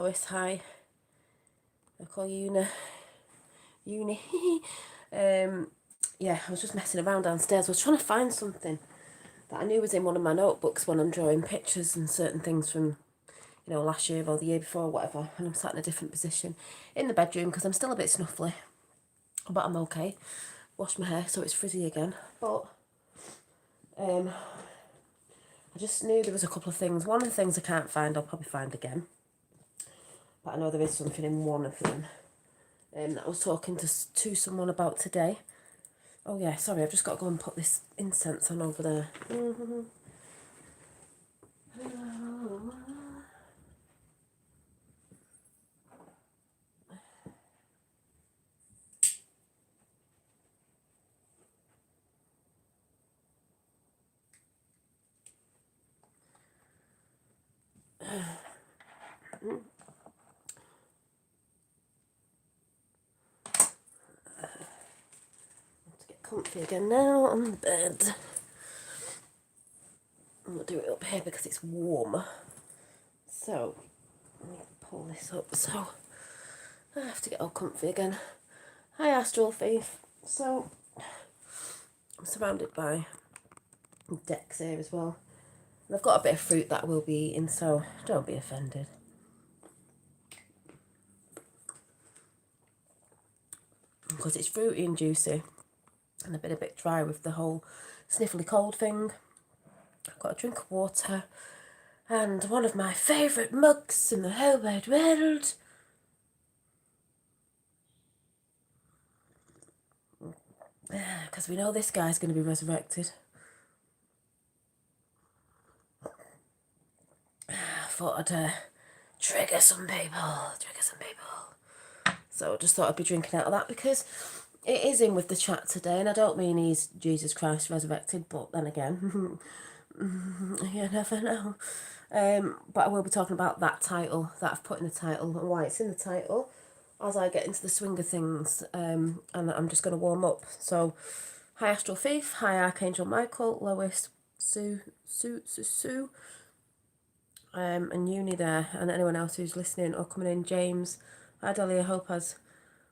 Lois, hi. I call you Uni. Yeah, I was just messing around downstairs. I was trying to find something that I knew was in one of my notebooks when I'm drawing pictures and certain things from, last year or the year before, or whatever. And I'm sat in a different position in the bedroom because I'm still a bit snuffly, but I'm okay. Washed my hair so it's frizzy again. But I just knew there was a couple of things. One of the things I can't find, I'll probably find again. But I know there is something in one of them that I was talking to someone about today. Oh yeah, sorry, I've just got to go and put this incense on over there. To get comfy again now on the bed. I'm going to do it up here because it's warm. So, let me pull this up. So, I have to get all comfy again. Hi, Astral Thief. So, I'm surrounded by decks here as well. And I've got a bit of fruit that I will be eating, so don't be offended. Because it's fruity and juicy and a bit dry with the whole sniffly cold thing. I've got a drink of water and one of my favourite mugs in the whole wide world. Because we know this guy's going to be resurrected. I thought I'd trigger some people. So I just thought I'd be drinking out of that because it is in with the chat today, and I don't mean he's Jesus Christ resurrected, but then again, you never know. But I will be talking about that title that I've put in the title and why it's in the title as I get into the swing of things, and I'm just going to warm up. So, hi Astral Thief, hi Archangel Michael, Lois, Sue, and Uni there, and anyone else who's listening or coming in, James. Hi Dolly, I hope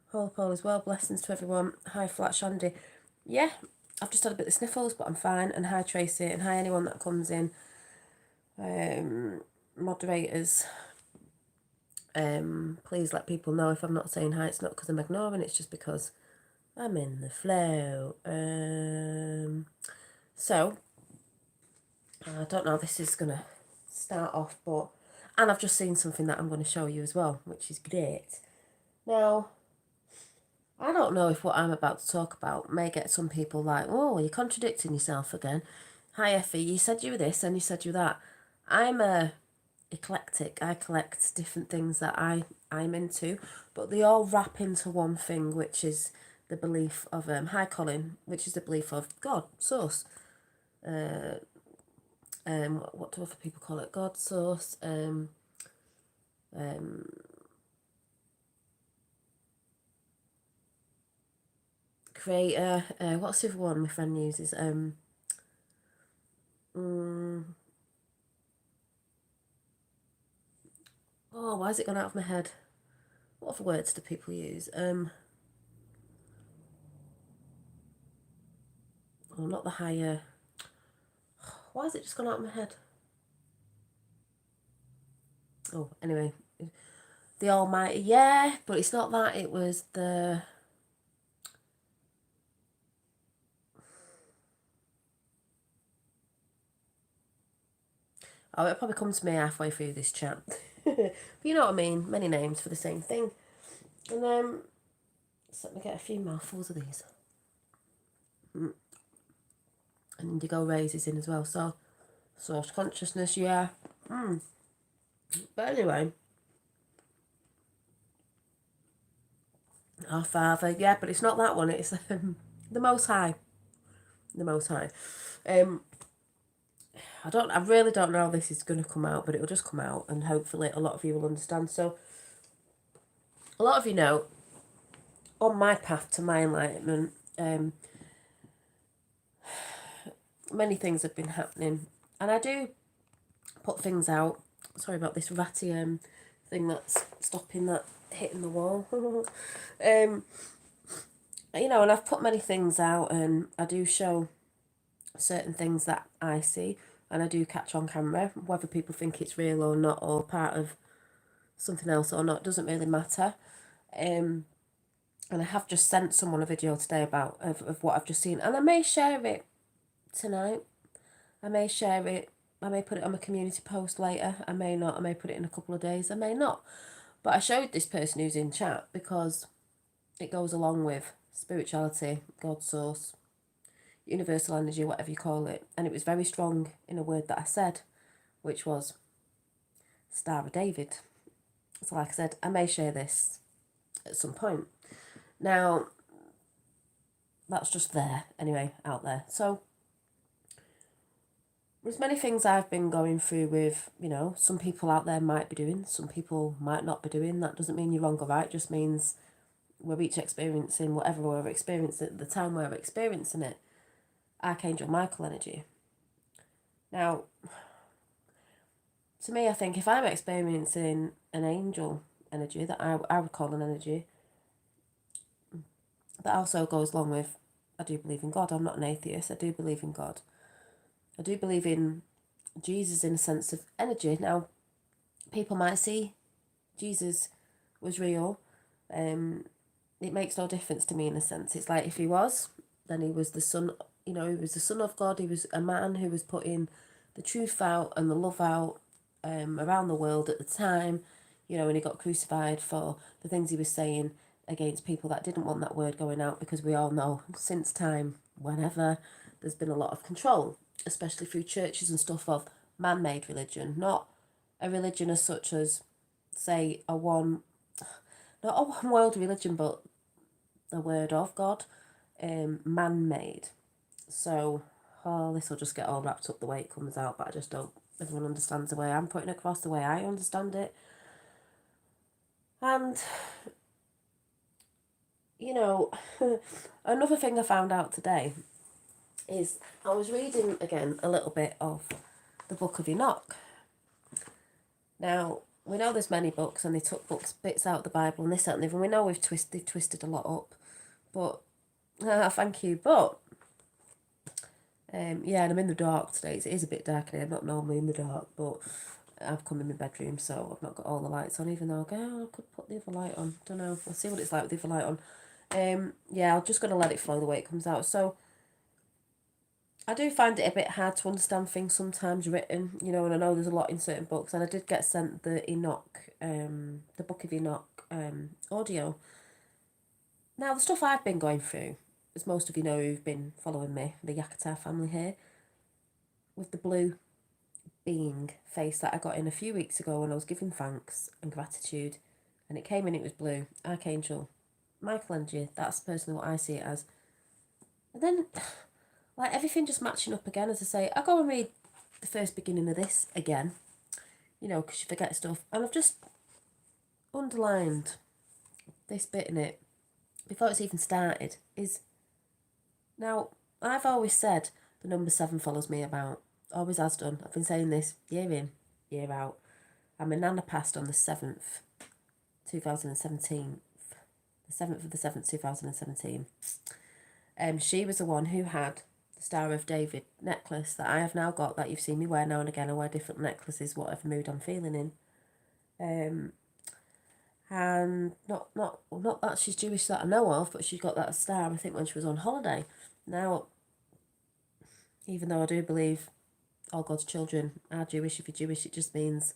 all is well. Blessings to everyone. Hi Flat Shandy. Yeah, I've just had a bit of sniffles, but I'm fine. And hi Tracy, and hi anyone that comes in. Moderators, please let people know if I'm not saying hi. It's not because I'm ignoring, it's just because I'm in the flow. So, I don't know how this is going to start off, and I've just seen something that I'm going to show you as well, which is great. Now, I don't know if what I'm about to talk about may get some people like, oh, you're contradicting yourself again. Hi Effie, you said you were this and you said you were that. I'm eclectic. I collect different things that I'm into, but they all wrap into one thing, which is the belief of hi Colin, which is the belief of God, source. What do other people call it? God, source. Creator. What's the other one my friend uses? Oh, why has it gone out of my head? What other words do people use? Oh, not the higher. Why has it just gone out of my head? Oh, anyway. The Almighty, yeah, but it's not that. It was the... Oh, it'll probably come to me halfway through this chat. But you know what I mean? Many names for the same thing. And let's let me get a few mouthfuls of these. And indigo raises in as well. So, source consciousness, yeah. But anyway. Our Father, yeah, but it's not that one. It's the Most High. The Most High. I really don't know how this is going to come out, but it'll just come out, and hopefully a lot of you will understand. So, a lot of you know, on my path to my enlightenment, many things have been happening, and I do put things out. Sorry about this ratty thing that's stopping that hitting the wall. You know, and I've put many things out, and I do show certain things that I see, and I do catch on camera. Whether people think it's real or not, or part of something else or not, doesn't really matter. And I have just sent someone a video today about of what I've just seen, and I may share it tonight. I may share it. I may put it on my community post later. I may not. I may put it in a couple of days. I may not. But I showed this person who's in chat because it goes along with spirituality, God source, universal energy, whatever you call it. And it was very strong in a word that I said, which was Star of David. So like I said, I may share this at some point. Now, that's just there, anyway, out there. So, there's many things I've been going through with, you know, some people out there might be doing, some people might not be doing. That doesn't mean you're wrong or right, it just means we're each experiencing whatever we're experiencing at the time we're experiencing it. Archangel Michael energy. Now, to me, I think if I'm experiencing an angel energy that I would call an energy, that also goes along with, I do believe in God. I'm not an atheist. I do believe in God. I do believe in Jesus in a sense of energy. Now, people might see Jesus was real. It makes no difference to me in a sense. It's like if he was, then he was the son, you know, he was the son of God. He was a man who was putting the truth out and the love out around the world at the time, you know, and he got crucified for the things he was saying against people that didn't want that word going out, because we all know since time, whenever, there's been a lot of control, especially through churches and stuff, of man-made religion, not a religion as such as, say, not a one world religion, but the word of God, man-made. So, this will just get all wrapped up the way it comes out, but I just don't, everyone understands the way I'm putting across, the way I understand it. And, you know, another thing I found out today is I was reading again a little bit of the Book of Enoch. Now, we know there's many books, and they took bits out of the Bible and this, that, and the other. We know they've twisted a lot up, but thank you. But yeah, and I'm in the dark today. It is a bit dark today. I'm not normally in the dark, but I've come in my bedroom, so I've not got all the lights on. Even though I could put the other light on. Don't know. We'll see what it's like with the other light on. Yeah, I'm just gonna let it flow the way it comes out. So I do find it a bit hard to understand things sometimes written, you know, and I know there's a lot in certain books, and I did get sent the Enoch, the Book of Enoch audio. Now, the stuff I've been going through, as most of you know who've been following me, the Yakata family here, with the blue being face that I got in a few weeks ago when I was giving thanks and gratitude, and it came in, it was blue, Archangel Michael energy, that's personally what I see it as. And then, like, everything just matching up again, as I say, I go and read the first beginning of this again, you know, because you forget stuff, and I've just underlined this bit in it before it's even started. Is, now, I've always said the number 7 follows me about, always has done. I've been saying this year in, year out. And my nana passed on the 7th, 2017, the 7th of the 7th, 2017. She was the one who had the Star of David necklace that I have now got, that you've seen me wear now and again. I wear different necklaces, whatever mood I'm feeling in. And not that she's Jewish that I know of, but she got that star, I think, when she was on holiday. Now, even though I do believe all God's children are Jewish, if you're Jewish, it just means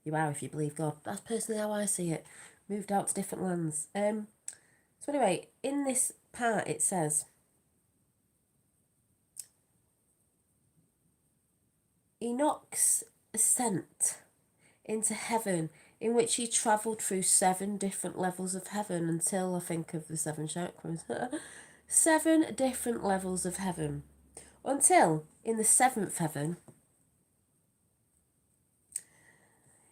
you are if you believe God. That's personally how I see it. Moved out to different lands. So anyway, in this part it says, Enoch's ascent into heaven, in which he travelled through 7 different levels of heaven until, I think of the 7 chakras, 7 different levels of heaven, until in the 7th heaven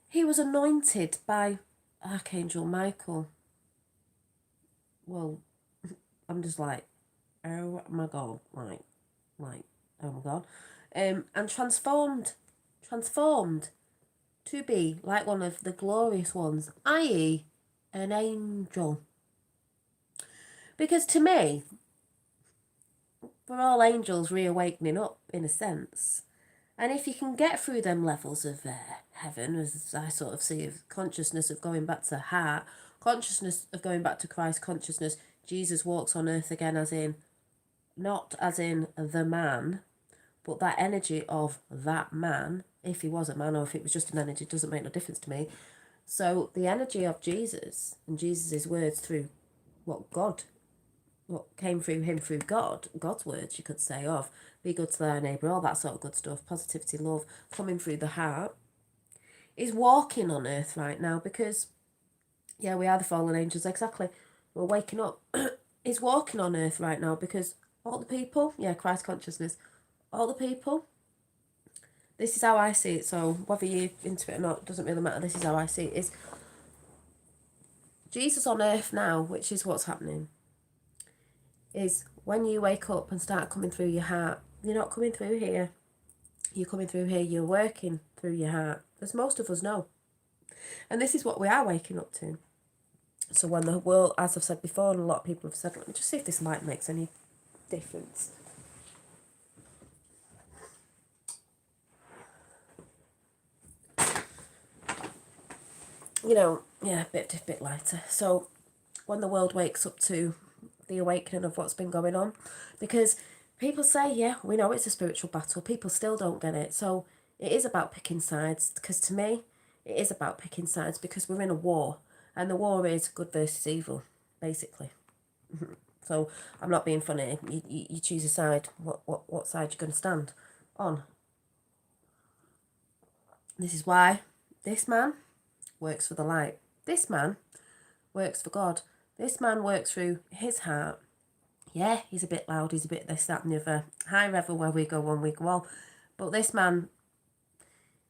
he was anointed by Archangel Michael. Well, I'm just like, oh my God, like, oh my God, and transformed to to be like one of the glorious ones, i.e. an angel. Because to me, we're all angels reawakening up, in a sense. And if you can get through them levels of heaven, as I sort of see of consciousness of going back to heart, consciousness of going back to Christ consciousness, Jesus walks on earth again as in, not as in the man, but that energy of that man, if he was a man or if it was just an energy, doesn't make no difference to me. So the energy of Jesus and Jesus' words through what came through him through God's words, you could say, of be good to thy neighbour, all that sort of good stuff, positivity, love, coming through the heart, is walking on earth right now because, yeah, we are the fallen angels, exactly. We're waking up. Is walking on earth right now because all the people, yeah, Christ consciousness, all the people, this is how I see it, so whether you're into it or not, doesn't really matter, this is how I see it, is Jesus on earth now, which is what's happening, is when you wake up and start coming through your heart, you're not coming through here, you're coming through here, you're working through your heart, as most of us know. And this is what we are waking up to. So when the world, as I've said before, and a lot of people have said, let me just see if this light makes any difference. You know, yeah, a bit lighter. So when the world wakes up to the awakening of what's been going on, because people say, yeah, we know it's a spiritual battle, people still don't get it. So it is about picking sides, because to me, it is about picking sides, because we're in a war, and the war is good versus evil, basically. So I'm not being funny. You choose a side. What side you're going to stand on. This is why this man works for the light. This man works for God. This man works through his heart. Yeah, he's a bit loud. He's a bit this, that and the other. High revel where we go one, we go all. But this man,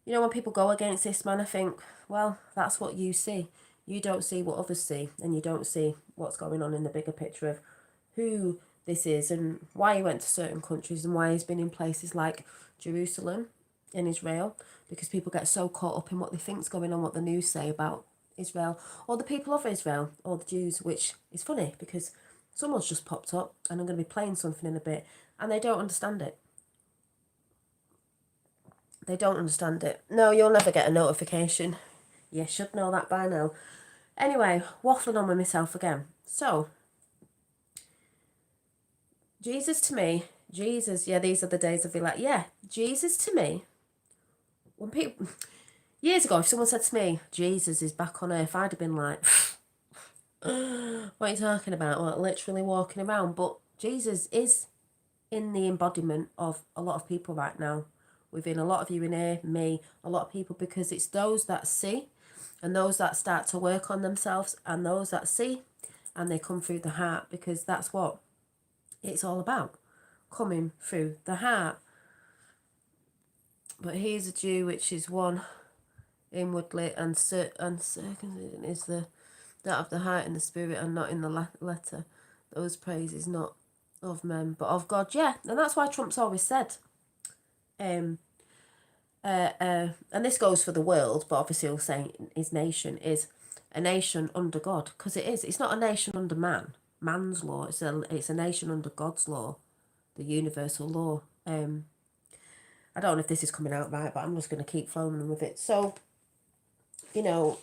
you know, when people go against this man, I think, well, that's what you see. You don't see what others see, and you don't see what's going on in the bigger picture of who this is and why he went to certain countries and why he's been in places like Jerusalem in Israel, because people get so caught up in what they think's going on, what the news say about Israel or the people of Israel or the Jews, which is funny because someone's just popped up and I'm going to be playing something in a bit and they don't understand it. They don't understand it. No, you'll never get a notification. You should know that by now. Anyway, waffling on with myself again. So, Jesus to me, Jesus, yeah, these are the days of like, yeah, Jesus to me, when people, years ago, if someone said to me, Jesus is back on earth, I'd have been like, what are you talking about? Like, literally walking around. But Jesus is in the embodiment of a lot of people right now. Within a lot of you in here, me, a lot of people, because it's those that see and those that start to work on themselves and those that see and they come through the heart, because that's what it's all about, coming through the heart. But he's a Jew, which is one inwardly, and circumcision is the that of the heart in the spirit and not in the letter. Those praises not of men but of God. Yeah, and that's why Trump's always said, and this goes for the world, but obviously he'll say his nation is a nation under God, because it is. It's not a nation under man's law. It's a nation under God's law, the universal law. I don't know if this is coming out right, but I'm just going to keep flowing with it. So, you know,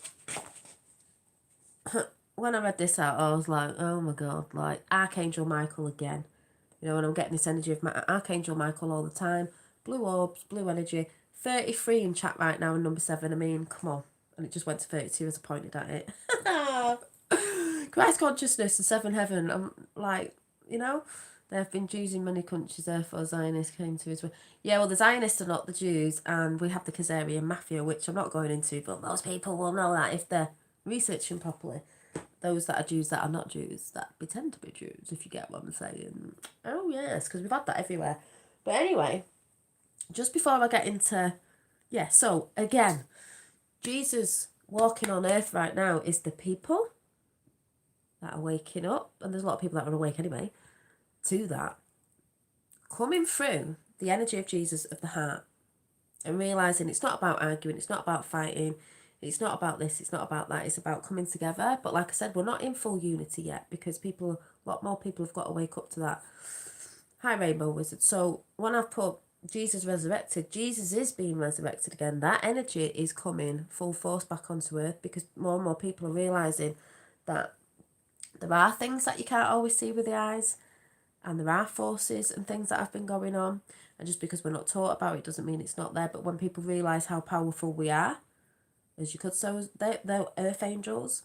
when I read this out, I was like, oh my God, like Archangel Michael again. You know, and I'm getting this energy of my Archangel Michael all the time. Blue orbs, blue energy. 33 in chat right now and number 7. I mean, come on. And it just went to 32 as I pointed at it. Christ consciousness and 7 heaven. I'm like, you know, there have been Jews in many countries, therefore Zionists came to Israel. Yeah, well, the Zionists are not the Jews, and we have the Khazarian Mafia, which I'm not going into, but most people will know that if they're researching properly. Those that are Jews that are not Jews, that pretend to be Jews, if you get what I'm saying. Oh, yes, because we've had that everywhere. But anyway, just before I get into... Yeah, so, again, Jesus walking on earth right now is the people that are waking up, and there's a lot of people that are awake anyway, to that, coming through the energy of Jesus of the heart. and realising it's not about arguing, it's not about fighting, it's not about this, it's not about that, it's about coming together. But like I said, we're not in full unity yet, because people, a lot more people have got to wake up to that. Hi, Rainbow Wizard. So when I've put Jesus resurrected, Jesus is being resurrected again. That energy is coming full force back onto earth, because more and more people are realising that there are things that you can't always see with the eyes, and there are forces and things that have been going on. And just because we're not taught about it doesn't mean it's not there. But when people realise how powerful we are, as you could say, they're earth angels,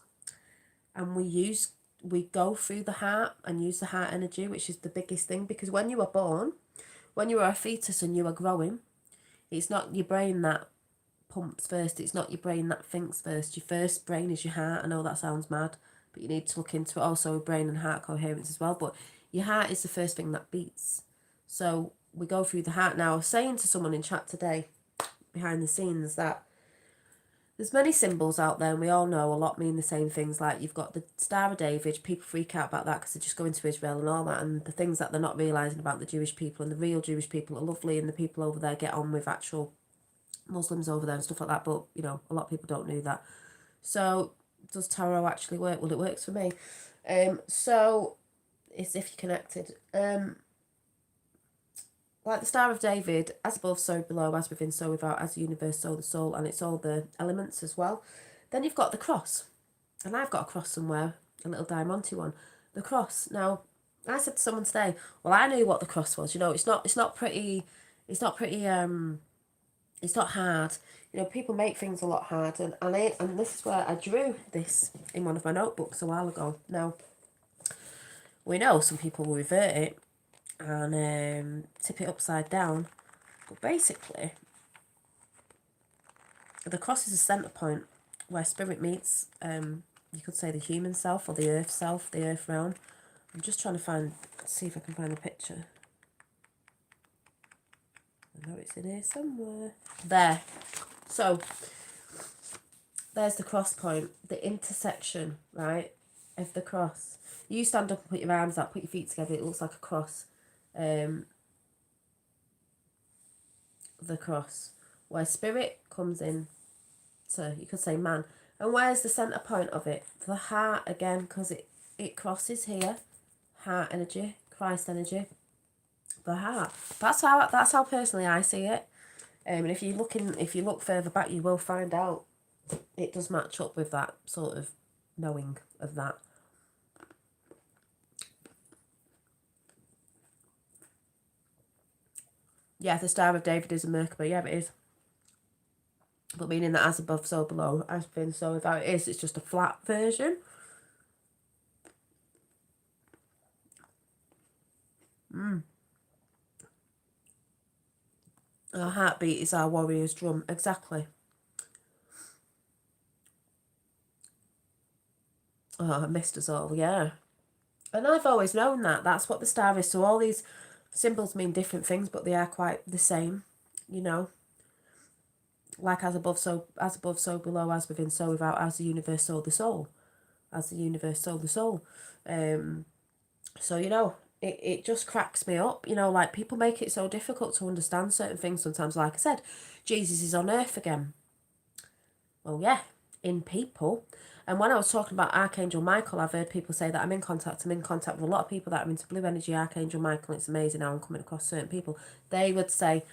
and we go through the heart and use the heart energy, which is the biggest thing. Because when you are born, when you are a fetus and you are growing, it's not your brain that pumps first, it's not your brain that thinks first. Your first brain is your heart. I know that sounds mad, but you need to look into it. Also brain and heart coherence as well. But your heart is the first thing that beats. So we go through the heart. Now, I was saying to someone in chat today, behind the scenes, that there's many symbols out there, and we all know a lot mean the same things. Like, you've got the Star of David. People freak out about that because they're just going to Israel and all that, and the things that they're not realising about the Jewish people. And the real Jewish people are lovely, and the people over there get on with actual Muslims over there and stuff like that. But, you know, a lot of people don't know that. So, does tarot actually work? Well, it works for me. So, it's if you're connected. Like the Star of David, as above, so below, as within, so without, as the universe, so the soul, and it's all the elements as well. Then you've got the cross, and I've got a cross somewhere, a little diamante one. The cross. Now, I said to someone today, well, I knew what the cross was. You know, it's not pretty. It's not hard. You know, people make things a lot hard, and this is where I drew this in one of my notebooks a while ago. Now, we know some people will revert it and tip it upside down, but basically the cross is a centre point where spirit meets, you could say the human self, or the earth realm. I'm just trying to see if I can find a picture. I know it's in here somewhere. There. So there's the cross point, the intersection, right, of the cross. You stand up and put your arms out, put your feet together, it looks like a cross. The cross, where spirit comes in, so you could say man. And where's the centre point of it? The heart again, because it crosses here. Heart energy, Christ energy, the heart. That's how personally I see it. And if you look further back, you will find out it does match up with that sort of knowing of that. Yeah, the Star of David is a Merkaba. Yeah, it is. But meaning that as above, so below, as within, so without. It's just a flat version. Our heartbeat is our warrior's drum. Exactly. Oh, I missed us all. Yeah. And I've always known that. That's what the star is. So all these symbols mean different things, but they are quite the same, you know. Like as above, so below, as within, so without, as the universe, so the soul. As the universe, so the soul. So, you know, it just cracks me up. You know, like, people make it so difficult to understand certain things sometimes. Like I said, Jesus is on earth again. Well, yeah, in people. And when I was talking about Archangel Michael, I've heard people say that I'm in contact with a lot of people that are into blue energy, Archangel Michael. It's amazing how I'm coming across certain people. They would say,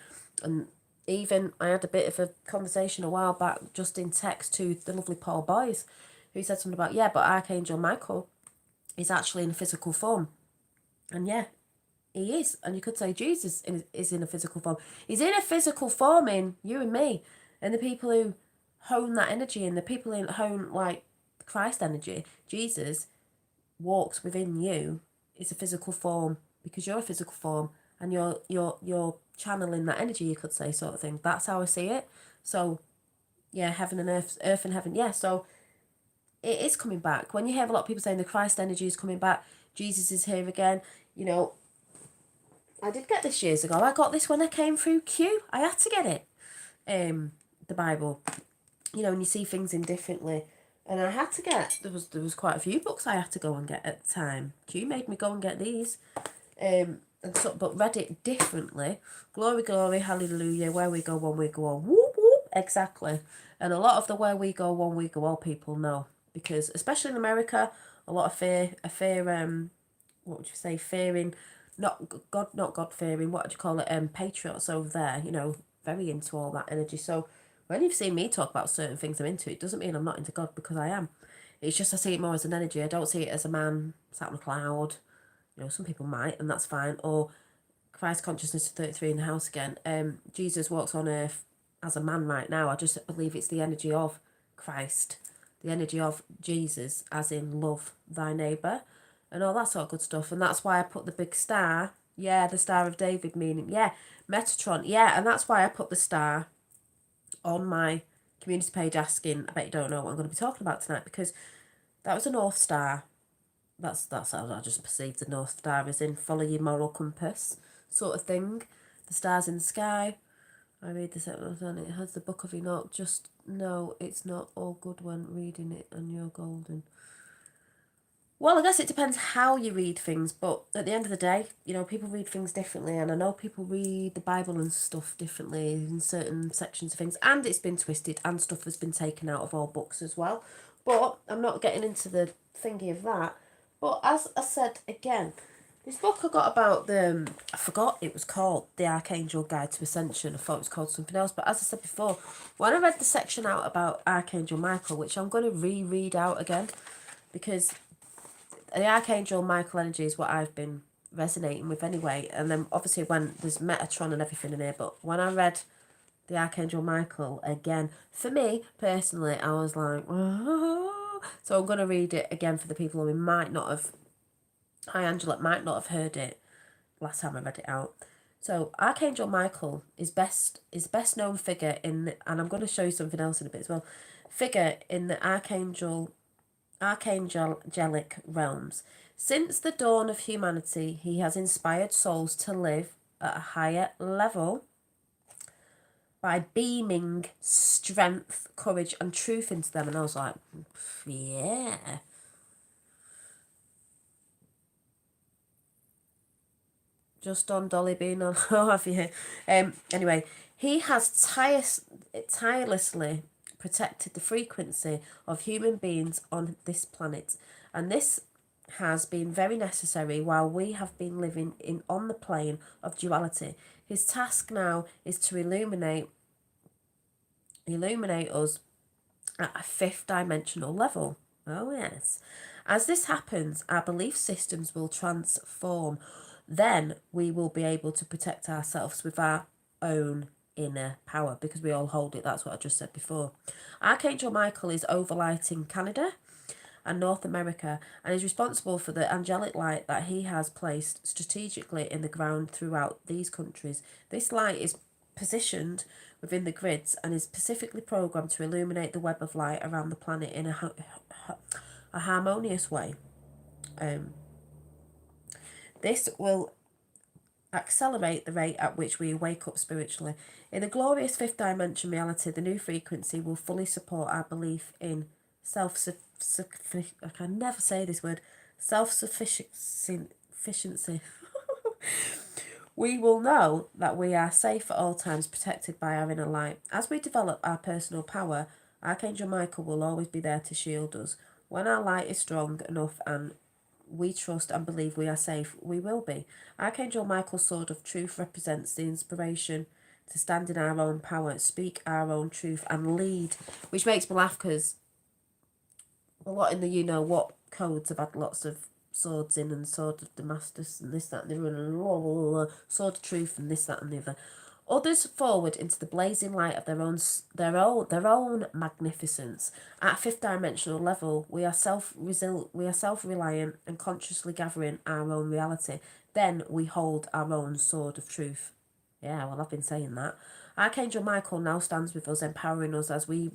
and even I had a bit of a conversation a while back just in text to the lovely Paul Boyce, who said something about, yeah, but Archangel Michael is actually in a physical form. And yeah, he is. And you could say Jesus is in a physical form. He's in a physical form in you and me. And the people who hone that energy, and the people who hone, like, Christ energy, Jesus walks within you. It's a physical form, because you're a physical form, and you're channeling that energy, you could say, sort of thing. That's how I see it. So yeah, heaven and earth and heaven. Yeah, so it is coming back. When you hear a lot of people saying the Christ energy is coming back, Jesus is here again, you know, I did get this years ago. I got this when I came through Q. I had to get it. The Bible. You know, and you see things in differently. And I had to get, there was quite a few books I had to go and get at the time. Q made me go and get these. And so, but read it differently. Glory, glory, hallelujah, where we go, one we go on. Whoop, whoop, exactly. And a lot of the where we go, one we go all people know. Because, especially in America, a lot of what would you say, fearing, not God fearing, what would you call it, patriots over there, you know, very into all that energy. So, when you've seen me talk about certain things I'm into, it doesn't mean I'm not into God, because I am. It's just I see it more as an energy. I don't see it as a man sat on a cloud. You know, some people might, and that's fine. Or Christ consciousness to 33 in the house again. Jesus walks on earth as a man right now. I just believe it's the energy of Christ, the energy of Jesus, as in love thy neighbour, and all that sort of good stuff. And that's why I put the big star. Yeah, the Star of David, meaning, yeah, Metatron. Yeah, and that's why I put the star on my community page asking, I bet you don't know what I'm going to be talking about tonight, because that was a North Star. That's how I just perceive the North Star, as in follow your moral compass sort of thing. The stars in the sky. I read this and it has the Book of Enoch. Just know it's not all good when reading it and you're golden. Well, I guess it depends how you read things, but at the end of the day, you know, people read things differently, and I know people read the Bible and stuff differently in certain sections of things, and it's been twisted, and stuff has been taken out of all books as well. But I'm not getting into the thingy of that. But as I said again, this book I got about I forgot it was called The Archangel Guide to Ascension. I thought it was called something else. But as I said before, when I read the section out about Archangel Michael, which I'm going to reread out again, because the Archangel Michael energy is what I've been resonating with anyway. And then obviously when there's Metatron and everything in here, but when I read the Archangel Michael again, for me personally, I was like, oh. So I'm going to read it again for the people who might not have, hi Angela, might not have heard it last time I read it out. So Archangel Michael is best known figure in, and I'm going to show you something else in a bit as well, figure in the archangelic realms. Since the dawn of humanity, he has inspired souls to live at a higher level by beaming strength, courage, and truth into them. And I was like, yeah. Just on Dolly being on, oh, have you? Anyway, he has tirelessly protected the frequency of human beings on this planet, and this has been very necessary while we have been living on the plane of duality. His task now is to illuminate us at a fifth dimensional level. Oh yes. As this happens, our belief systems will transform. Then we will be able to protect ourselves with our own inner power, because we all hold it. That's what I just said before. Archangel Michael is overlighting Canada and North America, and is responsible for the angelic light that he has placed strategically in the ground throughout these countries. This light is positioned within the grids and is specifically programmed to illuminate the web of light around the planet in a harmonious way. This will accelerate the rate at which we wake up spiritually. In the glorious fifth dimension reality, the new frequency will fully support our belief in I can never say this word, self-sufficiency. We will know that we are safe at all times, protected by our inner light. As we develop our personal power, Archangel Michael will always be there to shield us. When our light is strong enough and we trust and believe we are safe, we will be. Archangel Michael's sword of truth represents the inspiration to stand in our own power, speak our own truth, and lead. Which makes me laugh, because a lot in the you-know-what codes have had lots of swords in, and sword of Damascus and this, that, and the other, and sword of truth and this, that, and the other. Others forward into the blazing light of their own magnificence. At fifth dimensional level, we are self-reliant and consciously gathering our own reality. Then we hold our own sword of truth. Yeah, well, I've been saying that. Archangel Michael now stands with us, empowering us as we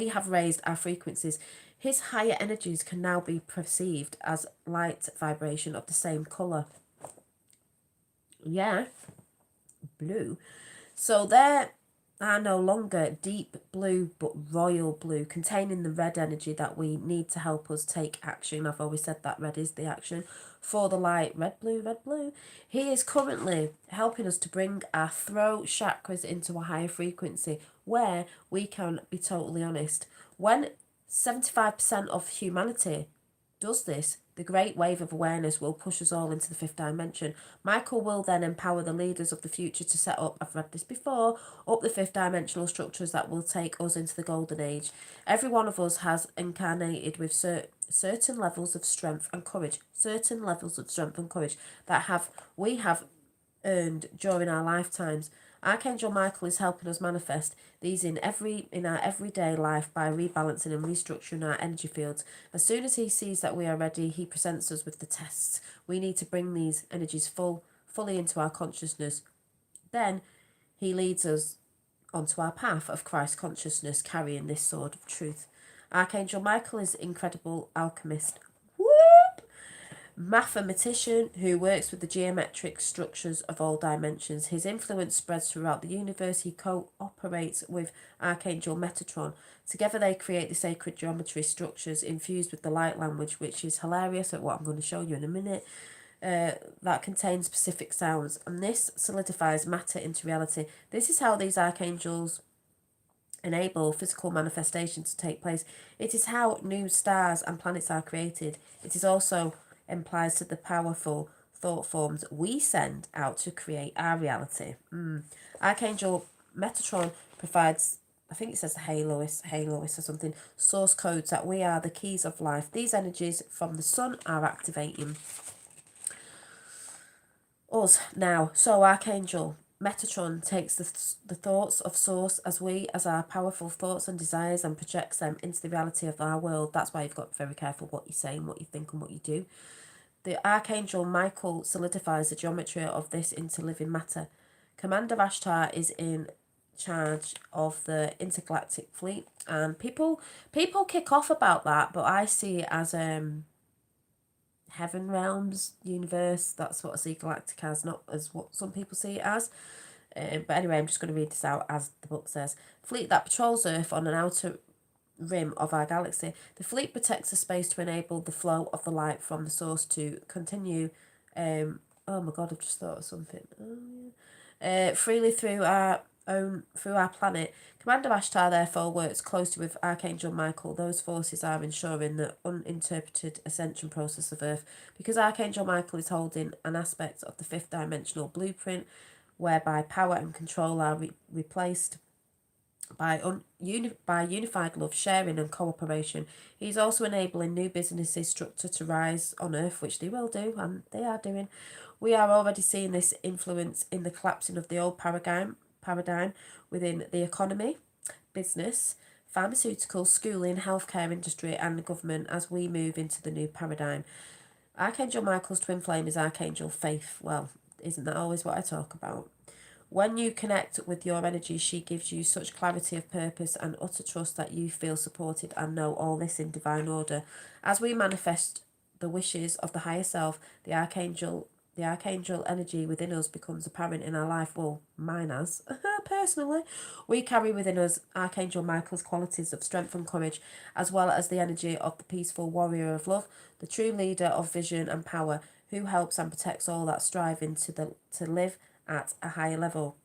have raised our frequencies. His higher energies can now be perceived as light vibration of the same colour. Yeah, blue. So there, are no longer deep blue but royal blue, containing the red energy that we need to help us take action. I've always said that red is the action for the light. Red, blue, red, blue. He is currently helping us to bring our throat chakras into a higher frequency where we can be totally honest. When 75% of humanity does this, the great wave of awareness will push us all into the fifth dimension. Michael will then empower the leaders of the future to set up, I've read this before, up the fifth dimensional structures that will take us into the golden age. Every one of us has incarnated with certain levels of strength and courage, that we have earned during our lifetimes. Archangel Michael is helping us manifest these in our everyday life by rebalancing and restructuring our energy fields. As soon as he sees that we are ready, he presents us with the tests. We need to bring these energies fully into our consciousness. Then he leads us onto our path of Christ consciousness, carrying this sword of truth. Archangel Michael is an incredible alchemist. Whoop! Mathematician who works with the geometric structures of all dimensions. His influence spreads throughout the universe. He cooperates with Archangel Metatron. Together they create the sacred geometry structures infused with the light language, which is hilarious at what I'm going to show you in a minute, that contains specific sounds. And this solidifies matter into reality. This is how these archangels enable physical manifestation to take place. It is how new stars and planets are created. It is also implies to the powerful thought forms we send out to create our reality. Archangel Metatron provides, I think it says Halois or something, source codes that we are the keys of life. These energies from the sun are activating us now. So Archangel Metatron takes the thoughts of source as our powerful thoughts and desires and projects them into the reality of our world. That's why you've got to be very careful what you say and what you think and what you do. The Archangel Michael solidifies the geometry of this into living matter. Commander Ashtar is in charge of the intergalactic fleet, and people kick off about that, but I see it as heaven realms, universe. That's what I see galactic as, not as what some people see it as. But anyway, I'm just going to read this out as the book says. Fleet that patrols Earth on an outer rim of our galaxy. The fleet protects the space to enable the flow of the light from the source to continue. Oh my god, I've just thought of something. Freely through our planet. Commander Ashtar therefore works closely with Archangel Michael. Those forces are ensuring the uninterpreted ascension process of Earth, because Archangel Michael is holding an aspect of the fifth dimensional blueprint whereby power and control are replaced by unified love, sharing and cooperation. He's also enabling new businesses structure to rise on Earth, which they will do, and they are doing. We are already seeing this influence in the collapsing of the old paradigm within the economy, business, pharmaceuticals, schooling, healthcare industry and government as we move into the new paradigm. Archangel Michael's twin flame is Archangel Faith. Well, isn't that always what I talk about? When you connect with your energy, she gives you such clarity of purpose and utter trust that you feel supported and know all this in divine order. As we manifest the wishes of the higher self, the archangel energy within us becomes apparent in our life. Well, mine has. Personally, we carry within us Archangel Michael's qualities of strength and courage, as well as the energy of the peaceful warrior of love, the true leader of vision and power, who helps and protects all that striving to live at a higher level.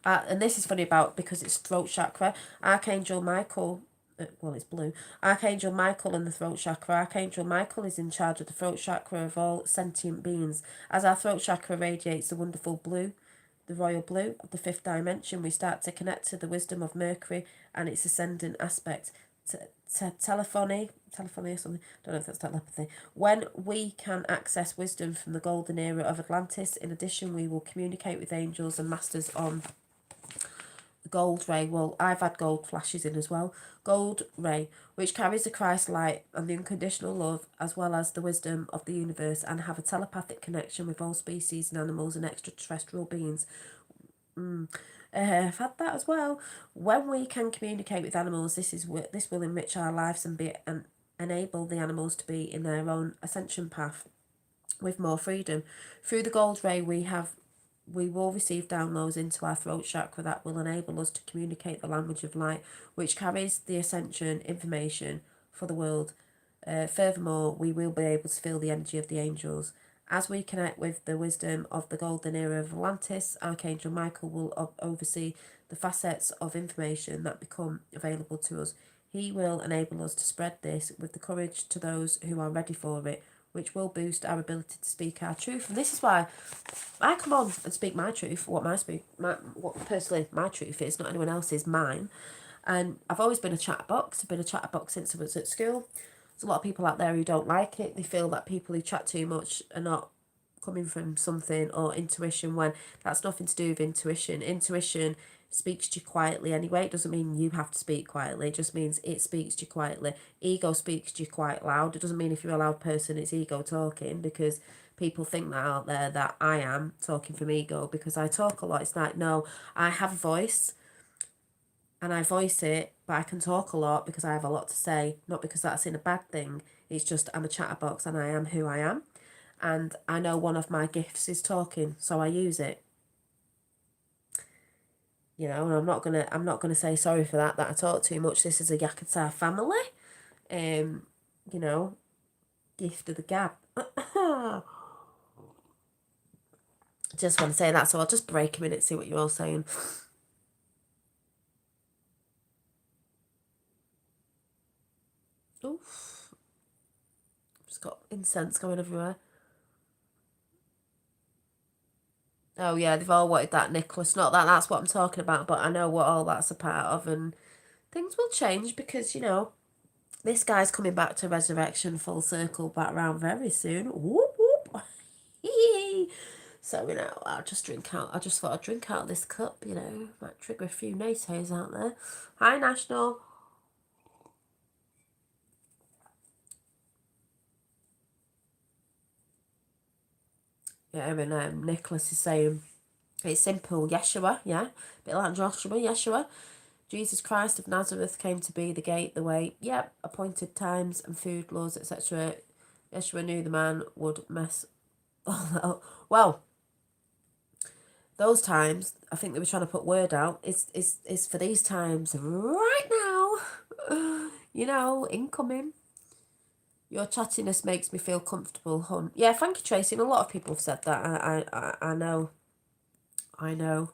And this is funny because it's throat chakra. Archangel Michael, it's blue. Archangel Michael and the throat chakra. Archangel Michael is in charge of the throat chakra of all sentient beings. As our throat chakra radiates the wonderful blue, the royal blue of the fifth dimension, we start to connect to the wisdom of Mercury and its ascendant aspect. Telephony or something, don't know if that's telepathy. When we can access wisdom from the golden era of Atlantis, in addition we will communicate with angels and masters on the gold ray. Well, I've had gold flashes in as well. Gold ray, which carries the Christ light and the unconditional love, as well as the wisdom of the universe, and have a telepathic connection with all species and animals and extraterrestrial beings. I've had that as well. When we can communicate with animals, this will enrich our lives and enable the animals to be in their own ascension path with more freedom. Through the gold ray, we have we will receive downloads into our throat chakra that will enable us to communicate the language of light, which carries the ascension information for the world. Furthermore, we will be able to feel the energy of the angels. As we connect with the wisdom of the golden era of Atlantis, Archangel Michael will oversee the facets of information that become available to us. He will enable us to spread this with the courage to those who are ready for it, which will boost our ability to speak our truth. And this is why I come on and speak my truth, what personally my truth is, not anyone else's, mine. And I've always been a chatterbox. I've been a chatterbox since I was at school. There's a lot of people out there who don't like it. They feel that people who chat too much are not coming from something or intuition, when that's nothing to do with intuition. Intuition speaks to you quietly anyway. It doesn't mean you have to speak quietly. It just means it speaks to you quietly. Ego speaks to you quite loud. It doesn't mean if you're a loud person it's ego talking, because people think that out there that I am talking from ego because I talk a lot. It's like, no, I have a voice and I voice it, but I can talk a lot because I have a lot to say, not because that's in a bad thing. It's just I'm a chatterbox and I am who I am. And I know one of my gifts is talking, so I use it. You know, and I'm not gonna say sorry for that I talk too much. This is a Yakata family. You know, gift of the gab. Just want to say that, so I'll just break a minute, see what you're all saying. Oof. Just got incense going everywhere. Oh yeah, they've all wanted that necklace. Not that that's what I'm talking about, but I know what all that's a part of, and things will change because, you know, this guy's coming back to resurrection full circle back round very soon. Whoop whoop. So, you know, I just thought I'd drink out of this cup, you know. Might trigger a few naysayers out there. Hi, National. Yeah, and Nicholas is saying, it's simple, Yeshua, yeah. A bit like Joshua, Yeshua. Jesus Christ of Nazareth came to be the gate, the way, yep, appointed times and food laws, etc. Yeshua knew the man would mess all that up. Well, those times, I think they were trying to put word out, is for these times right now. You know, incoming. Your chattiness makes me feel comfortable, hon. Yeah, thank you, Tracy. And a lot of people have said that. I know. I know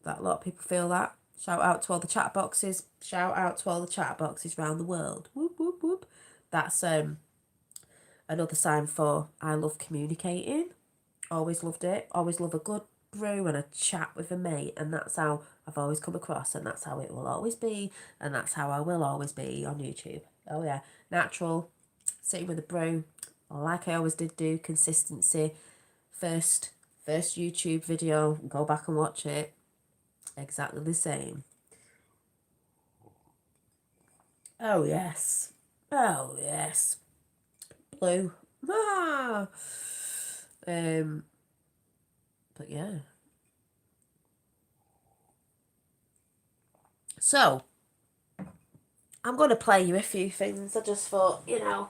that a lot of people feel that. Shout out to all the chat boxes. Shout out to all the chat boxes around the world. Whoop, whoop, whoop. That's another sign for I love communicating. Always loved it. Always love a good brew and a chat with a mate. And that's how I've always come across. And that's how it will always be. And that's how I will always be on YouTube. Oh yeah. Natural. Sitting with a brew. Like I always did do. Consistency. First YouTube video. Go back and watch it. Exactly the same. Oh yes. Oh yes. Blue. Ah. But yeah. So I'm gonna play you a few things. I just thought, you know,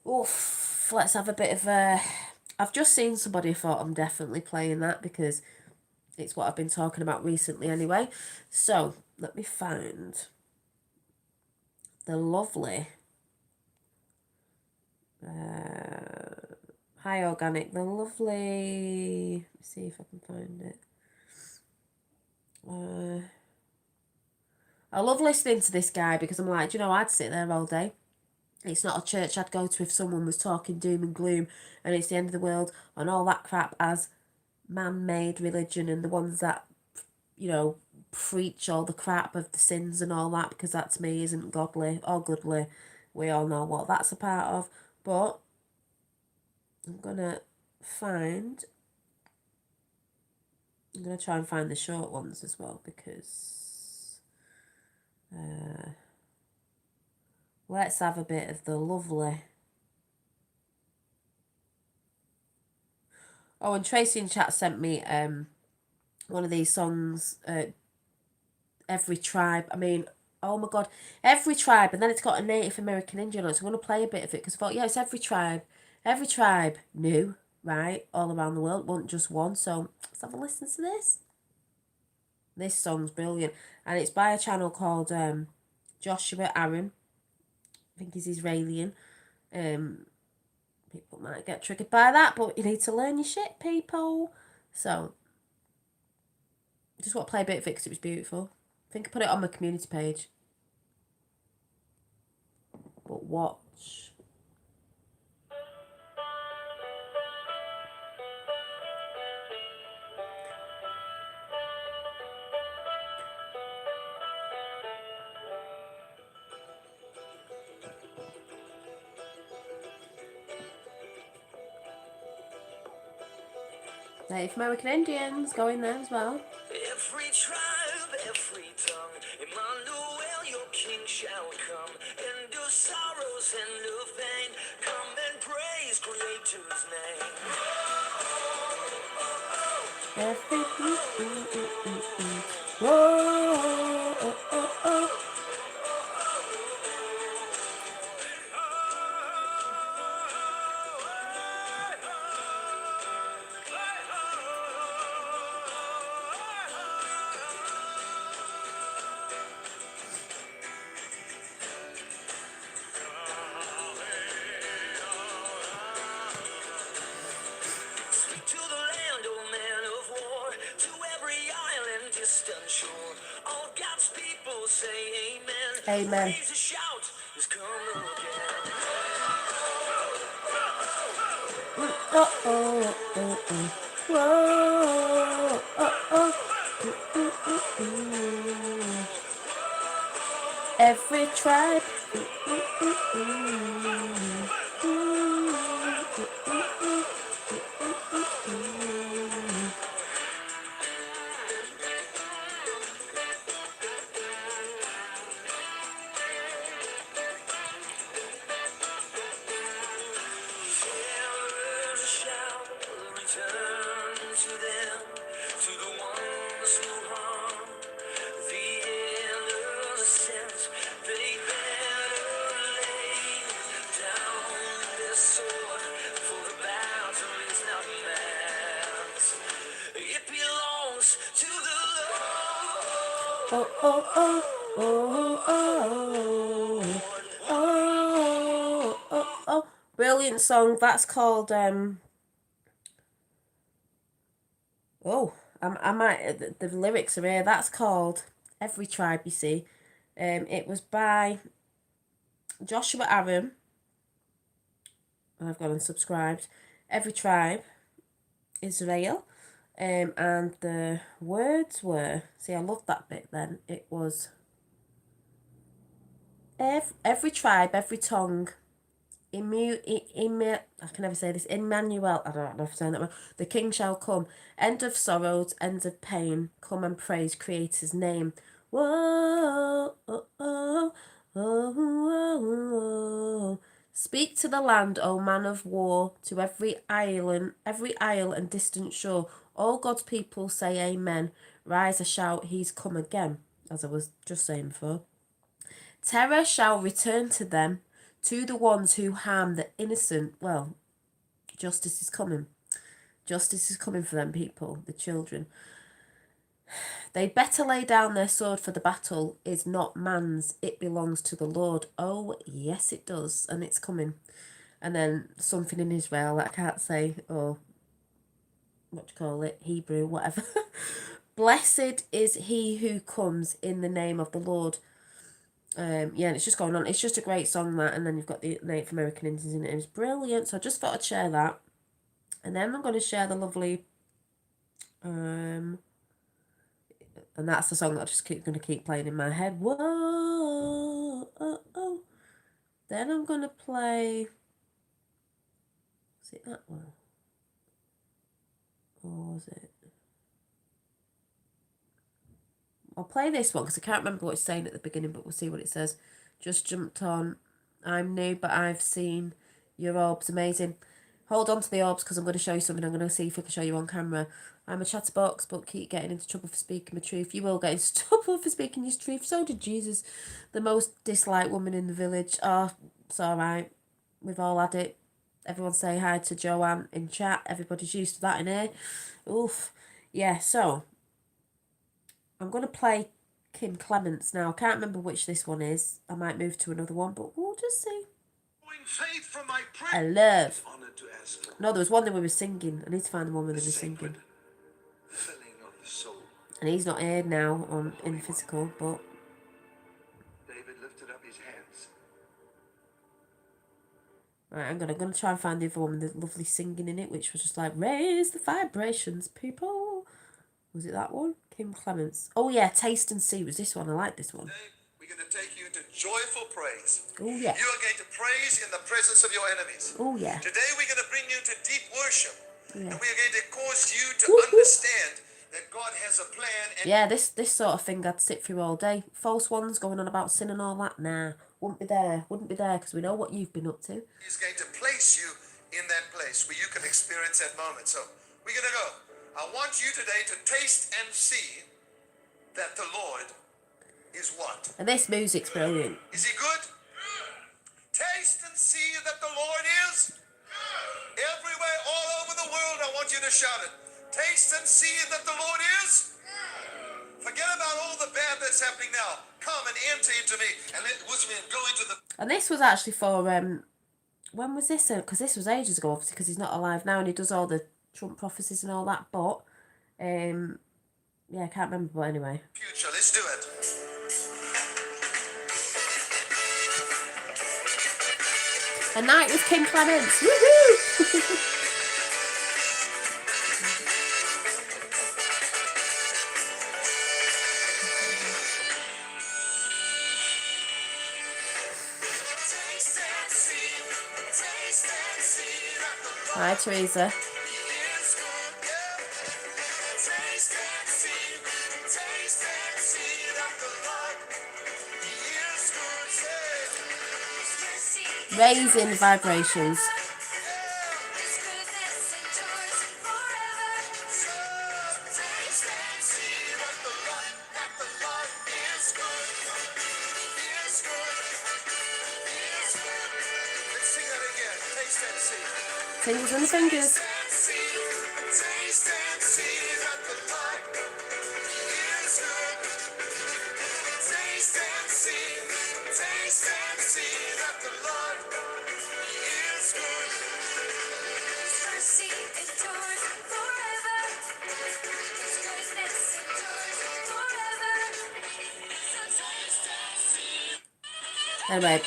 oof, let's have a bit of a. I've just seen somebody. I thought I'm definitely playing that because it's what I've been talking about recently anyway. So let me find the lovely. Hi Organic, the lovely. Let's see if I can find it. I love listening to this guy because I'm like, you know, I'd sit there all day. It's not a church I'd go to if someone was talking doom and gloom and it's the end of the world and all that crap as man-made religion and the ones that, you know, preach all the crap of the sins and all that, because that to me isn't godly or goodly. We all know what that's a part of. But I'm going to try and find the short ones as well, because let's have a bit of the lovely. Oh, and Tracy in chat sent me one of these songs, Every Tribe. I mean, oh my god, Every Tribe, and then it's got a Native American Indian on it, so I'm going to play a bit of it, because I thought, yeah, it's Every Tribe. Every Tribe knew right, all around the world. It wasn't just one. So let's have a listen to this. This song's brilliant. And it's by a channel called Joshua Aaron. I think he's Israeli. People might get triggered by that, but you need to learn your shit, people. So, just want to play a bit of it because it was beautiful. I think I put it on my community page. But watch. Native American Indians going there as well. Every tribe, every tongue, Emmanuel, your king shall come. End of sorrows, end of pain, come and praise Creator's name. Every whoa, Speak to the land, O man of war, to every island, distant shore. All God's people say amen. Amen. Raise a shout, he's come again. Every tribe. Terrors shall return to them, to the ones who harm the innocent. They better lay down their sword, for the battle is not man's. It belongs to the Lord. Brilliant song. That's called I might the lyrics are here. That's called Every Tribe, you see. It was by Joshua Aaron. I've gone and subscribed. Every Tribe, Israel. And the words were, see, I love that bit then. It was every tribe, every tongue, I can never say this, Emmanuel, I don't know if I'm saying that wrong. The king shall come. End of sorrows, end of pain. Come and praise Creator's name. Whoa, oh, oh, oh, oh. Speak to the land, O man of war, to every isle and distant shore. All God's people say amen. Rise a shout, he's come again. As I was just saying before. Terror shall return to them, to the ones who harm the innocent. Well, justice is coming. Justice is coming for them people, the children. They better lay down their sword, for the battle is not man's, it belongs to the Lord. Oh, yes, it does, and it's coming. And then something in Israel that I can't say, or what do you call it, Hebrew, whatever. Blessed is he who comes in the name of the Lord. And it's just going on. It's just a great song, that, and then you've got the Native American Indians in it. It was brilliant, so I just thought I'd share that. And then I'm going to share the lovely, and that's the song that I just going to keep playing in my head. Whoa, oh, oh. Then I'm going to play, is it that one? Or was it? I'll play this one because I can't remember what it's saying at the beginning, but we'll see what it says. Just jumped on. I'm new, but I've seen your orbs. Amazing. Hold on to the orbs because I'm going to show you something. I'm going to see if I can show you on camera. I'm a chatterbox, but keep getting into trouble for speaking my truth. You will get into trouble for speaking your truth. So did Jesus, the most disliked woman in the village. Oh, it's all right. We've all had it. Everyone say hi to Joanne in chat. Everybody's used to that in here. Oof. Yeah, so I'm going to play Kim Clements now. I can't remember which this one is. I might move to another one, but we'll just see. I love. No, there was one that we were singing. I need to find the one where they were singing. And he's not here now in physical, but David lifted up his hands. right, I'm gonna try and find the other one with the lovely singing in it, which was just like raise the vibrations, people. Was it that one? Kim Clements. Oh yeah, Taste and See was this one. I like this one. Today, we're going to take you to joyful praise. Oh yeah. You are going to praise in the presence of your enemies. Oh yeah. Today we're going to bring you to deep worship. Yeah. And we are going to cause you to Woo-hoo. understand that God has a plan. And yeah, this sort of thing I'd sit through all day. False ones going on about sin and all that. Nah, wouldn't be there. Wouldn't be there because we know what you've been up to. He's going to place you in that place where you can experience that moment. So we're going to go. I want you today to taste and see that the Lord is what? And this music's brilliant. Is he good? Taste and see that the Lord is everywhere, all over the world. I want you to shout it. Taste and see that the Lord is. Forget about all the bad that's happening now. Come and enter into me and let with me and go into the. And this was actually for when was this? Because this was ages ago, obviously, because he's not alive now, and he does all the Trump prophecies and all that. But yeah, I can't remember. But anyway, Future. Let's do it. A Night with Kim Clements. Woohoo! Hi, Teresa. Raising vibrations. Fingers on the fingers. Anyway,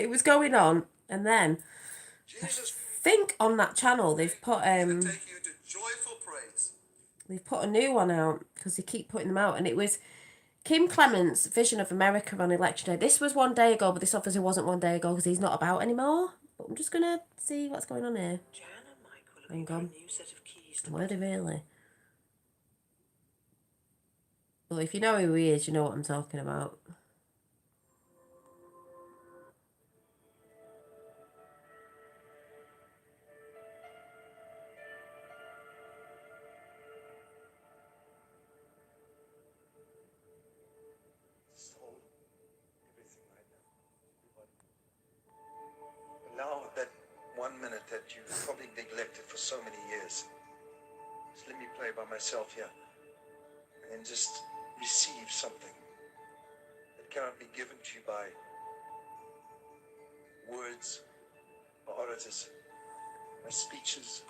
it was going on, and then I think on that channel they've put a new one out because they keep putting them out, and it was Kim Clements' Vision of America on election day. This was one day ago, but this obviously wasn't one day ago because he's not about anymore. But I'm just gonna see what's going on here. Hang on. Where do really? Well, if you know who he is, you know what I'm talking about. Now that 1 minute that you've probably neglected for so many years, just let me play by myself here and then just receive something that cannot be given to you by words, by orators, by speeches,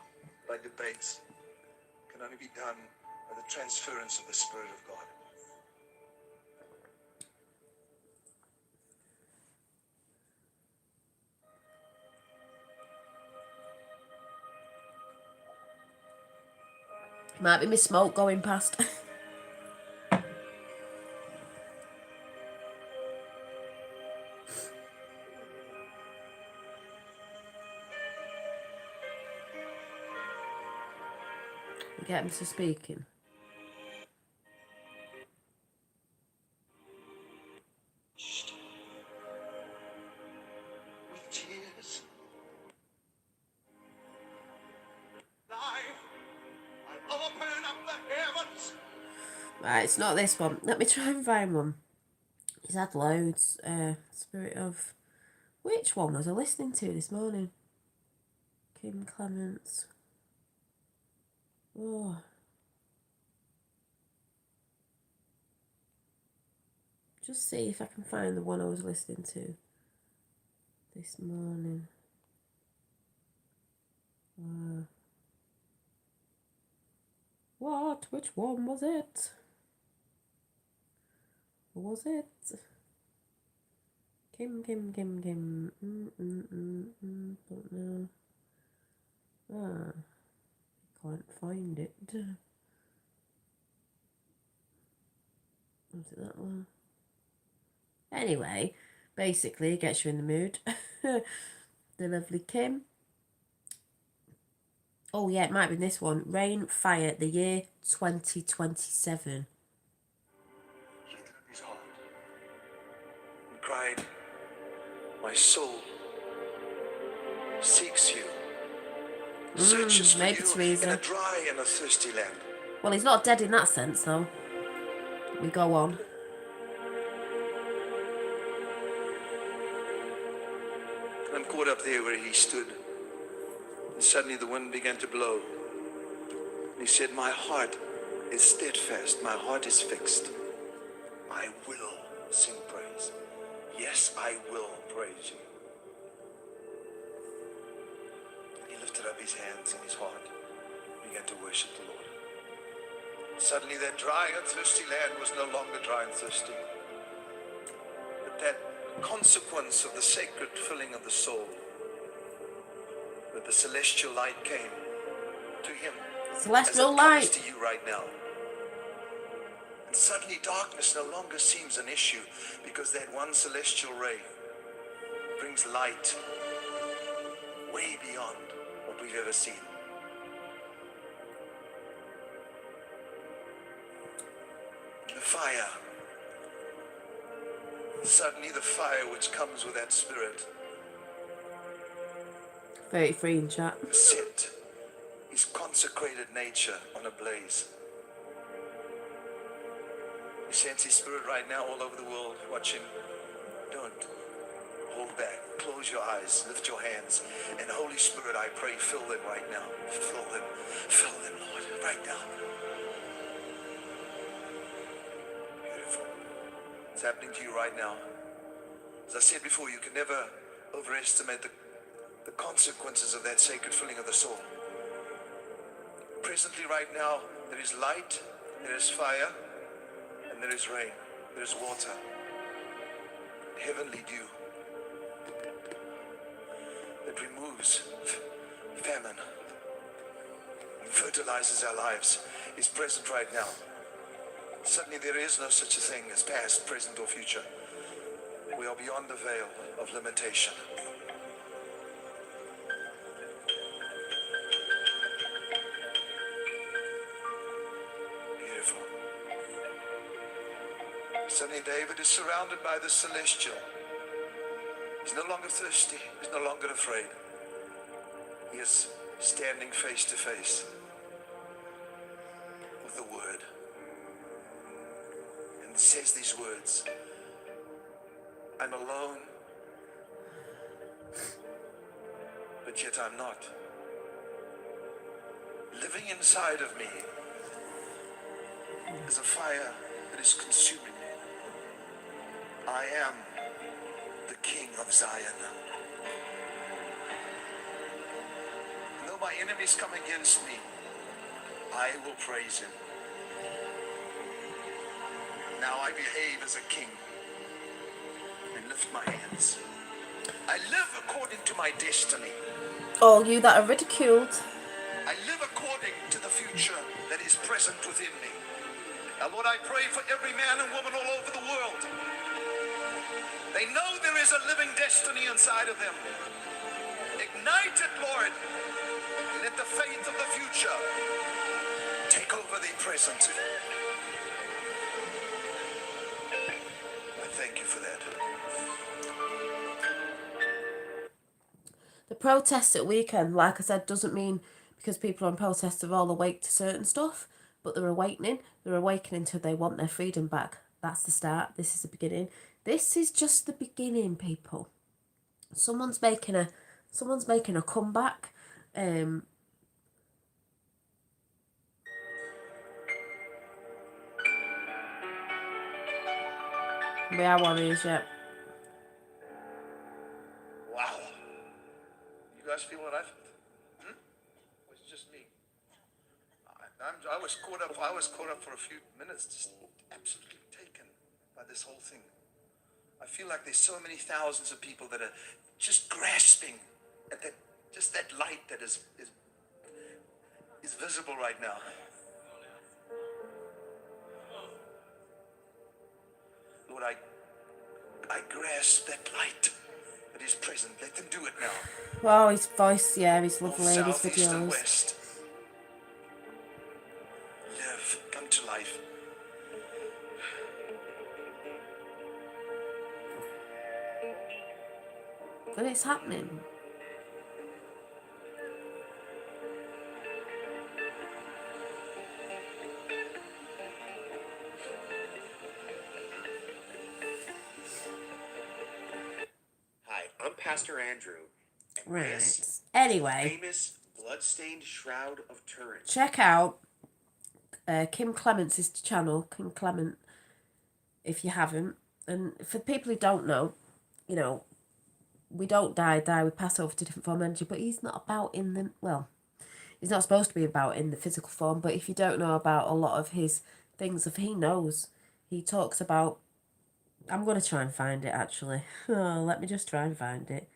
by debates. It can only be done by the transference of the Spirit of God. Might be my smoke going past. Get him to speaking. With tears, I open up the heavens. Right, it's not this one. Let me try and find one. He's had loads. Spirit of... Which one was I listening to this morning? Kim Clements. Oh. Just see if I can find the one I was listening to this morning. What? Which one was it? What was it? Kim. Don't know. Can't find it. Was it that one? Anyway, basically, it gets you in the mood. The lovely Kim. Oh yeah, it might be this one. Rain, Fire, the year 2027. Lifted up his heart and cried, "My soul seeks you, searches for Maybe you Teresa. in a dry and a thirsty land." Well, he's not dead in that sense, though. We go on. And I'm caught up there where he stood. And suddenly the wind began to blow. And he said, "My heart is steadfast. My heart is fixed. I will sing praise. Yes, I will praise you." And he lifted up his hands and his heart and began to worship the Lord. Suddenly that dry and thirsty land was no longer dry and thirsty. But that consequence of the sacred filling of the soul, that the celestial light came to him. Celestial as it comes light. to you right now. And suddenly darkness no longer seems an issue, because that one celestial ray brings light way beyond what we've ever seen. The fire. Suddenly the fire which comes with that spirit 33 in chat. set his consecrated nature on a blaze. You sense his spirit right now all over the world watching. Don't hold back. Close your eyes. Lift your hands. And Holy Spirit, I pray, fill them right now. Fill them. Fill them, Lord, right now. Beautiful. It's happening to you right now. As I said before, you can never overestimate the consequences of that sacred filling of the soul. Presently, right now, there is light, there is fire, and there is rain, there is water, heavenly dew that removes famine and fertilizes our lives is present right now. Suddenly there is no such a thing as past, present, or future. We are beyond the veil of limitation. Beautiful. Suddenly David is surrounded by the celestial. He's no longer thirsty. He's no longer afraid. He is standing face to face with the Word. And says these words, "I'm alone, but yet I'm not. Living inside of me is a fire that is consuming me. I am the King of Zion. And though my enemies come against me, I will praise him. Now I behave as a king and lift my hands. I live according to my destiny. All you that are ridiculed. I live according to the future that is present within me." Now, Lord, I pray for every man and woman all over the world. They know there is a living destiny inside of them. Ignite it, Lord. Let the faith of the future take over the present. I thank you for that. The protests at weekend, like I said, doesn't mean because people on protests are all awake to certain stuff, but they're awakening. They're awakening till they want their freedom back. That's the start. This is the beginning. This is just the beginning, people. Someone's making a comeback, We are warriors, yeah. Wow. You guys feel what I felt? Or it's just me? I was caught up. I was caught up for a few minutes, just absolutely taken by this whole thing. I feel like there's so many thousands of people that are just grasping at that, just that light that is visible right now. Lord, I grasp that light that is present. Let them do it now. Wow, his voice, yeah, his lovely, his South, east, and videos. west. Live, come to life. And it's happening. Hi, I'm Pastor Andrew. And Right. this Anyway, famous bloodstained shroud of Turin. check out Kim Clements' channel, Kim Clement, if you haven't. And for people who don't know, you know, we don't die, we pass over to different form of energy, but he's not about in the, well, he's not supposed to be about in the physical form, but if you don't know about a lot of his things, if he knows, he talks about, I'm going to try and find it actually. Oh, let me just try and find it.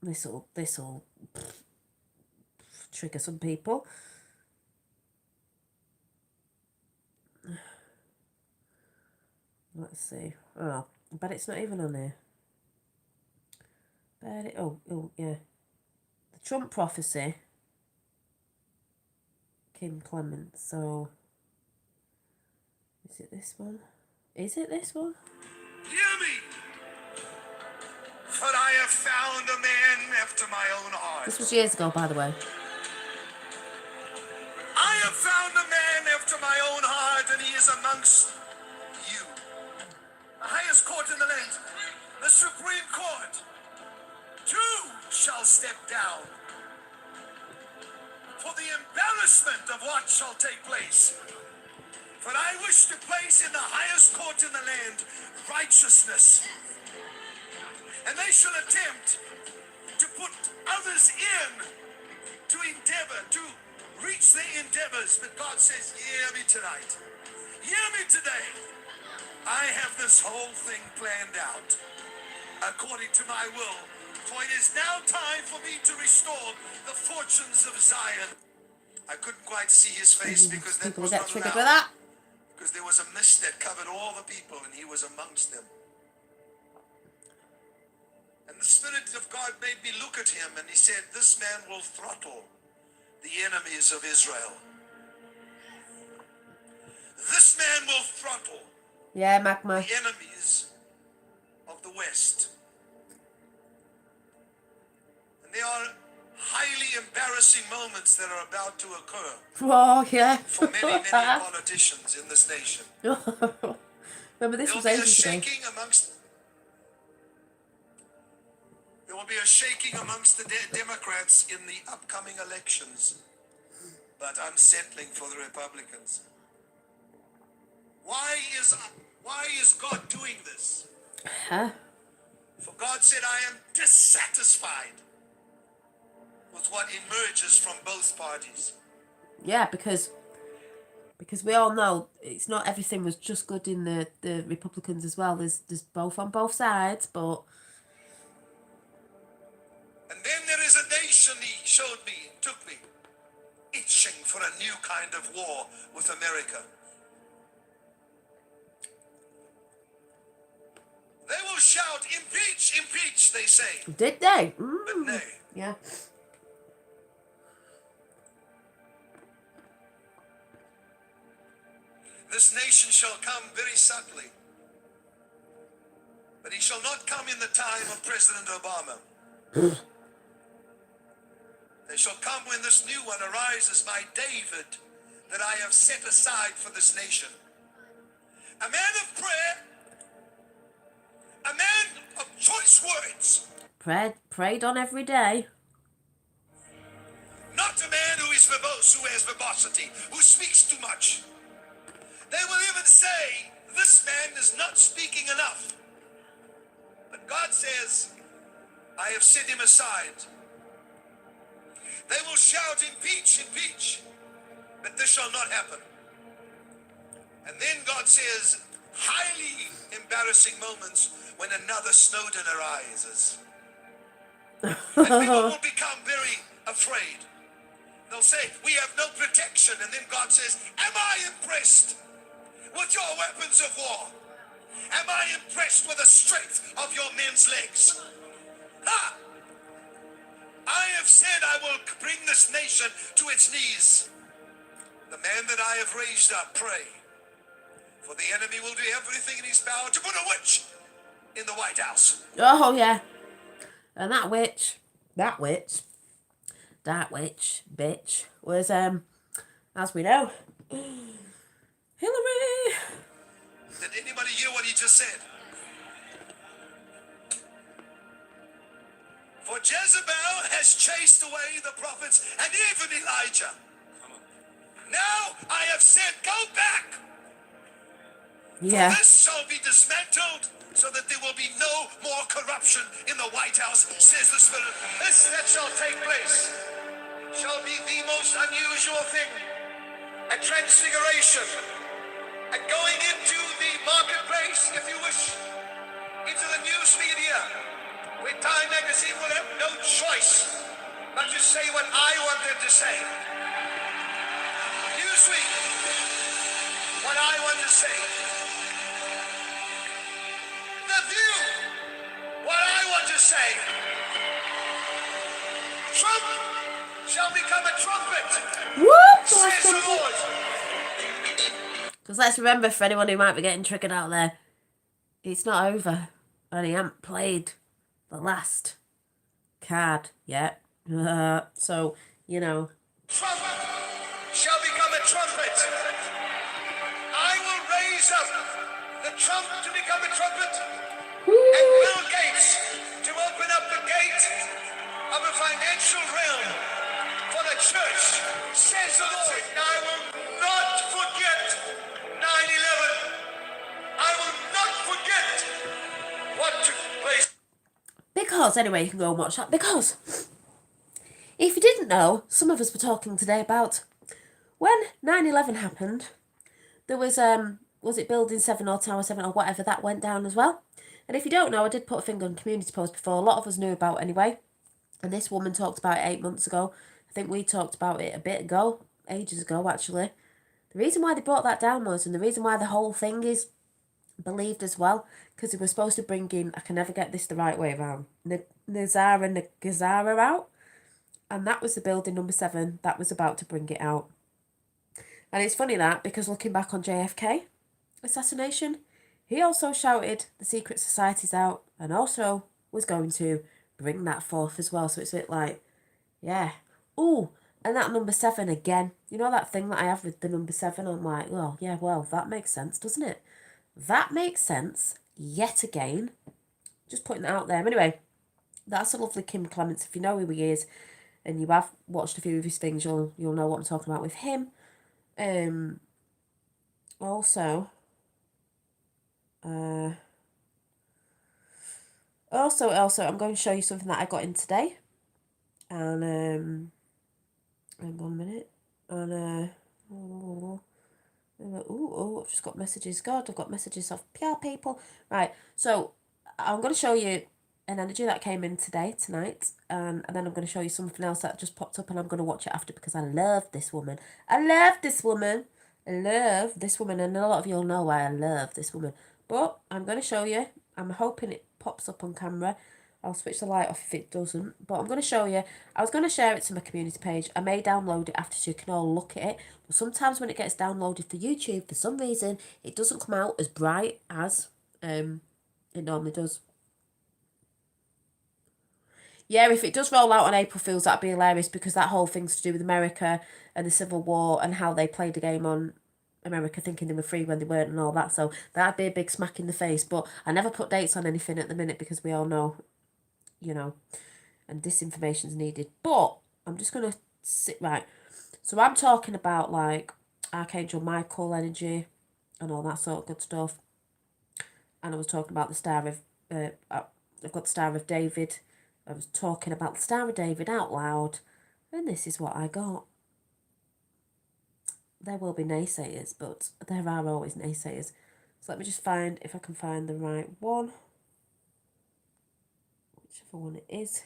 This'll trigger some people. Let's see. Oh, but it's not even on there. But oh, yeah. The Trump prophecy. Kim Clements. So, is it this one? Is it this one? Hear me! For I have found a man after my own heart. This was years ago, by the way. I have found a man after my own heart, and he is amongst you. The highest court in the land, the Supreme Court. Two shall step down for the embarrassment of what shall take place. For I wish to place in the highest court in the land righteousness. And they shall attempt to put others in to endeavor, to reach their endeavors. But God says, hear me tonight. Hear me today. I have this whole thing planned out according to my will. For it is now time for me to restore the fortunes of Zion. I couldn't quite see his face because that People was get not triggered allowed. with that. Because there was a mist that covered all the people and he was amongst them. And the Spirit of God made me look at him and he said, this man will throttle the enemies of Israel. This man will throttle Yeah, Magma. the enemies of the West. And there are highly embarrassing moments that are about to occur Oh, yeah. for many politicians in this nation. Remember, this There will was be a ages ago. shaking amongst. There will be a shaking amongst the Democrats in the upcoming elections, but unsettling for the Republicans. Why is God doing this? Huh? For God said, I am dissatisfied with what emerges from both parties. Yeah, because we all know it's not everything was just good in the Republicans as well. There's both on both sides, but And then there is a nation he showed me, took me, itching for a new kind of war with America. They will shout, impeach, impeach, they say. did they? But nay, Yeah. this nation shall come very subtly. But he shall not come in the time of President Obama. They shall come when this new one arises, my David, that I have set aside for this nation. A man of prayer, A man of choice words. Prayed on every day. Not a man who is verbose, who has verbosity, who speaks too much. They will even say, this man is not speaking enough. But God says, I have set him aside. They will shout, impeach, but this shall not happen. And then God says, highly embarrassing moments when another Snowden arises. And people will become very afraid. They'll say, we have no protection. And then God says, am I impressed with your weapons of war? Am I impressed with the strength of your men's legs? Ha! I have said I will bring this nation to its knees. The man that I have raised up, pray. For the enemy will do everything in his power to put a witch in the White House. Oh, yeah. And that witch, bitch, was, as we know, Hillary. Did anybody hear what he just said? For Jezebel has chased away the prophets and even Elijah. Now I have said, go back. Yeah. For this shall be dismantled so that there will be no more corruption in the White House, says the Spirit. This that shall take place shall be the most unusual thing. A transfiguration. And going into the marketplace, if you wish, into the news media, where Time Magazine will have no choice but to say what I want them to say. Newsweek, what I want to say. The View, what I want to say. Trump shall become a trumpet, Whoop! says the Lord. Because let's remember, for anyone who might be getting triggered out there, it's not over. And he hasn't played the last card yet. So, you know. Trump shall become a trumpet. I will raise up the Trump to become a trumpet, and Bill Gates to open up the gate of a financial realm for the church, says the Lord. I will not forget 9/11. I will not forget what took place. Because, anyway, you can go and watch that. Because, if you didn't know, some of us were talking today about when 9/11 happened, there was it Building 7 or Tower 7 or whatever, that went down as well. And if you don't know, I did put a finger on community post before. A lot of us knew about anyway. And this woman talked about it 8 months ago. I think we talked about it a bit ago, ages ago actually. The reason why they brought that down was, and the reason why the whole thing is believed as well, because they were supposed to bring in, I can never get this the right way around, Nagazara out. And that was the building number 7 that was about to bring it out. And it's funny that, because looking back on JFK assassination, he also shouted the secret societies out and also was going to bring that forth as well. So it's a bit like, yeah. Ooh, and that number 7 again. You know that thing that I have with the number 7? I'm like, well, yeah, well, that makes sense, doesn't it? That makes sense yet again. Just putting it out there. Anyway, that's a lovely Kim Clements. If you know who he is and you have watched a few of his things, you'll know what I'm talking about with him. Also, I'm going to show you something that I got in today. And, hang on a minute. And, I've just got messages. God, I've got messages of PR people. Right, so I'm going to show you an energy that came in tonight. And then I'm going to show you something else that just popped up, and I'm going to watch it after because I love this woman. And a lot of you all know why I love this woman. But I'm going to show you. I'm hoping it pops up on camera. I'll switch the light off if it doesn't. But I'm going to show you. I was going to share it to my community page. I may download it after so you can all look at it. But sometimes when it gets downloaded for YouTube, for some reason, it doesn't come out as bright as it normally does. Yeah, if it does roll out on April Fools, that'd be hilarious because that whole thing's to do with America and the Civil War and how they played a game on America thinking they were free when they weren't and all that. So that'd be a big smack in the face. But I never put dates on anything at the minute because we all know, you know, and disinformation's needed. But I'm just going to sit right. So I'm talking about like Archangel Michael energy and all that sort of good stuff. And I was talking about the Star of, I've got the Star of David. I was talking about the Star of David out loud. And this is what I got. There will be naysayers, but there are always naysayers. So let me just find, if I can find the right one. Whichever one it is.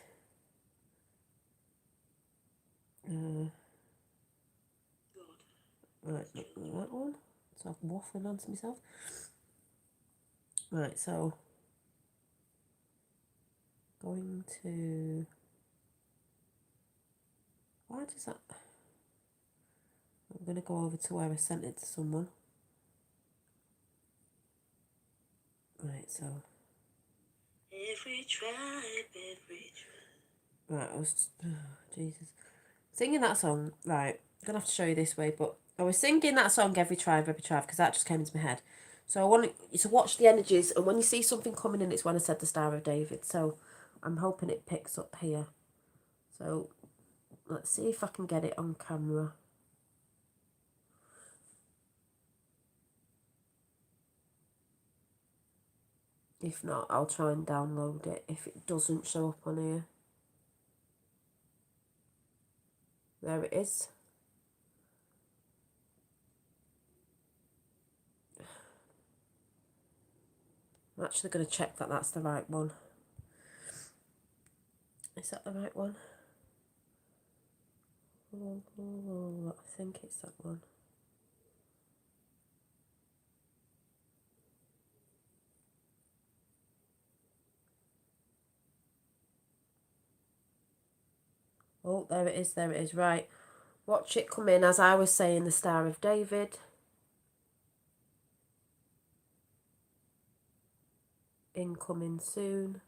Right, not that one. So I'm waffling on to myself. Right, so going to, why does that, I'm going to go over to where I sent it to someone. Right, so every tribe. Right, I was, oh, Jesus, singing that song. Right, I'm going to have to show you this way, but I was singing that song every tribe, because that just came into my head. So I want you to watch the energies, and when you see something coming in, it's when I said the Star of David. So I'm hoping it picks up here. So let's see if I can get it on camera. If not, I'll try and download it if it doesn't show up on here. There it is. I'm actually going to check that that's the right one. Is that the right one? I think it's that one. Oh, there it is, there it is. Right. Watch it come in, as I was saying, the Star of David. Incoming soon.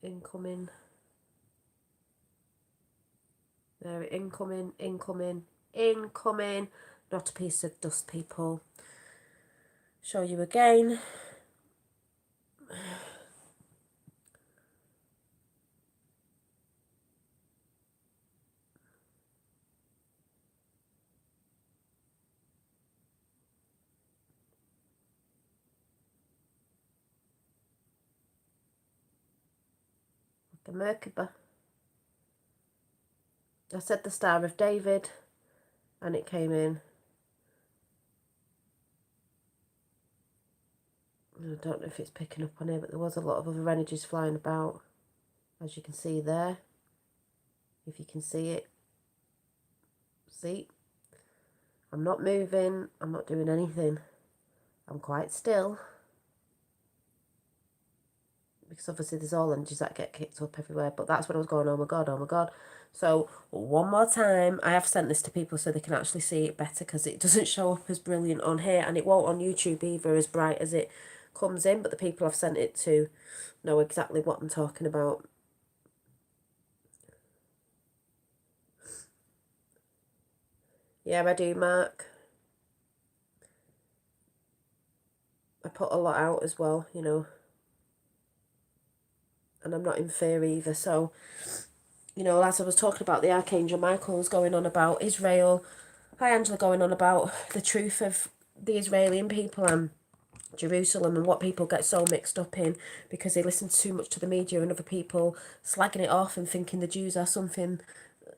Incoming. There, incoming, incoming, incoming. Not a piece of dust, people. Show you again. The Merkaba. I said the Star of David, and it came in. I don't know if it's picking up on here, but there was a lot of other energies flying about, as you can see there. If you can see it. See? I'm not moving. I'm not doing anything. I'm quite still. Because obviously there's all energies that get kicked up everywhere. But that's when I was going, oh my God, oh my God. So one more time, I have sent this to people so they can actually see it better, because it doesn't show up as brilliant on here, and it won't on YouTube either, as bright as it comes in. But the people I've sent it to know exactly what I'm talking about. Yeah, I do, Mark. I put a lot out as well, you know. And I'm not in fear either. So, you know, as I was talking about, the Archangel Michael was going on about Israel. Hi, Angela, going on about the truth of the Israeli people and Jerusalem, and what people get so mixed up in because they listen too much to the media and other people slagging it off and thinking the Jews are something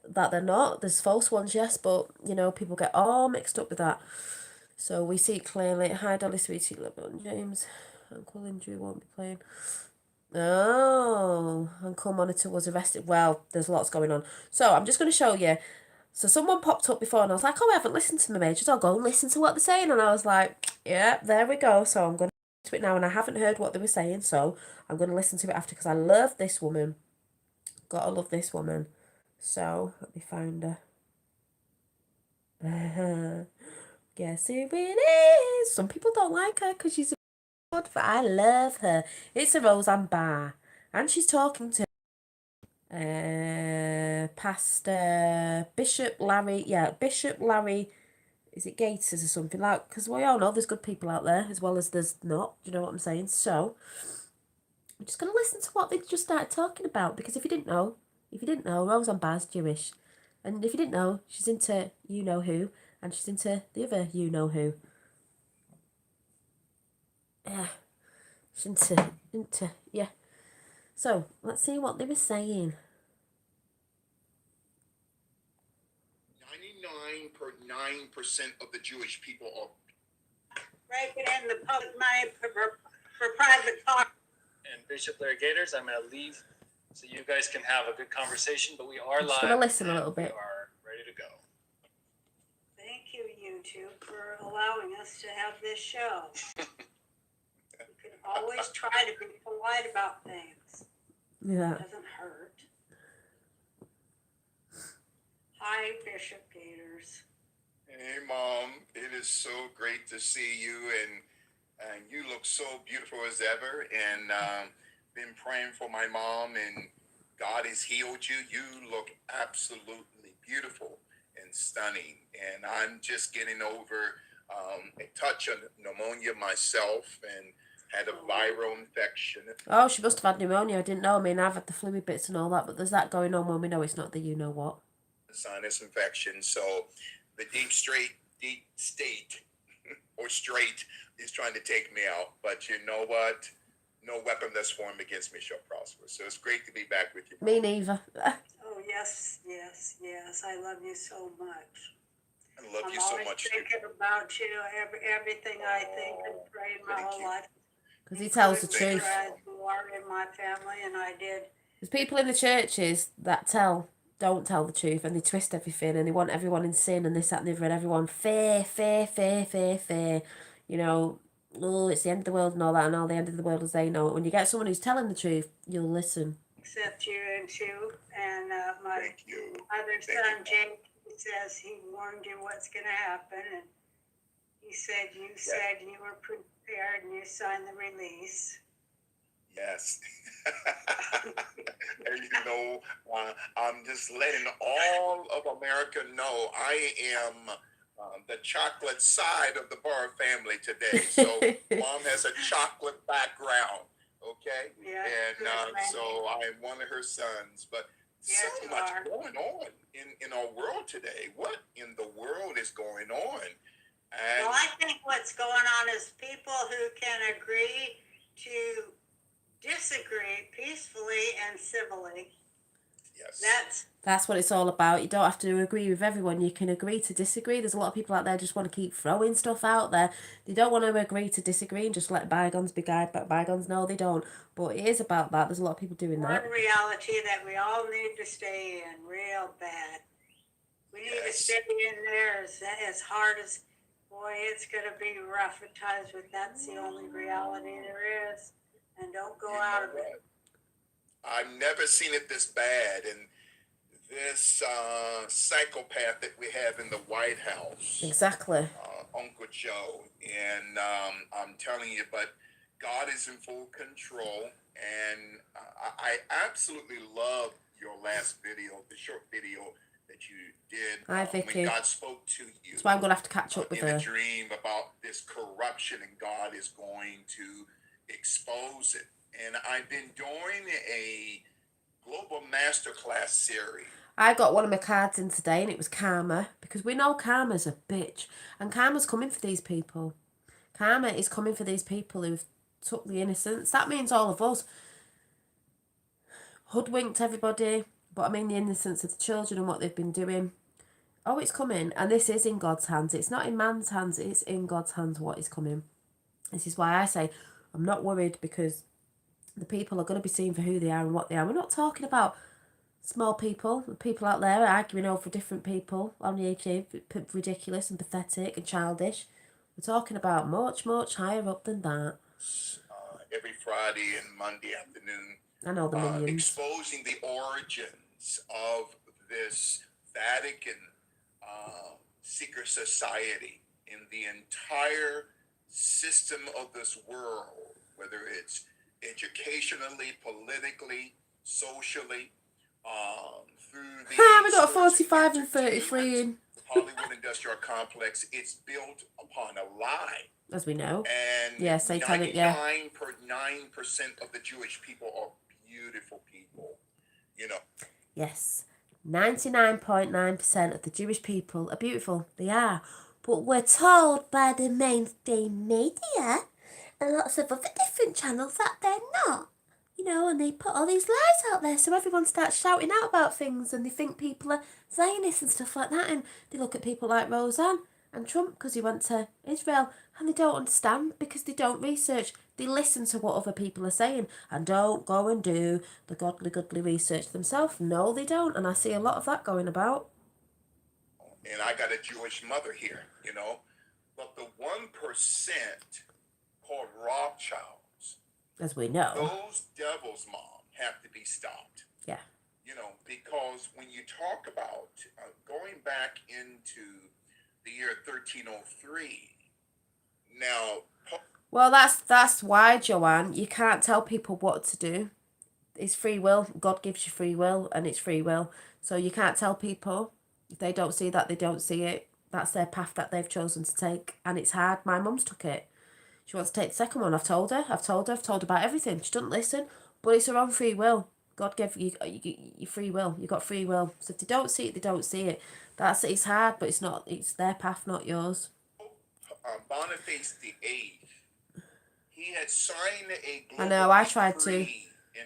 that they're not. There's false ones, yes, but, you know, people get all mixed up with that. So we see it clearly. Hi, Dolly Sweetie, LeBron James. Uncle Andrew won't be playing. Oh, Uncle Monitor was arrested. Well, there's lots going on. So I'm just going to show you. So someone popped up before and I was like, oh, I haven't listened to the majors. I'll go and listen to what they're saying. And I was like, yeah, there we go. So I'm going to listen to it now. And I haven't heard what they were saying. So I'm going to listen to it after, because I love this woman. Gotta love this woman. So let me find her. Guess who it is? Some people don't like her because she's a but I love her. It's a Roseanne Barr. And she's talking to Pastor Bishop Larry. Yeah, Bishop Larry. Is it Gators or something like? Because we all know there's good people out there as well as there's not. Do you know what I'm saying? So I'm just gonna listen to what they just started talking about, because if you didn't know, Rose on Bar's Jewish, and if you didn't know, she's into you know who, and she's into the other you know who. Yeah, she's into yeah. So let's see what they were saying. 99.9% of the Jewish people are breaking in the public money for private talk. And Bishop Larry Gators, I'm going to leave so you guys can have a good conversation, but we are I'm just live. gonna listen a little We bit. are ready to go. Thank you, YouTube, for allowing us to have this show. You can always try to be polite about things. Yeah. It doesn't hurt. Hi, Bishop Gators. Hey, Mom. It is so great to see you, and you look so beautiful as ever. And been praying for my mom, and God has healed you. You look absolutely beautiful and stunning. And I'm just getting over a touch of pneumonia myself, and had a viral infection. Oh, she must have had pneumonia. I didn't know. I mean, I've had the fluid bits and all that, but there's that going on when we know it's not the you know what. Sinus infection. So the deep state or straight is trying to take me out. But you know what? No weapon that's formed against me shall prosper. So it's great to be back with you. Me neither. Oh, yes, yes, yes. I love you so much. I love I'm you so always much. thinking about you, everything I think and pray my Thank whole you. life. Because he tells the Including truth. who are in my family, and I did. There's people in the churches that don't tell the truth, and they twist everything, and they want everyone in sin and this, that, and the other, and everyone fear. You know, oh, it's the end of the world and all that, and all the end of the world as they know it. When you get someone who's telling the truth, you'll listen. Accept you into, and my Thank you. other Thank son, you. Jake, he says he warned you what's going to happen, and he said you said you were prepared and you signed the release. Yes. And you know, I'm just letting all of America know I am the chocolate side of the Barr family today. So Mom has a chocolate background, okay? Yeah, And good, so I am one of her sons. But Yes, so you much are. going on in our world today. What in the world is going on? And Well, I think what's going on is people who can agree to disagree peacefully and civilly. yes. That's what it's all about. You don't have to agree with everyone. You can agree to disagree. There's a lot of people out there just want to keep throwing stuff out there. They don't want to agree to disagree and just let bygones be bygones. No, they don't. But it is about that. There's a lot of people doing that. One reality that we all need to stay in real bad. We need to Yes. stay in there as hard as, boy, it's going to be rough at times, but that's the only reality there is. And don't go You out know of it. what? I've never seen it this bad. And this psychopath that we have in the White House, Exactly. Uncle Joe. And I'm telling you, but God is in full control. And I absolutely love your last video, the short video that you did. Hi, Vicky. When God spoke to you. That's why I'm going to have to catch up with in her. a dream about this corruption, and God is going to expose it. And I've been doing a global masterclass series. I got one of my cards in today, and it was karma, because we know karma's a bitch, and karma's coming for these people. Karma is coming for these people who've took the innocence. That means all of us. Hoodwinked everybody, but I mean the innocence of the children and what they've been doing. Oh, it's coming, and this is in God's hands. It's not in man's hands, it's in God's hands what is coming. This is why I say I'm not worried, because the people are going to be seen for who they are and what they are. We're not talking about small people out there arguing over different people on YouTube, ridiculous and pathetic and childish. We're talking about much, much higher up than that. Every Friday and Monday afternoon. I know the minions. Exposing the origins of this Vatican secret society in the entire system of this world, whether it's educationally, politically, socially, through the We got sports 45 and 33 entertainment, in, Hollywood industrial complex. It's built upon a lie. as we know. And Yeah, satanic, yeah. 99% of the Jewish people are beautiful people, you know. Yes. 99.9% of the Jewish people are beautiful. They are. But we're told by the mainstream media and lots of other different channels that they're not. You know, and they put all these lies out there, so everyone starts shouting out about things, and they think people are Zionists and stuff like that, and they look at people like Roseanne and Trump because he went to Israel, and they don't understand because they don't research. They listen to what other people are saying and don't go and do the godly research themselves. No, they don't, and I see a lot of that going about. And I got a Jewish mother here, you know. But the 1% called Rothschilds, As we know. those devils, Mom, have to be stopped. Yeah. You know, because when you talk about going back into the year 1303, now... Well, that's why, Joanne, you can't tell people what to do. It's free will. God gives you free will, and it's free will. So you can't tell people. If they don't see that, they don't see it. That's their path that they've chosen to take, and it's hard. My mum's took it. She wants to take the second one. I've told her about everything. She doesn't listen, but it's her own free will. God gave you free will. You got free will. So if they don't see it, they don't see it. It's hard, but it's not. It's their path, not yours. Boniface VIII, he had signed a global I know. I tried to.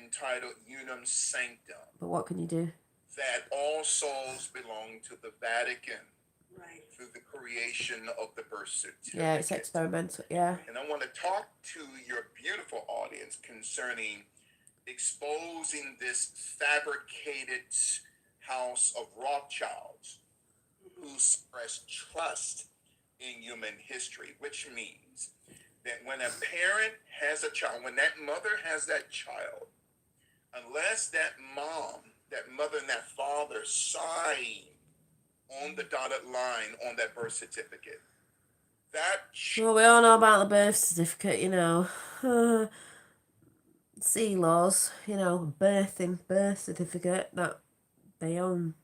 entitled Unum Sanctum. But what can you do? That all souls belong to the Vatican. Right. Through the creation of the birth certificate. Yeah, it's experimental. Yeah. And I want to talk to your beautiful audience concerning exposing this fabricated house of Rothschilds who express trust in human history, which means that when a parent has a child, when that mother has that child, unless that mother and that father sign on the dotted line on that birth certificate, well, we all know about the birth certificate, you know. Sea laws, you know, birth certificate that they own.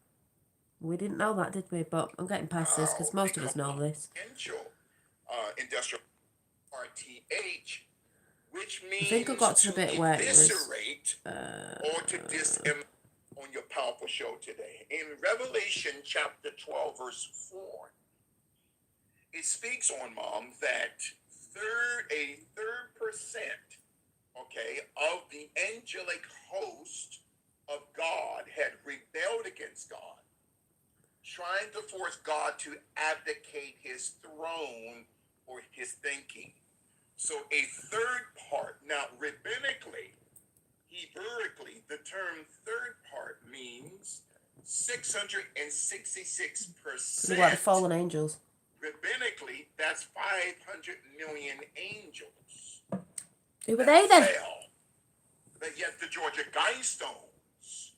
We didn't know that, did we? But I'm getting past this because most of us know this. Industrial RTH, which means I think I got to the bit where it was or to disem on your powerful show today. In Revelation chapter 12, verse 4, it speaks on, Mom, that a third percent, okay, of the angelic host of God had rebelled against God, trying to force God to abdicate his throne or his thinking. So a third part, now rabbinically, Hebraically, the term third part means 666%. Like the fallen angels. Rabbinically, that's 500 million angels. Who were they then? But yet the Georgia Guidestones,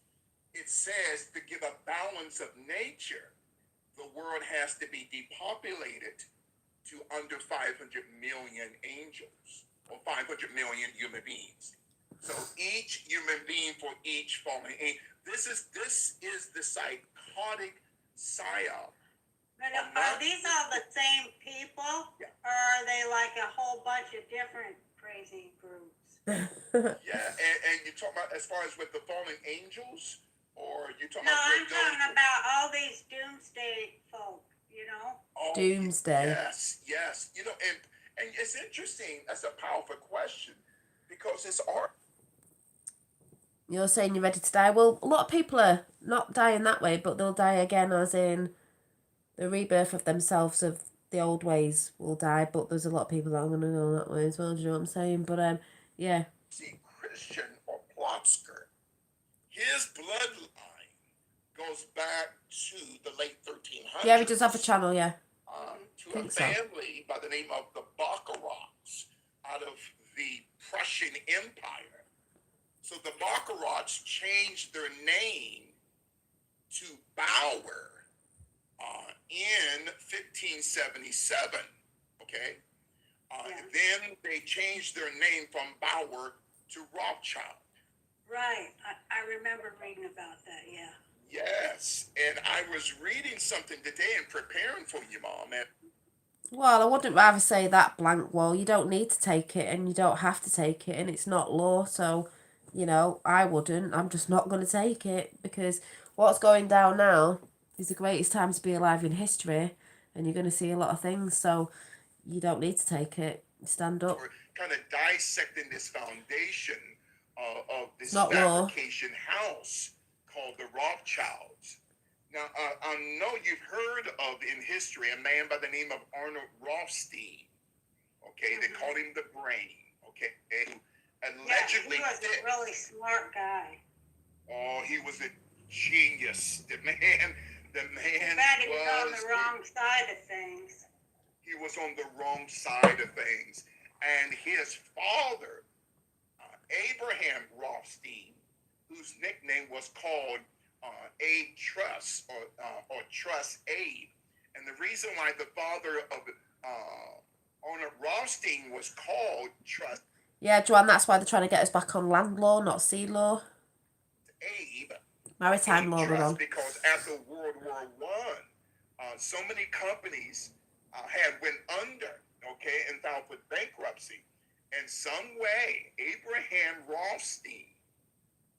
it says to give a balance of nature, the world has to be depopulated to under 500 million angels, or 500 million human beings. So each human being for each fallen angel. This is the psychotic psyop. But are these all the same people? Yeah. Or are they like a whole bunch of different crazy groups? Yeah, and you talk about as far as with the fallen angels, or you talking No, about? I'm talking about all these doomsday folk, you know? Oh, Doomsday. Yes. You know, and it's interesting. That's a powerful question because it's art. You're saying you're ready to die. Well, a lot of people are not dying that way, but they'll die again, as in the rebirth of themselves of the old ways will die. But there's a lot of people that are going to go that way as well. Do you know what I'm saying? But yeah. See, Christian or Plotsker, his bloodline goes back to the late 1300s. Yeah, he does have a channel, yeah. To a family by the name of the Bacharachs out of the Prussian Empire. So the Bacharachs changed their name to Bauer in 1577. Okay, Yeah. then they changed their name from Bauer to Rothschild. Right. I remember reading about that, yeah. Yes, and I was reading something today and preparing for you, Mom, and Well, I wouldn't rather say that blank wall. You don't need to take it and you don't have to take it and it's not law. So, you know, I wouldn't. I'm just not going to take it because what's going down now is the greatest time to be alive in history and you're going to see a lot of things. So you don't need to take it. Stand up. we're kind of dissecting this foundation of this It's not law. fabrication house called the Rothschilds. Now, I know you've heard of in history a man by the name of Arnold Rothstein. Okay, they called him the Brain. Okay, who allegedly yeah, he was a really smart guy. Oh, he was a genius. The man But he was on the wrong side of things. He was on the wrong side of things. And his father, Abraham Rothstein, whose nickname was called Abe Truss or Truss Abe. And the reason why the father of Arnold Rothstein was called Truss Yeah, Joanne, that's why they're trying to get us back on land law, not sea law. Abe, Maritime law, we're on. because after World War One, so many companies had went under, okay, and filed for bankruptcy. In some way, Abraham Rothstein,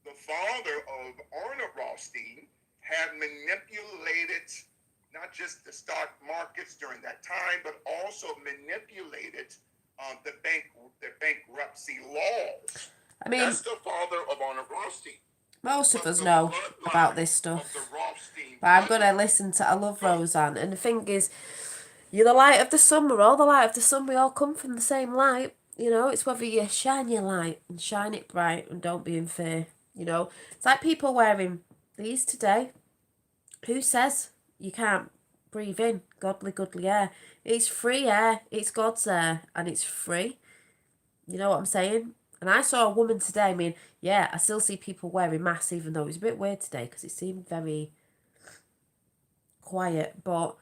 the father of Arnold Rothstein, had manipulated not just the stock markets during that time, but also manipulated the bankruptcy laws. I mean, That's the father of Arnold Rothstein. most of But us the know bloodline about this of stuff. the Rothstein But I'm going to bloodline- listen to, I love Roseanne. And the thing is, you're the light of the sun, we're all the light of the sun, we all come from the same light. You know, it's whether you shine your light and shine it bright and don't be in fear. You know, it's like people wearing these today. Who says you can't breathe in godly, goodly air? It's free air, it's God's air, and it's free. You know what I'm saying? And I saw a woman today, I mean, yeah, I still see people wearing masks, even though it was a bit weird today because it seemed very quiet, but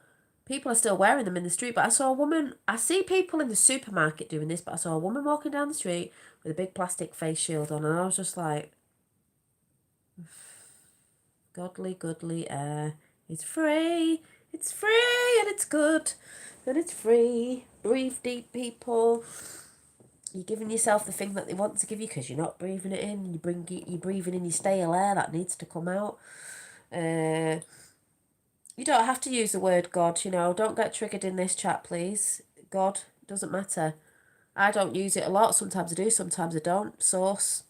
people are still wearing them in the street. But I saw a woman, I see people in the supermarket doing this, but I saw a woman walking down the street with a big plastic face shield on, and I was just like, godly, goodly air. It's free, and it's good, and it's free. Breathe deep, people. You're giving yourself the thing that they want to give you because you're not breathing it in. You're breathing in your stale air that needs to come out. You don't have to use the word God, you know. Don't get triggered in this chat, please. God doesn't matter. I don't use it a lot. Sometimes I do, sometimes I don't. Source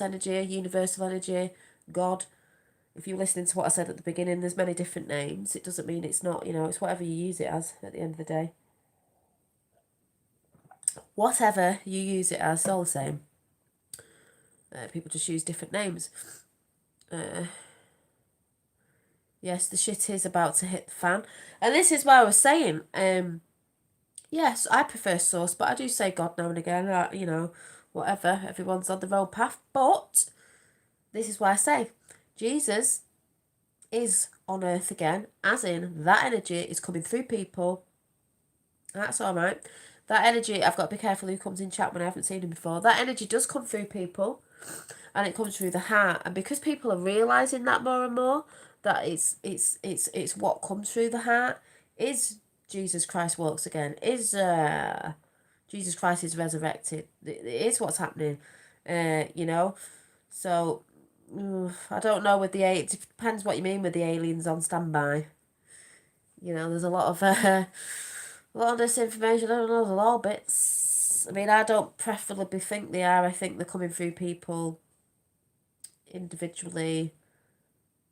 energy, universal energy, God. If you're listening to what I said at the beginning, there's many different names. It doesn't mean it's not, you know, it's whatever you use it as at the end of the day. Whatever you use it as, it's all the same. People just use different names. Yes, the shit is about to hit the fan. And this is why I was saying, yes, I prefer source, but I do say God now and again, you know, whatever. Everyone's on their own path. But this is why I say Jesus is on earth again, as in that energy is coming through people. That's all right. That energy, I've got to be careful who comes in chat when I haven't seen him before. That energy does come through people and it comes through the heart. And because people are realising that more and more, that it's what comes through the heart, is Jesus Christ walks again, is Jesus Christ is resurrected. It is what's happening, you know. So I don't know with it depends what you mean with the aliens on standby. You know, there's a lot of this information. I don't know, there's a lot of bits. I mean, I don't preferably think they are. I think they're coming through people individually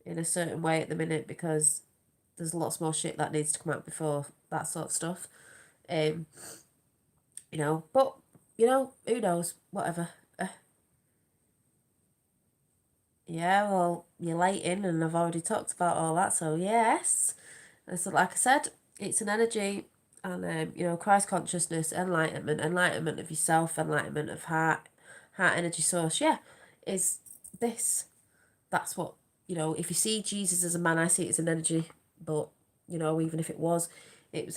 in a certain way at the minute because there's lots more shit that needs to come out before that sort of stuff. You know, but, you know, who knows? Whatever. Yeah, well, you're late in and I've already talked about all that, so yes. And so, like I said, it's an energy and, you know, Christ consciousness, enlightenment of yourself, enlightenment of heart energy source, yeah, is this. That's what, you know, if you see Jesus as a man, I see it as an energy, but, you know, even if it was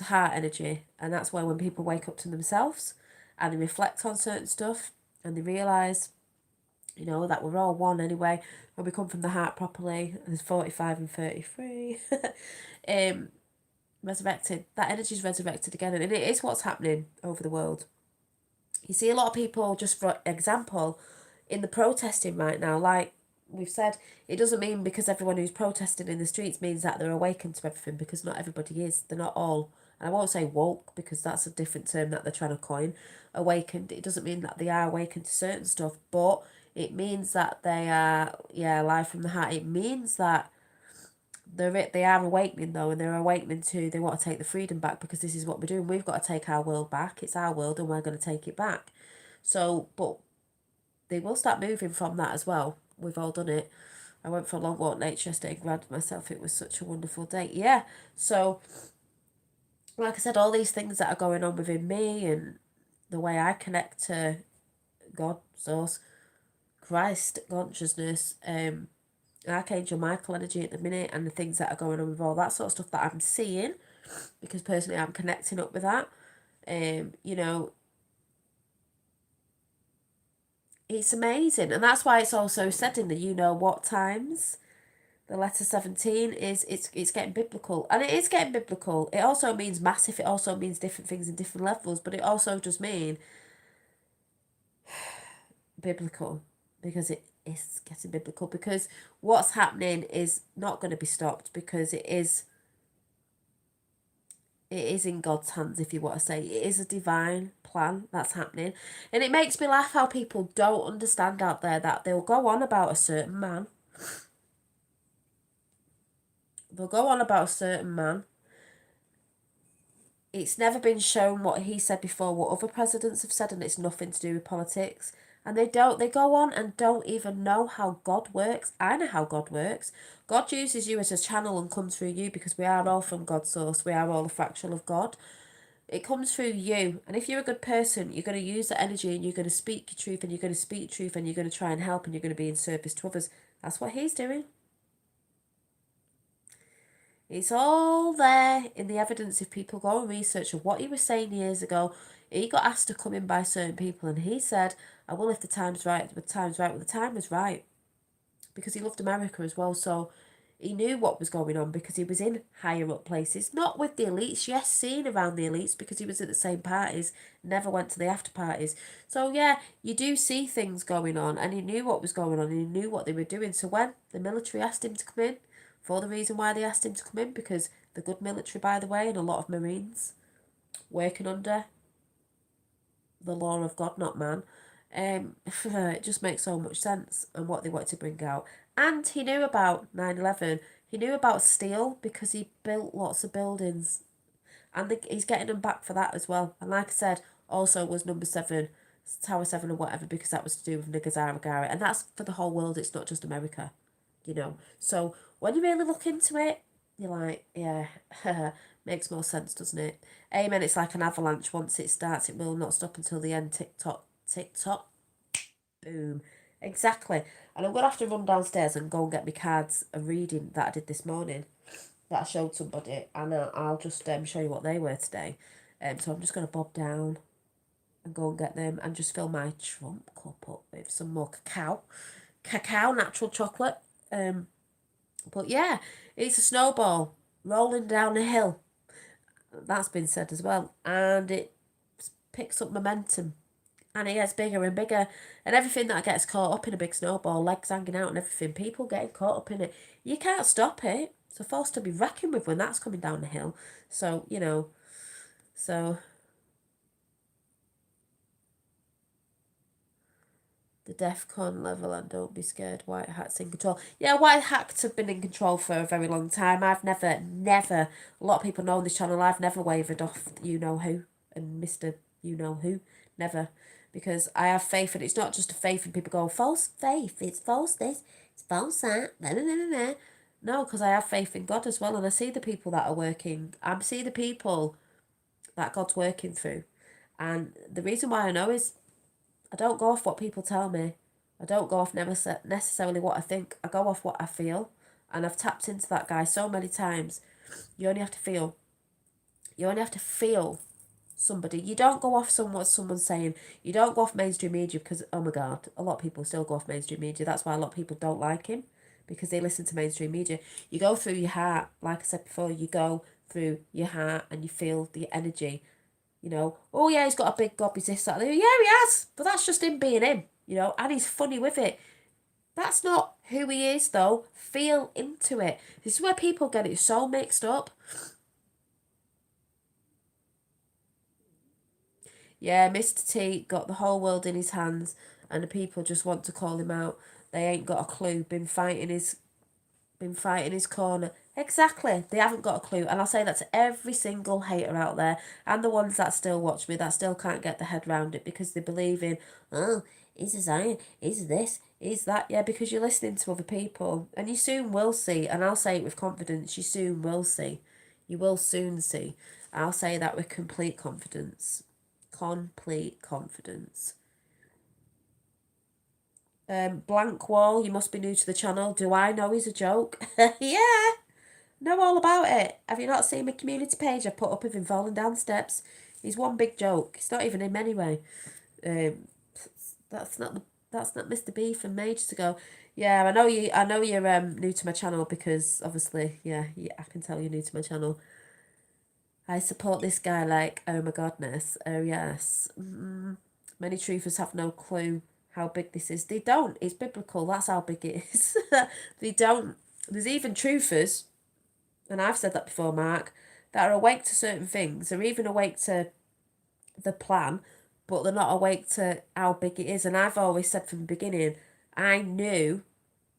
heart energy, and that's why when people wake up to themselves and they reflect on certain stuff, and they realise, you know, that we're all one anyway, when we come from the heart properly. There's 45 and 33. Resurrected. That energy's resurrected again, and it is what's happening over the world. You see a lot of people, just for example, in the protesting right now, like we've said, it doesn't mean because everyone who's protesting in the streets means that they're awakened to everything, because not everybody is. They're not all. And I won't say woke, because that's a different term that they're trying to coin. Awakened, it doesn't mean that they are awakened to certain stuff, but it means that they are, alive from the heart. It means that they are awakening though, and they're awakening to, they want to take the freedom back, because this is what we're doing. We've got to take our world back. It's our world and we're going to take it back. So, but they will start moving from that as well. We've all done it. I went for a long walk nature yesterday and grabbed myself. It was such a wonderful day. Yeah. So, like I said, all these things that are going on within me and the way I connect to God, Source, Christ, consciousness, Archangel Michael energy at the minute, and the things that are going on with all that sort of stuff that I'm seeing, because personally I'm connecting up with that. You know, it's amazing, and that's why it's also said in the you know what times. The letter 17 is it's getting biblical, and it is getting biblical. It also means massive. It also means different things in different levels, but it also does mean biblical, because it is getting biblical, because what's happening is not going to be stopped, because it is in God's hands, if you want to say. It is a divine plan that's happening. And it makes me laugh how people don't understand out there that they'll go on about a certain man. They'll go on about a certain man. It's never been shown what he said before, what other presidents have said, and it's nothing to do with politics. And they go on and don't even know how God works. I know how God works. God uses you as a channel and comes through you, because we are all from God's source. We are all a fractal of God. It comes through you. And if you're a good person, you're going to use that energy, and you're going to speak your truth, and you're going to speak truth, and you're going to try and help, and you're going to be in service to others. That's what he's doing. It's all there in the evidence. If people go and research of what he was saying years ago, he got asked to come in by certain people, and he said, I will if the time's right. The time's right. Well, the time was right, because he loved America as well. So he knew what was going on, because he was in higher up places, not with the elites. Yes, seen around the elites, because he was at the same parties, never went to the after parties. So yeah, you do see things going on, and he knew what was going on, and he knew what they were doing. So when the military asked him to come in, for the reason why they asked him to come in, because the good military, by the way, and a lot of Marines working under the law of God, not man, it just makes so much sense, and what they wanted to bring out. And he knew about 9/11. He knew about steel, because he built lots of buildings, and he's getting them back for that as well. And like I said, also was number 7, Tower 7 or whatever, because that was to do with Nagazara, and that's for the whole world. It's not just America, you know. So when you really look into it, you're like, yeah, makes more sense, doesn't it? Amen. It's like an avalanche. Once it starts, it will not stop until the end. Tick tock, boom. Exactly. And I'm going to have to run downstairs and go and get my cards, a reading that I did this morning, that I showed somebody, and I'll just show you what they were today. So I'm just going to bob down and go and get them, and just fill my trump cup up with some more cacao, natural chocolate. But yeah, it's a snowball rolling down a hill. That's been said as well. And it picks up momentum. And it gets bigger and bigger. And everything that gets caught up in a big snowball, legs hanging out and everything, people getting caught up in it, you can't stop it. It's a force to be reckoned with when that's coming down the hill. So, you know, the DEFCON level, and don't be scared, white hats in control. Yeah, white hats have been in control for a very long time. I've never, a lot of people know on this channel, I've never wavered off you know who and Mr. you know who, never. Because I have faith, and it's not just a faith and people go, false faith, it's false this, it's false that, No, because I have faith in God as well, and I see the people that are working. I see the people that God's working through. And the reason why I know is I don't go off what people tell me. I don't go off necessarily what I think. I go off what I feel. And I've tapped into that guy so many times. You only have to feel. You only have to feel somebody. You don't go off what someone's saying. You don't go off mainstream media because, oh my God, a lot of people still go off mainstream media. That's why a lot of people don't like him, because they listen to mainstream media. You go through your heart, like I said before, you go through your heart and you feel the energy. You know, oh yeah, he's got a big gob, he's this, that, yeah, he has, but that's just him being him, you know, and he's funny with it. That's not who he is, though. Feel into it. This is where people get it so mixed up. Yeah, Mr. T got the whole world in his hands, and the people just want to call him out. They ain't got a clue. Been fighting his corner. Exactly. They haven't got a clue. And I'll say that to every single hater out there, and the ones that still watch me, that still can't get their head around it, because they believe in, oh, he's a Zion, he's this, he's that. Yeah, because you're listening to other people. And you soon will see, and I'll say it with confidence, you soon will see. You will soon see. I'll say that with complete confidence. Complete confidence. Blank Wall, you must be new to the channel. Do I know he's a joke? Yeah, know all about it. Have you not seen my community page I put up of him falling down steps? He's one big joke. It's not even him anyway. That's not Mr. B from ages ago. Yeah, I know you're new to my channel, because obviously, yeah, I can tell you're new to my channel. I support this guy like, oh my godness, oh yes. Many truthers have no clue how big this is. They don't. It's biblical. That's how big it is. They don't. There's even truthers, and I've said that before, Mark, that are awake to certain things. They're even awake to the plan, but they're not awake to how big it is. And I've always said from the beginning, I knew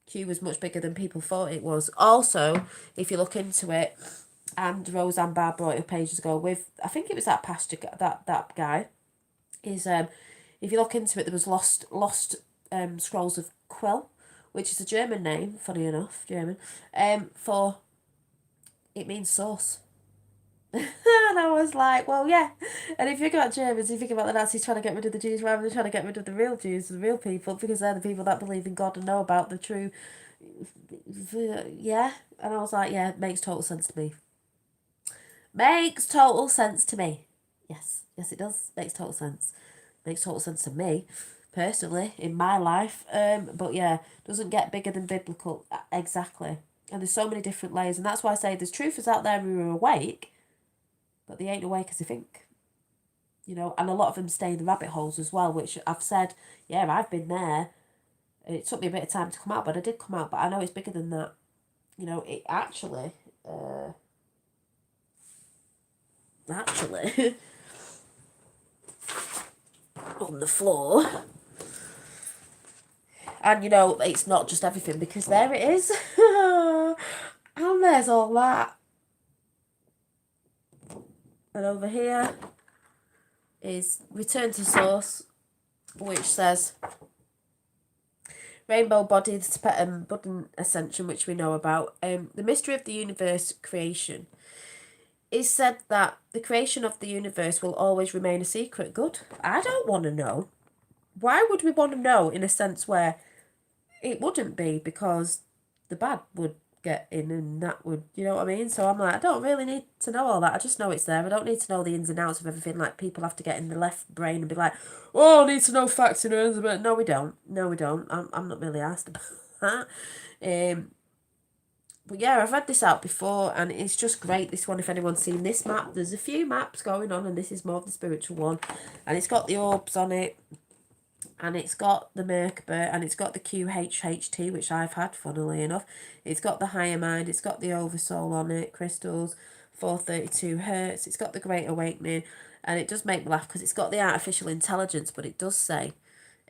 Q was much bigger than people thought it was. Also, if you look into it, and Roseanne Barr brought it up ages ago with, I think it was that pastor, that guy, is, if you look into it, there was lost scrolls of Quill, which is a German name, funny enough, German, for, it means source. And I was like, well, yeah. And if you think about Germans, you think about the Nazis trying to get rid of the Jews rather than trying to get rid of the real Jews, the real people, because they're the people that believe in God and know about the true, yeah. And I was like, yeah, it makes total sense to me. Makes total sense to me. Yes, it does. Makes total sense. Makes total sense to me, personally, in my life. But yeah, doesn't get bigger than biblical. Exactly. And there's so many different layers, and that's why I say there's truthers out there who are awake, but they ain't awake as they think. You know, and a lot of them stay in the rabbit holes as well, which I've said, yeah, I've been there. It took me a bit of time to come out, but I did come out. But I know it's bigger than that. You know, it actually, on the floor. And, you know, it's not just everything, because there it is. And there's all that. And over here is Return to Source, which says Rainbow Body, the Tibetan Buddha Ascension, which we know about. The mystery of the universe creation. It's said that the creation of the universe will always remain a secret. Good. I don't want to know. Why would we want to know, in a sense where it wouldn't be, because the bad would get in and that would, you know what I mean? So I'm like, I don't really need to know all that. I just know it's there. I don't need to know the ins and outs of everything, like people have to get in the left brain and be like, oh, I need to know facts and earns. But no, we don't. No, we don't. I'm not really asked about that. But yeah, I've read this out before, and it's just great, this one, if anyone's seen this map. There's a few maps going on, and this is more of the spiritual one. And it's got the orbs on it, and it's got the Merkaba, and it's got the QHHT, which I've had, funnily enough. It's got the Higher Mind, it's got the Oversoul on it, crystals, 432 hertz. It's got the Great Awakening, and it does make me laugh, because it's got the artificial intelligence, but it does say,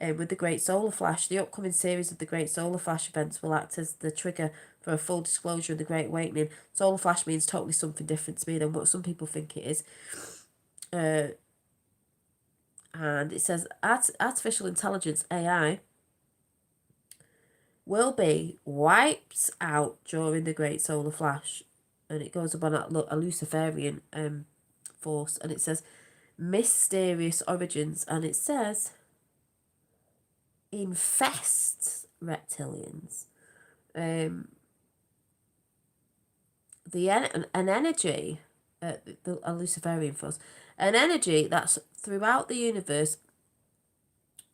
with the Great Solar Flash, the upcoming series of the Great Solar Flash events will act as the trigger for a full disclosure of the Great Awakening. Solar Flash means totally something different to me than what some people think it is. And it says artificial intelligence, AI, will be wiped out during the Great Solar Flash. And it goes up on a Luciferian force. And it says mysterious origins. And it says infests reptilians. An energy a Luciferian force, an energy that's throughout the universe.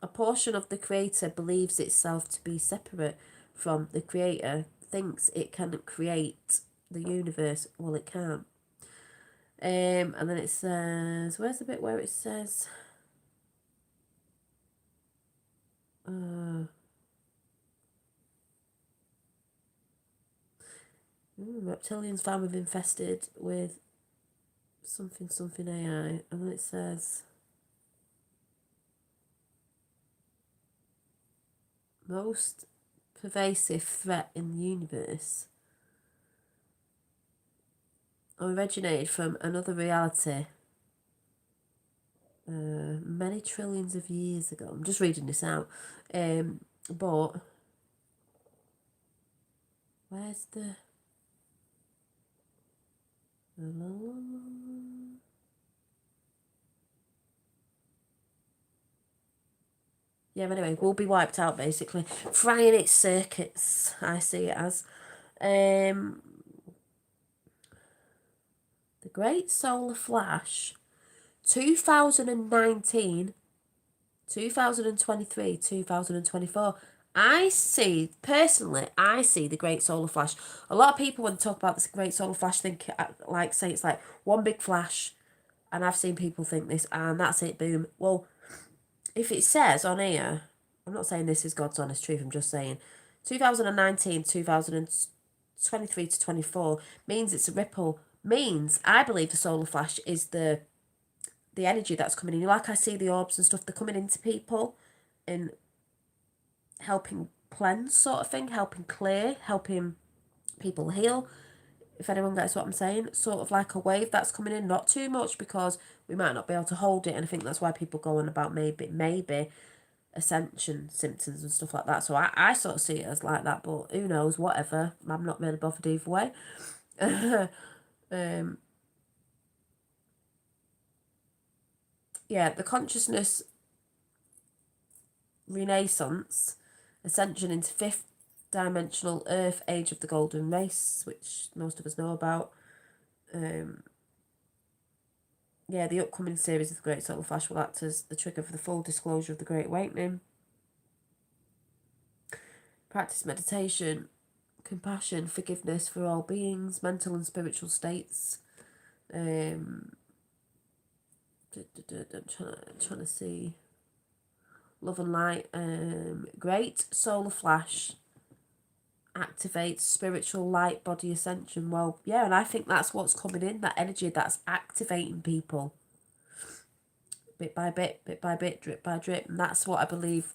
A portion of the creator believes itself to be separate from the creator, thinks it can create the universe. Well, it can't. And then it says, where's the bit where it says, reptilians found with infested with something AI, and then it says, most pervasive threat in the universe originated from another reality many trillions of years ago. I'm just reading this out. But where's the yeah, anyway, we'll be wiped out basically. Frying its circuits, I see it as. The Great Solar Flash, 2019, 2023, 2024. I see the Great Solar Flash. A lot of people, when they talk about this Great Solar Flash, think, say it's like one big flash. And I've seen people think this, and that's it, boom. Well, if it says on here, I'm not saying this is God's honest truth, I'm just saying 2019, 2023 to 24 means it's a ripple. Means I believe the solar flash is the energy that's coming in. Like I see the orbs and stuff, they're coming into people and helping cleanse, sort of thing, helping clear, helping people heal. If anyone gets what I'm saying, sort of like a wave that's coming in, not too much because we might not be able to hold it, and I think that's why people go on about maybe Ascension symptoms and stuff like that. So I sort of see it as like that, but who knows, whatever. I'm not really bothered either way. Yeah, the consciousness renaissance, ascension into fifth dimensional Earth, age of the golden race, which most of us know about. Yeah, the upcoming series of the Great Solar Flash will act as the trigger for the full disclosure of the Great Awakening. Practice meditation, compassion, forgiveness for all beings, mental and spiritual states. I'm trying to see. Love and light. Great Solar Flash activates spiritual light body ascension. Well, yeah, and I think that's what's coming in, that energy that's activating people bit by bit, drip by drip, and that's what I believe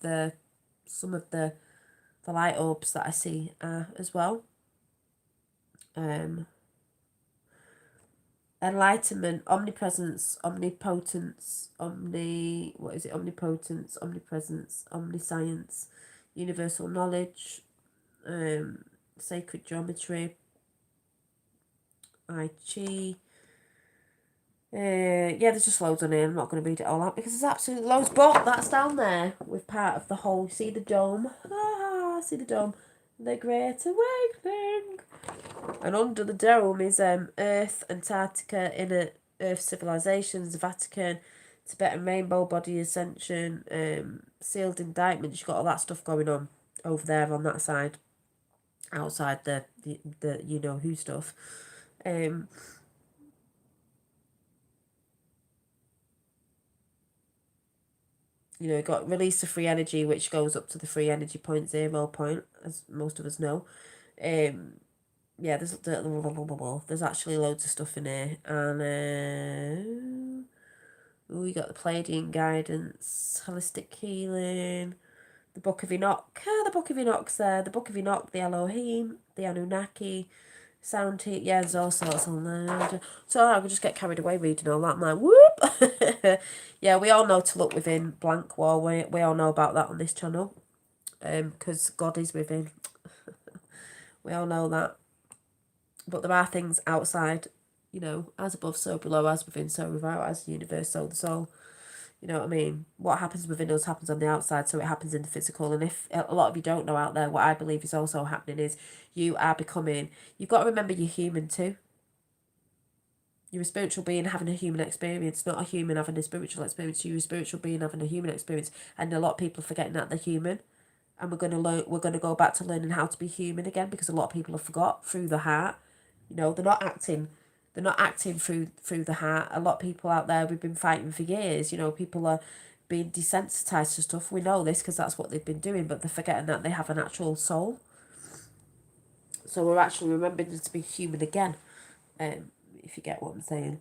some of the light orbs that I see are as well. Enlightenment, omnipresence, omnipotence, omnipotence, omnipresence, omniscience, universal knowledge, sacred geometry, I Chi. Yeah, there's just loads on here. I'm not going to read it all out because there's absolutely loads. But that's down there with part of the whole. See the dome? See the dome? The Great Awakening. And under the dome is Earth, Antarctica, inner Earth civilizations, the Vatican, Tibetan rainbow body ascension, sealed indictments. You've got all that stuff going on over there on that side, outside the you know who stuff. You know, got release of free energy, which goes up to the free energy 0.0 point, as most of us know. Yeah, there's actually loads of stuff in here, and we got the Pleiadian guidance, holistic healing, the Book of Enoch. The Book of Enoch's there. The Book of Enoch, the Elohim, the Anunnaki, sound heat. Yeah, there's all sorts on there. So I could just get carried away reading all that. I'm like, whoop. Yeah, we all know to look within, blank wall. We all know about that on this channel, because God is within. We all know that. But there are things outside, you know, as above, so below, as within, so without, as the universe, so the soul. You know what I mean? What happens within us happens on the outside, so it happens in the physical. And if a lot of you don't know out there, what I believe is also happening is you are becoming, you've got to remember you're human too. You're a spiritual being having a human experience, not a human having a spiritual experience. You're a spiritual being having a human experience, and a lot of people are forgetting that they're human. And we're gonna learn. We're gonna go back to learning how to be human again, because a lot of people have forgot through the heart. You know, they're not acting. They're not acting through the heart. A lot of people out there, we've been fighting for years. You know, people are being desensitized to stuff. We know this because that's what they've been doing, but they're forgetting that they have an actual soul. So we're actually remembering to be human again. If you get what I'm saying.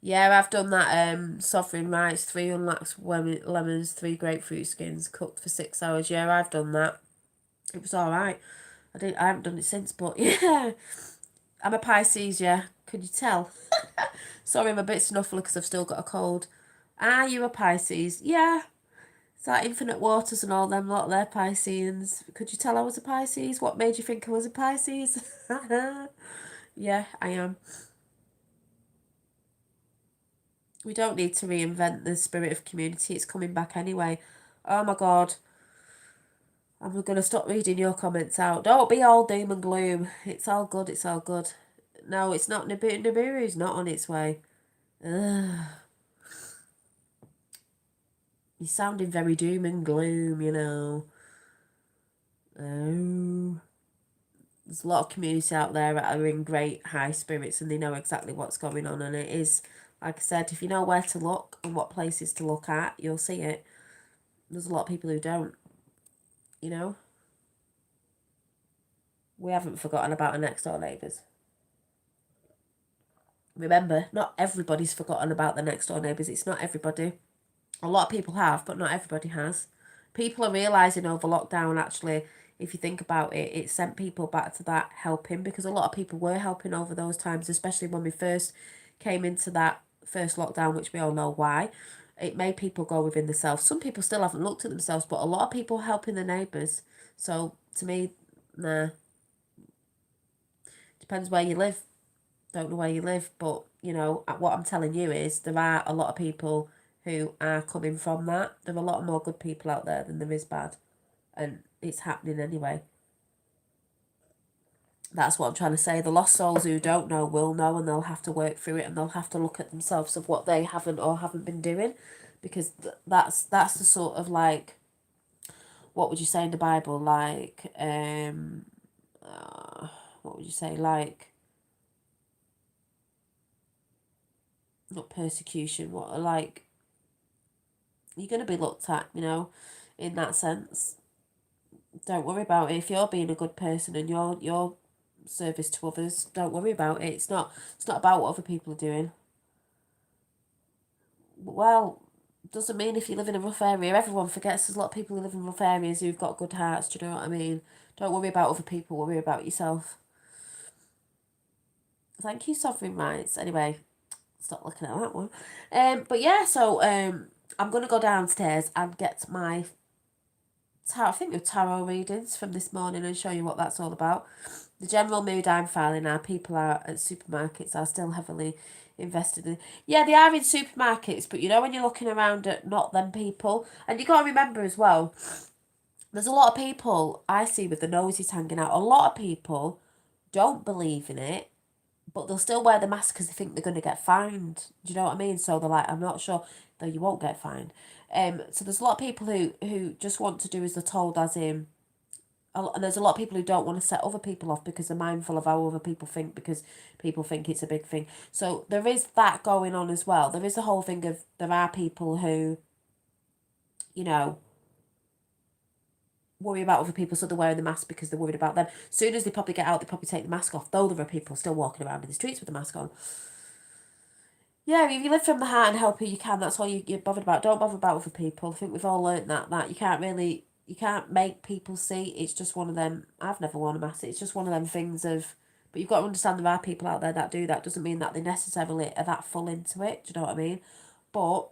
Yeah, I've done that. Sovereign rights, 3 unlaxed lemons, 3 grapefruit skins, cooked for 6 hours. Yeah, I've done that. It was all right. I haven't done it since, but yeah, I'm a Pisces. Yeah, could you tell? Sorry, I'm a bit snuffly because I've still got a cold. Are you a Pisces? Yeah. It's like Infinite Waters and all them lot. They're Pisceans. Could you tell I was a Pisces? What made you think I was a Pisces? Yeah, I am. We don't need to reinvent the spirit of community. It's coming back anyway. Oh my God. I'm going to stop reading your comments out. Don't be all doom and gloom. It's all good. It's all good. No, it's not. Nibiru's not on its way. Ugh. You're sounding very doom and gloom, you know. Oh. There's a lot of community out there that are in great high spirits and they know exactly what's going on. And it is, like I said, if you know where to look and what places to look at, you'll see it. There's a lot of people who don't, you know. We haven't forgotten about our next door neighbours. Remember, not everybody's forgotten about the next door neighbours. It's not everybody. A lot of people have, but not everybody has. People are realising over lockdown, actually, if you think about it, it sent people back to that helping, because a lot of people were helping over those times, especially when we first came into that first lockdown, which we all know why. It made people go within themselves. Some people still haven't looked at themselves, but a lot of people helping their neighbours. So, to me, nah. Depends where you live. Don't know where you live, but, you know, what I'm telling you is there are a lot of people who are coming from that. There are a lot more good people out there than there is bad. And it's happening anyway. That's what I'm trying to say. The lost souls who don't know will know, and they'll have to work through it, and they'll have to look at themselves of what they haven't or haven't been doing, because that's the sort of, like, what would you say in the Bible, like, what would you say, like, not persecution, what, like, you're going to be looked at, you know, in that sense. Don't worry about it. If you're being a good person and your service to others, don't worry about it. It's not about what other people are doing. Well, doesn't mean if you live in a rough area, everyone forgets there's a lot of people who live in rough areas who've got good hearts. Do you know what I mean? Don't worry about other people, worry about yourself. Thank you, Sovereign Rights. Anyway, stop looking at that one. But yeah, so I'm gonna go downstairs and get my tarot readings from this morning and show you what that's all about. The general mood I'm feeling now, people are at supermarkets are still heavily invested in. Yeah, they are in supermarkets, but you know when you're looking around at not them people, and you got to remember as well, there's a lot of people I see with the noses hanging out. A lot of people don't believe in it, but they'll still wear the mask because they think they're going to get fined. Do you know what I mean? So they're like, I'm not sure, though you won't get fined. So there's a lot of people who just want to do as they're told, as in, and there's a lot of people who don't want to set other people off because they're mindful of how other people think, because people think it's a big thing. So there is that going on as well. There is the whole thing of, there are people who, you know, worry about other people, so they're wearing the mask because they're worried about them. As soon as they probably get out, they probably take the mask off, though there are people still walking around in the streets with the mask on. Yeah, if you live from the heart and help who you can, that's all you're bothered about. Don't bother about other people. I think we've all learnt that you can't make people see. It's just one of them. I've never worn a mask. It's just one of them things of, but you've got to understand there are people out there that do that. Doesn't mean that they necessarily are that full into it. Do you know what I mean? But,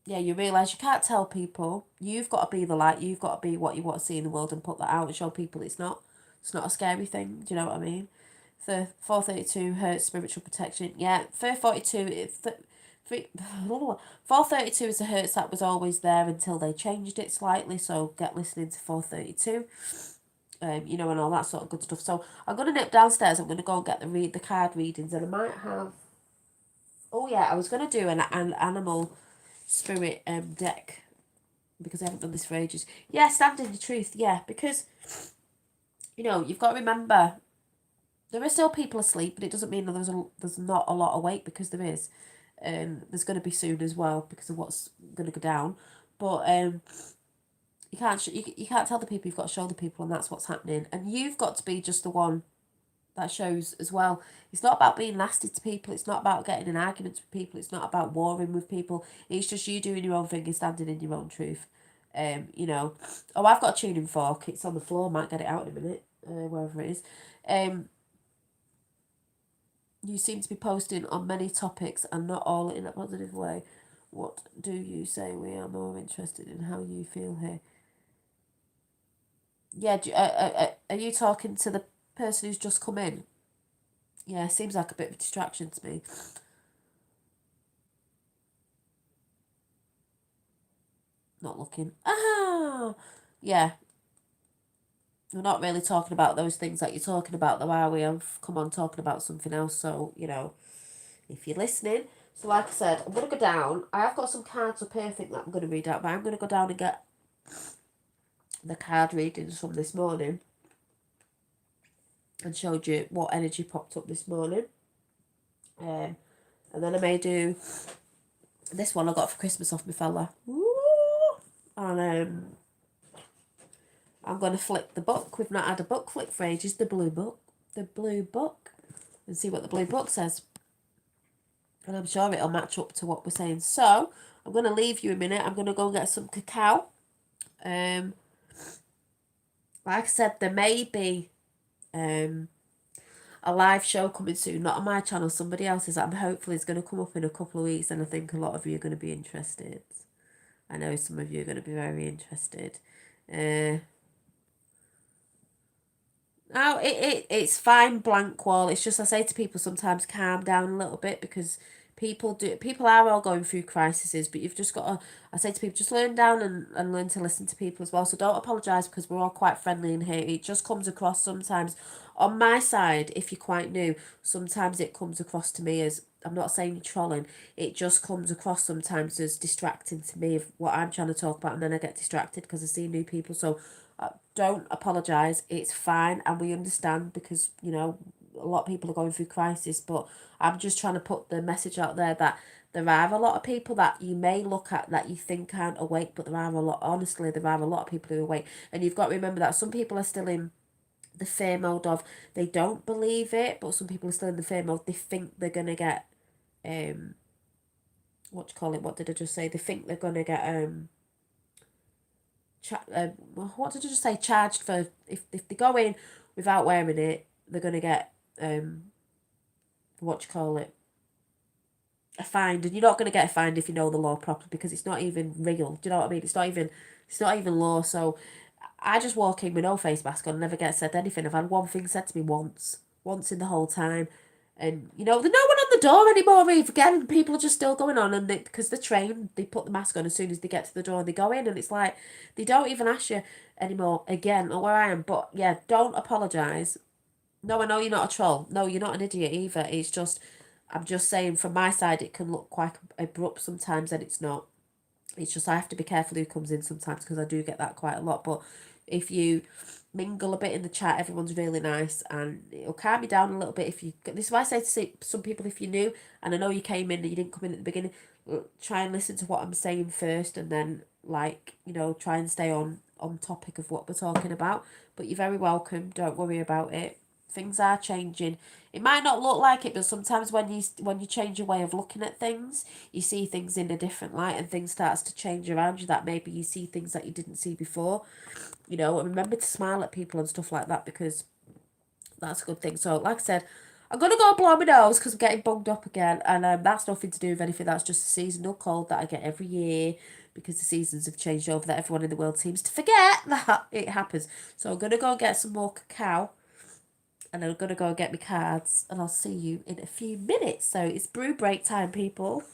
yeah, you realise you can't tell people. You've got to be the light. You've got to be what you want to see in the world and put that out and show people it's not a scary thing. Do you know what I mean? For 432 hertz spiritual protection. Yeah, for 42, 432 is the hertz that was always there until they changed it slightly, so get listening to 432. You know, and all that sort of good stuff. So I'm going to nip downstairs. I'm going to go and get the card readings, and I might have... Oh yeah, I was going to do an animal spirit deck, because I haven't done this for ages. Yeah, standing the truth. Yeah, because, you know, you've got to remember, there are still people asleep, but it doesn't mean that there's not a lot awake, because there is. There's going to be soon as well, because of what's going to go down. But you can't tell the people, you've got to show the people, and that's what's happening. And you've got to be just the one that shows as well. It's not about being nasty to people. It's not about getting in arguments with people. It's not about warring with people. It's just you doing your own thing and standing in your own truth. You know. Oh, I've got a tuning fork. It's on the floor. Might get it out in a minute. Wherever it is. You seem to be posting on many topics and not all in a positive way. What do you say? We are more interested in how you feel here. Yeah, are you talking to the person who's just come in? Yeah, seems like a bit of a distraction to me. Not looking. Ah! Yeah. We're not really talking about those things that you're talking about, though, are we? I've come on talking about something else, so, you know, if you're listening. So, like I said, I'm going to go down. I have got some cards up here, I think, that I'm going to read out, but I'm going to go down and get the card readings from this morning. And showed you what energy popped up this morning. And then I may do this one I got for Christmas off my fella. Woo! And I'm going to flick the book. We've not had a book flick for ages. The blue book. And see what the blue book says. And I'm sure it'll match up to what we're saying. So, I'm going to leave you a minute. I'm going to go and get some cacao. Like I said, there may be a live show coming soon. Not on my channel, somebody else's. I'm hopefully it's going to come up in a couple of weeks. And I think a lot of you are going to be interested. I know some of you are going to be very interested. No, it's fine, blank wall. It's just I say to people sometimes calm down a little bit, because people are all going through crises, but you've just got to, I say to people, just learn down and learn to listen to people as well. So don't apologise, because we're all quite friendly in here. It just comes across sometimes on my side, if you're quite new, sometimes it comes across to me as, I'm not saying trolling, it just comes across sometimes as distracting to me of what I'm trying to talk about, and then I get distracted because I see new people. So don't apologise, it's fine, and we understand, because, you know, a lot of people are going through crisis, but I'm just trying to put the message out there that there are a lot of people that you may look at that you think aren't awake, but there are a lot of people who are awake. And you've got to remember that some people are still in the fear mode of, they don't believe it, but some people are still in the fear mode. They think they're going to get, what did I just say? They think they're going to get, what did I just say? Charged for, if they go in without wearing it, they're going to get, a fine. And you're not going to get a fine if you know the law properly, because it's not even real. Do you know what I mean? It's not even law. So I just walk in with no face mask on and never get said anything. I've had one thing said to me once in the whole time. And, you know, there's no one on the door anymore, Eve. Again, people are just still going on. And because they're trained, they put the mask on as soon as they get to the door and they go in. And it's like, they don't even ask you anymore, again, or where I am. But, yeah, don't apologise. No, I know you're not a troll. No, you're not an idiot either. It's just, I'm just saying, from my side, it can look quite abrupt sometimes, and it's not. It's just I have to be careful who comes in sometimes, because I do get that quite a lot. But if you mingle a bit in the chat, everyone's really nice, and it'll calm you down a little bit. This is why I say to some people, if you're new, and I know you came in and you didn't come in at the beginning, try and listen to what I'm saying first, and then, like, you know, try and stay on topic of what we're talking about. But you're very welcome. Don't worry about it. Things are changing. It might not look like it, but sometimes when you change your way of looking at things, you see things in a different light, and things starts to change around you, that maybe you see things that you didn't see before. You know, and remember to smile at people and stuff like that, because that's a good thing. So, like I said, I'm going to go blow my nose because I'm getting bunged up again, and that's nothing to do with anything. That's just a seasonal cold that I get every year, because the seasons have changed over, that everyone in the world seems to forget that it happens. So I'm going to go get some more cacao, and I'm going to go get my cards, and I'll see you in a few minutes. So it's brew break time, people.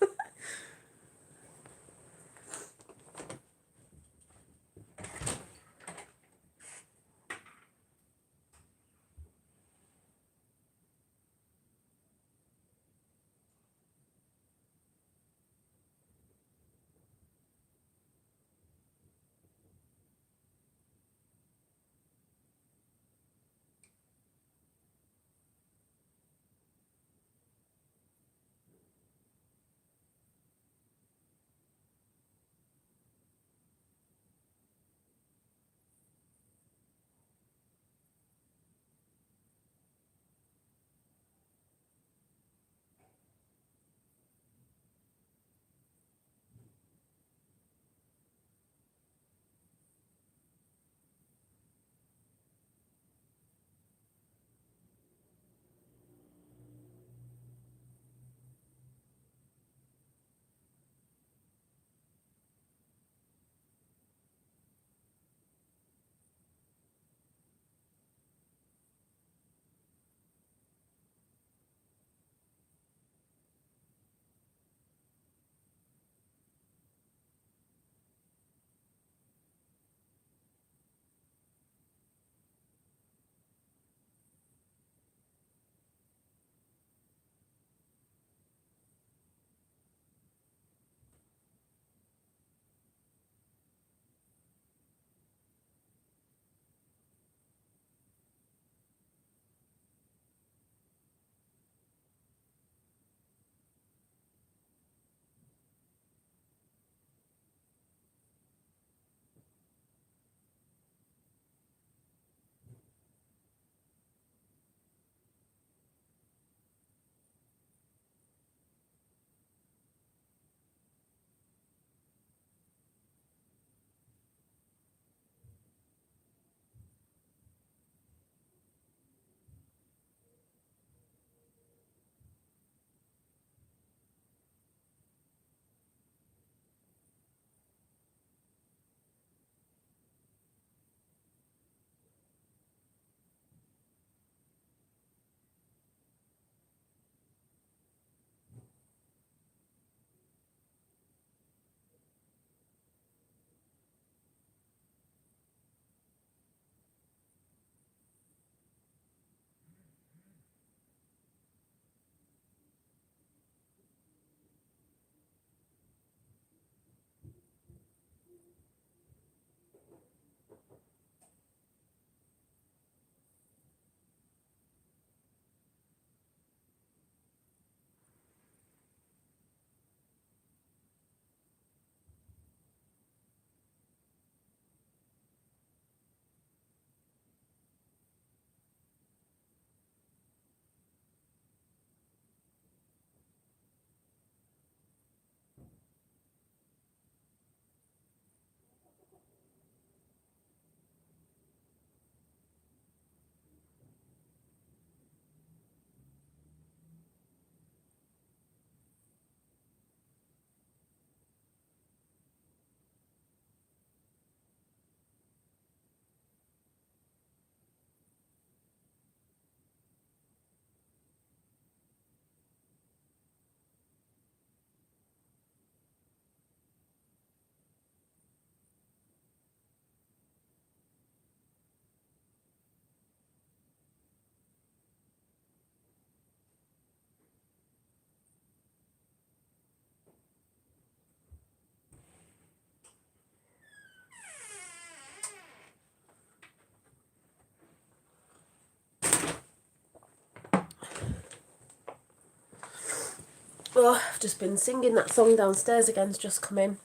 Oh, I've just been singing that song downstairs again's just come in.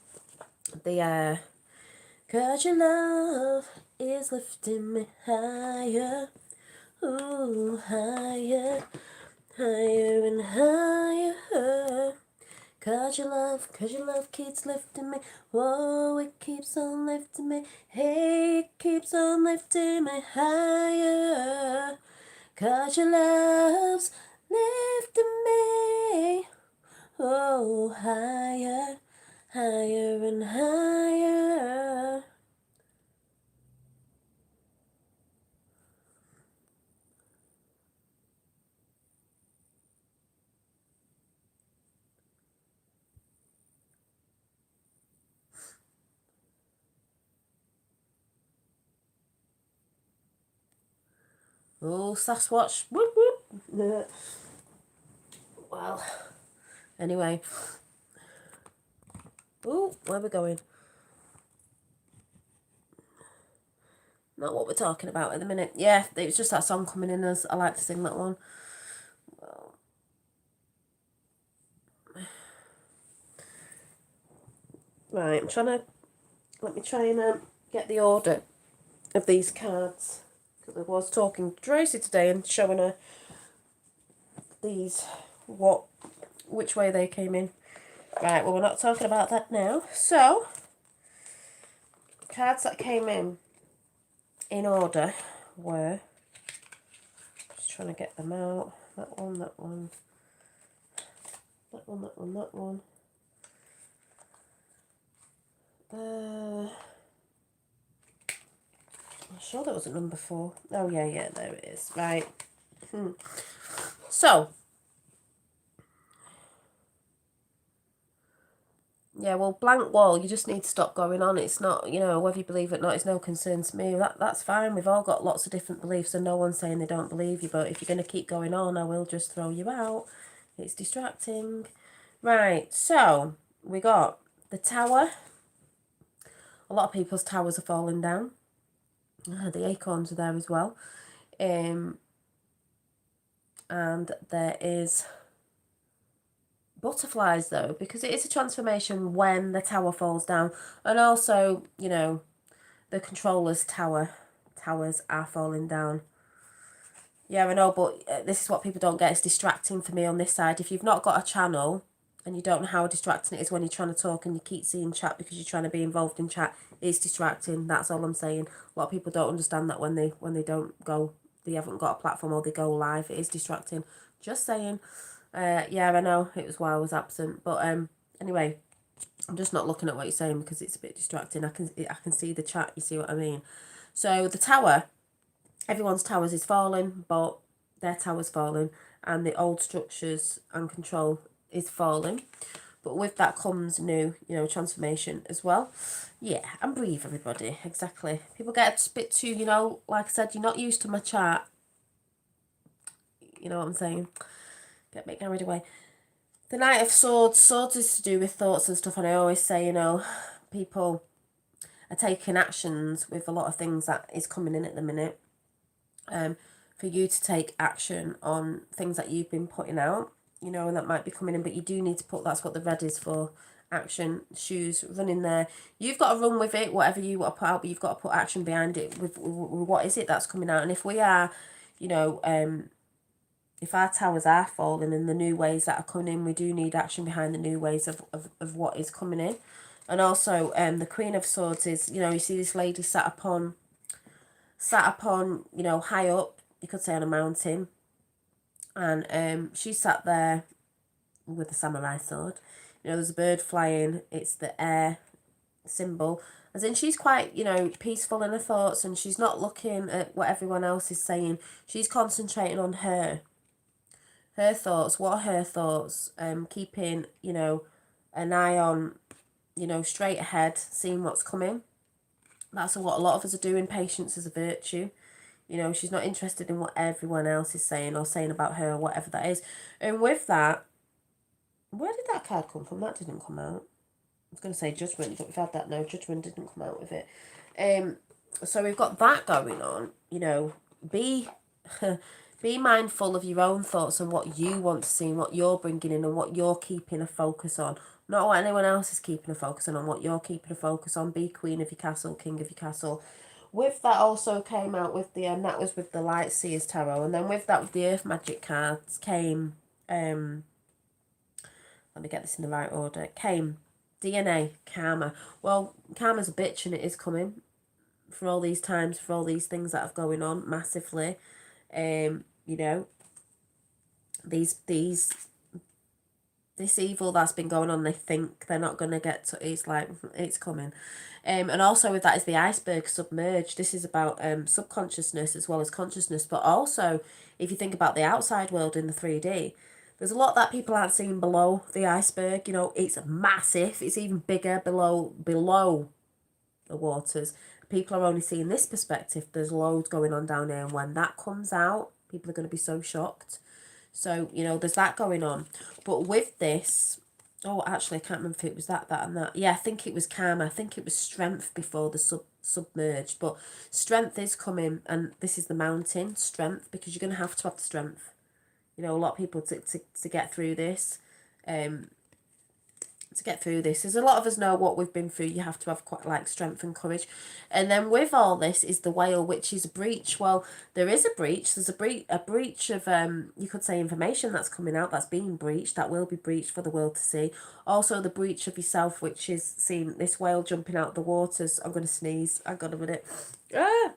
The 'Cause your love is lifting me higher, ooh, higher, higher and higher. 'Cause your love keeps lifting me, whoa, it keeps on lifting me, hey, it keeps on lifting me higher. 'Cause your love's lifting me, oh, higher, higher and higher. Oh, Sasquatch. Whoop, whoop. Well, anyway. Oh, where are we going? Not what we're talking about at the minute. Yeah, it was just that song coming in as I like to sing that one. Well, right, let me try and get the order of these cards. Because I was talking to Tracy today and showing her these, which way they came in. Right, well, we're not talking about that now. So, cards that came in order were, just trying to get them out, that one, that one, that one, that one, that one. I'm sure that was at number 4. Oh, yeah, there it is. Right. So, yeah, well, blank wall, you just need to stop going on. It's not, whether you believe it or not, it's no concern to me. That's fine. We've all got lots of different beliefs and no one's saying they don't believe you. But if you're going to keep going on, I will just throw you out. It's distracting. Right, so we got the tower. A lot of people's towers are falling down. The acorns are there as well. And there is butterflies though, because it is a transformation when the tower falls down, and also the controller's towers are falling down. Yeah, I know, but this is what people don't get. It's distracting for me on this side. If you've not got a channel and you don't know how distracting it is when you're trying to talk and you keep seeing chat because you're trying to be involved in chat, it's distracting. That's all I'm saying. A lot of people don't understand that when they don't go, they haven't got a platform or they go live, it is distracting. Just saying. Yeah, I know, it was while I was absent, but anyway, I'm just not looking at what you're saying because it's a bit distracting. I can see the chat, you see what I mean? So the tower, everyone's towers is falling, but their tower's falling, and the old structures and control is falling. But with that comes new, transformation as well. Yeah, and breathe, everybody. Exactly. People get a bit too, like I said, you're not used to my chat. You know what I'm saying? Get a bit carried away. The Knight of Swords. Swords is to do with thoughts and stuff, and I always say, people are taking actions with a lot of things that is coming in at the minute. For you to take action on things that you've been putting out, and that might be coming in, but you do need to put, that's what the red is for, action, shoes, run in there. You've got to run with it, whatever you want to put out, but you've got to put action behind it with what is it that's coming out. And if we are, if our towers are falling and the new ways that are coming in, we do need action behind the new ways of what is coming in. And also, the Queen of Swords is, you see this lady sat upon, high up, you could say on a mountain. And she sat there with a samurai sword. There's a bird flying. It's the air symbol. As in, she's quite, peaceful in her thoughts, and she's not looking at what everyone else is saying. She's concentrating on her thoughts. What are her thoughts? Keeping, an eye on, straight ahead, seeing what's coming. That's what a lot of us are doing. Patience is a virtue. She's not interested in what everyone else is saying or saying about her or whatever that is. And with that, where did that card come from? That didn't come out. I was going to say Judgment, but we've had that now. Judgment didn't come out with it. So we've got that going on. Be be mindful of your own thoughts and what you want to see and what you're bringing in and what you're keeping a focus on. Not what anyone else is keeping a focus on, what you're keeping a focus on. Be queen of your castle, king of your castle. With that also came out with the, and that was with the Light Seers Tarot. And then with that, with the Earth Magic cards came, let me get this in the right order, came DNA, karma. Well, karma's a bitch and it is coming for all these times, for all these things that are going on massively. This evil that's been going on, they think they're not going to get to, it's like, it's coming. And also with that is the iceberg submerged. This is about subconsciousness as well as consciousness. But also, if you think about the outside world in the 3D, there's a lot that people aren't seeing below the iceberg. It's massive. It's even bigger below the waters. People are only seeing this perspective. There's loads going on down here, and when that comes out, people are going to be so shocked. So, you know, there's that going on. But with this, oh, actually, I can't remember if it was that, and that. Yeah, I think it was karma. I think it was strength before the submerged. But strength is coming, and this is the mountain, strength, because you're going to have the strength. You know, a lot of people to get through this. To get through this, as a lot of us know what we've been through, you have to have quite like strength and courage. And then with all this is the whale, which is a breach. Well, there is a breach. There's a breach of you could say information that's coming out, that's being breached, that will be breached for the world to see. Also the breach of yourself, which is seeing this whale jumping out the waters. I'm gonna sneeze. Hang on a minute. You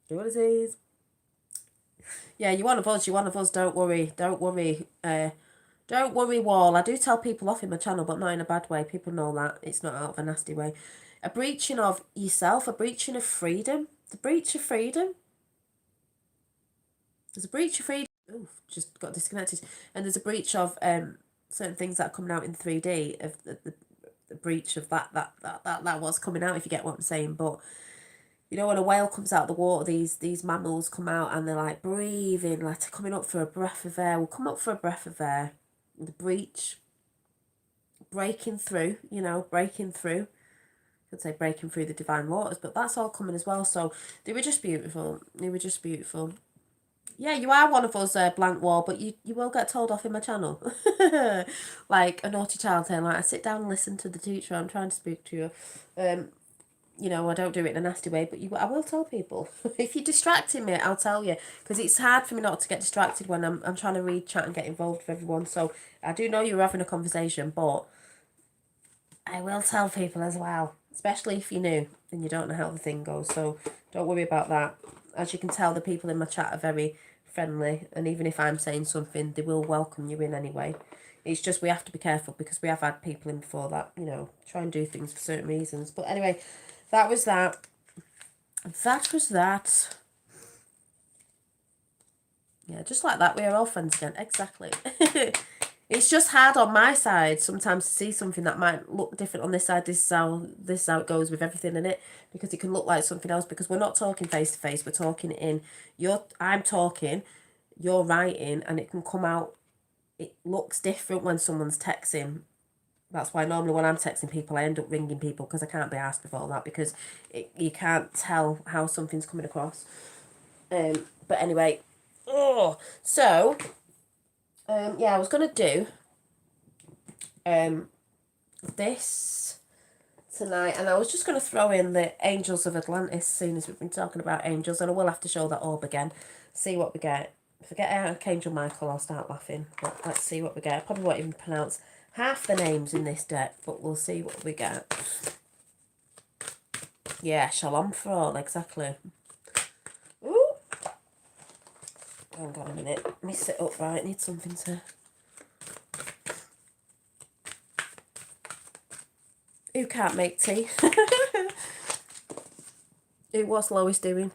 wanna sneeze? Yeah, you're one of us. You're one of us. Don't worry. Don't worry. Don't worry, Wall. I do tell people off in my channel, but not in a bad way. People know that. It's not out of a nasty way. A breaching of yourself, a breaching of freedom. The breach of freedom. There's a breach of freedom. Oh, just got disconnected. And there's a breach of certain things that are coming out in 3D, of the breach of that was coming out, if you get what I'm saying. But you know, when a whale comes out of the water, these mammals come out and they're like breathing, like they're coming up for a breath of air. We'll come up for a breath of air. The breach, breaking through, you know, breaking through. I could say breaking through the divine waters, but that's all coming as well. So they were just beautiful. They were just beautiful. Yeah, you are one of us, Blank Wall, but you will get told off in my channel. Like a naughty child saying, like, I sit down and listen to the teacher, I'm trying to speak to you. You know, I don't do it in a nasty way, but I will tell people. If you're distracting me, I'll tell you. Because it's hard for me not to get distracted when I'm trying to read, chat and get involved with everyone. So I do know you're having a conversation, but I will tell people as well. Especially if you're new and you don't know how the thing goes. So don't worry about that. As you can tell, the people in my chat are very friendly. And even if I'm saying something, they will welcome you in anyway. It's just we have to be careful because we have had people in before that, you know, try and do things for certain reasons. But anyway, that was that. That was that. Yeah, just like that, we are all friends again. Exactly. It's just hard on my side sometimes to see something that might look different on this side. This is how it goes with everything in it, because it can look like something else, because we're not talking face to face. We're talking in I'm talking, you're writing, and it can come out. It looks different when someone's texting. That's why normally when I'm texting people, I end up ringing people, because I can't be asked with all that, because you can't tell how something's coming across. But anyway, so yeah, I was gonna do this tonight, and I was just gonna throw in the Angels of Atlantis, seeing as we've been talking about angels, and I will have to show that orb again, see what we get. If I get Archangel Michael, I'll start laughing. But let's see what we get. I probably won't even pronounce half the names in this deck, but we'll see what we get. Yeah, Shalom for all, exactly. Ooh. Hang on a minute. Let me sit upright. I need something to... Who can't make tea? What's Lois doing?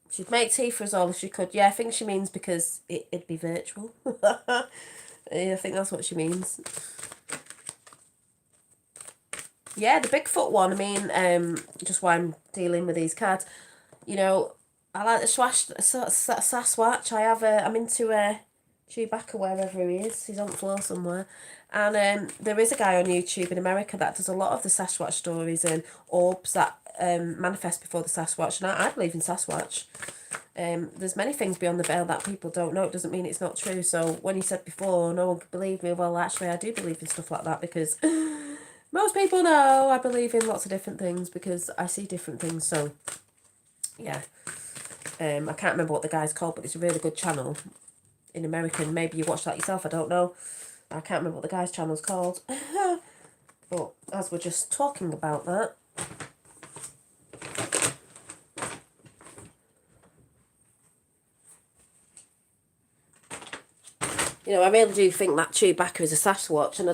She'd make tea for us all if she could. Yeah, I think she means because it'd be virtual. Yeah, I think that's what she means. Yeah, the Bigfoot one, I mean, just why I'm dealing with these cards. You know, I like the Sasquatch. I'm into Chewbacca wherever he is. He's on the floor somewhere. And there is a guy on YouTube in America that does a lot of the Sasquatch stories and orbs that manifest before the Sasquatch. And I believe in Sasquatch. There's many things beyond the veil that people don't know. It doesn't mean it's not true. So when you said before, no one could believe me, well, actually, I do believe in stuff like that, because most people know I believe in lots of different things because I see different things. So, yeah. I can't remember what the guy's called, but it's a really good channel in America. Maybe you watch that yourself, I don't know. I can't remember what the guy's channel's called. But as we're just talking about that, you know, I really do think that Chewbacca is a Sasquatch, and I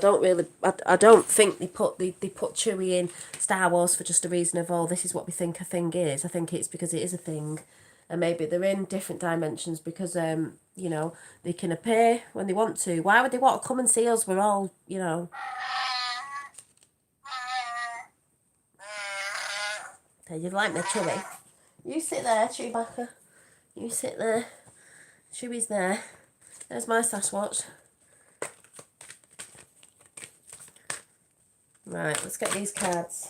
don't think they put Chewie in Star Wars for just a reason of, oh, this is what we think a thing is. I think it's because it is a thing, and maybe they're in different dimensions because you know, they can appear when they want to. Why would they want to come and see us? We're all, you know. Okay, you like me, Chewy? You sit there, Chewbacca. You sit there. Chewy's there. There's my Sasquatch. Right, let's get these cards.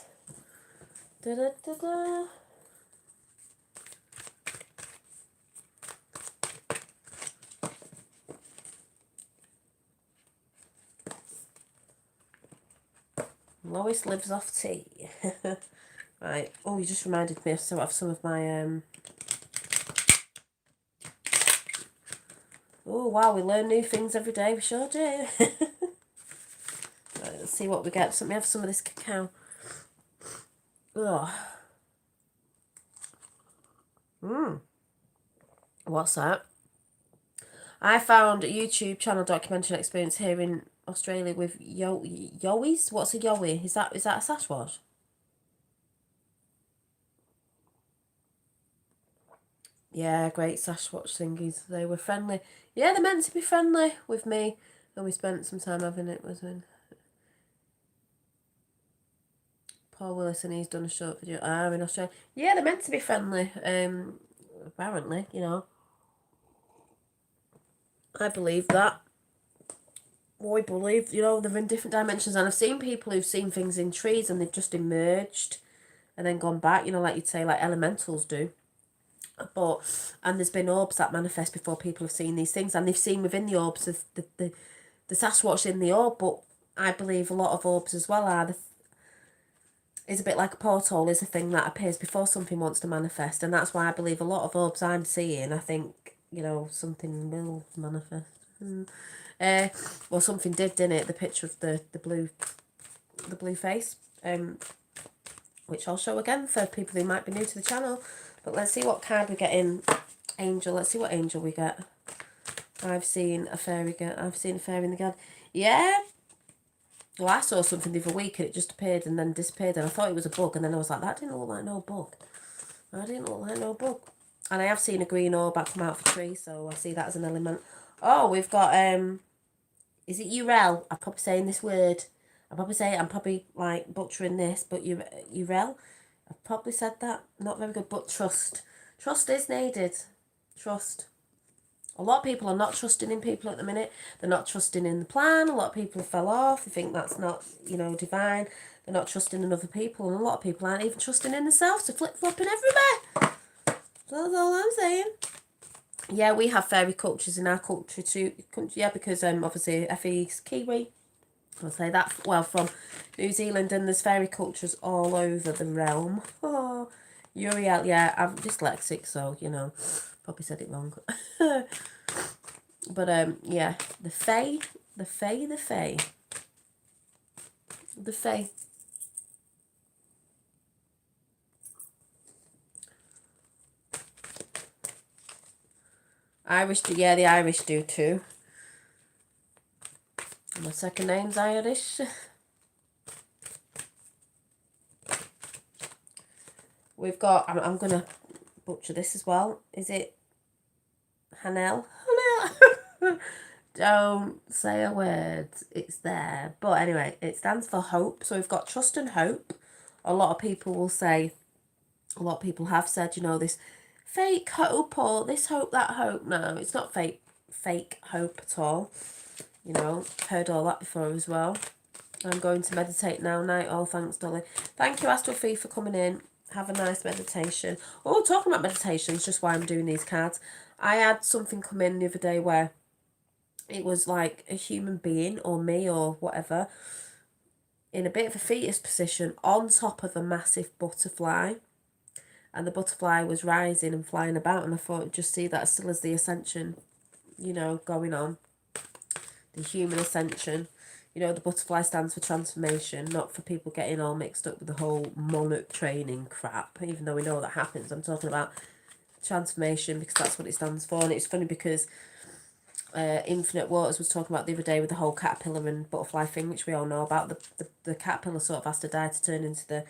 Da da da da. Lois lives off tea. Right. Oh, you just reminded me of some of my Oh wow, we learn new things every day. We sure do. Right, let's see what we get. Let me have some of this cacao. Oh. What's that? I found a YouTube channel documentary experience here in Australia with yowies. What's a yowie? Is that a Sasquatch? Yeah, great Sasquatch thingies. They were friendly. Yeah, they're meant to be friendly with me. And we spent some time having it with him. Paul Willis, and he's done a short video. In Australia. Yeah, they're meant to be friendly. Apparently, you know. I believe that. I believe, you know, they're in different dimensions. And I've seen people who've seen things in trees and they've just emerged and then gone back, you know, like you'd say, like elementals do. And there's been orbs that manifest before people have seen these things, and they've seen within the orbs the Sasquatch in the orb. But I believe a lot of orbs as well are is a bit like a portal, is a thing that appears before something wants to manifest, and that's why I believe a lot of orbs I'm seeing, I think, you know, something will manifest. Well, something didn't it? The picture of the blue face, which I'll show again for people who might be new to the channel. But let's see what card we get in Angel. Let's see what Angel we get. I've seen a fairy in the garden. Yeah. Well, I saw something the other week and it just appeared and then disappeared, and I thought it was a bug, and then I was like, that didn't look like no bug. And I have seen a green orb come out of a tree, so I see that as an element. Oh, we've got is it Urel? I'm probably saying this word. I'm probably like butchering this, but Urel. I've probably said that. Not very good, but trust. Trust is needed. Trust. A lot of people are not trusting in people at the minute. They're not trusting in the plan. A lot of people fell off. They think that's not, you know, divine. They're not trusting in other people. And a lot of people aren't even trusting in themselves. They're flip-flopping everywhere. That's all I'm saying. Yeah, we have fairy cultures in our culture too. Yeah, because obviously Effie's Kiwi. I'll say that, well, from New Zealand, and there's fairy cultures all over the realm. Oh, Uriel, yeah, I'm dyslexic, so, you know, probably said it wrong. But, yeah, the Fae. Irish do, yeah, the Irish do too. My second name's Irish. We've got, I'm going to butcher this as well. Is it Hanel? Don't say a word. It's there. But anyway, it stands for hope. So we've got trust and hope. A lot of people will say, a lot of people have said, you know, this fake hope or this hope, that hope. No, it's not fake hope at all. You know, heard all that before as well. I'm going to meditate now. Night all. Thanks, Dolly. Thank you, Astral Fee, for coming in. Have a nice meditation. Oh, talking about meditation is just why I'm doing these cards. I had something come in the other day where it was like a human being or me or whatever in a bit of a fetus position on top of a massive butterfly. And the butterfly was rising and flying about, and I thought, just see that still as the ascension, you know, going on. The human ascension. You know, the butterfly stands for transformation, not for people getting all mixed up with the whole monarch training crap, even though we know that happens. I'm talking about transformation because that's what it stands for. And it's funny because Infinite Waters was talking about the other day with the whole caterpillar and butterfly thing, which we all know about. The caterpillar sort of has to die to turn into the,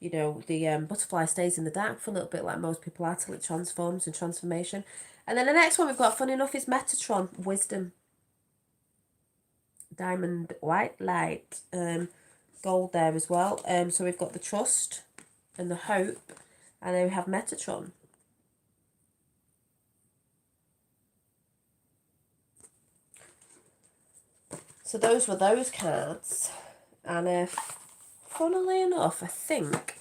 you know, the butterfly stays in the dark for a little bit, like most people are, till it transforms and transformation. And then the next one we've got, funny enough, is Metatron, wisdom. Diamond white light, gold there as well. So we've got the trust and the hope And then we have Metatron. So those were those cards. And funnily enough, I think,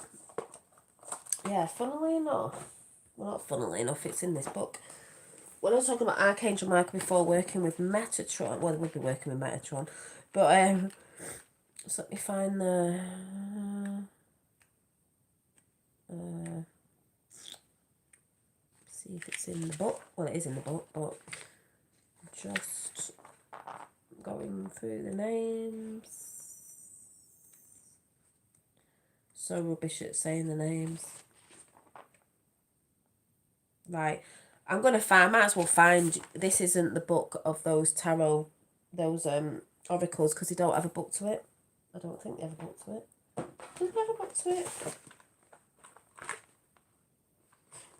yeah, funnily enough, well, not funnily enough, it's in this book. When I was talking about Archangel Michael before working with Metatron, well, we'll be working with Metatron, but just let me find the, see if it's in the book. Well, it is in the book, but just going through the names. So rubbish at saying the names. Right. I'm going to find, might as well find, this isn't the book of those tarot, those oracles, because they don't have a book to it. I don't think they have a book to it. Does it have a book to it?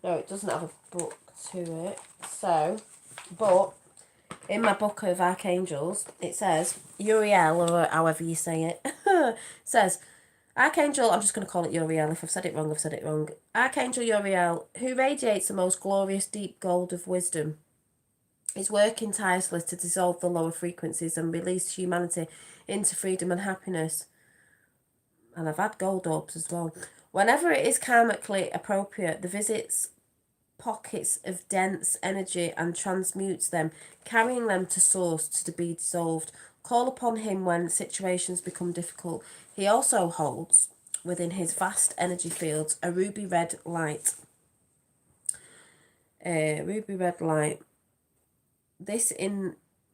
No, it doesn't have a book to it. So, but in my book of archangels, it says, Uriel, or however you say it, says, Archangel, I'm just going to call it Uriel. If I've said it wrong, I've said it wrong. Archangel Uriel, who radiates the most glorious deep gold of wisdom, is working tirelessly to dissolve the lower frequencies and release humanity into freedom and happiness. And I've had gold orbs as well. Whenever it is karmically appropriate, the visits pockets of dense energy and transmutes them, carrying them to source to be dissolved. Call upon him when situations become difficult. He also holds within his vast energy fields a ruby red light. Ruby red light. This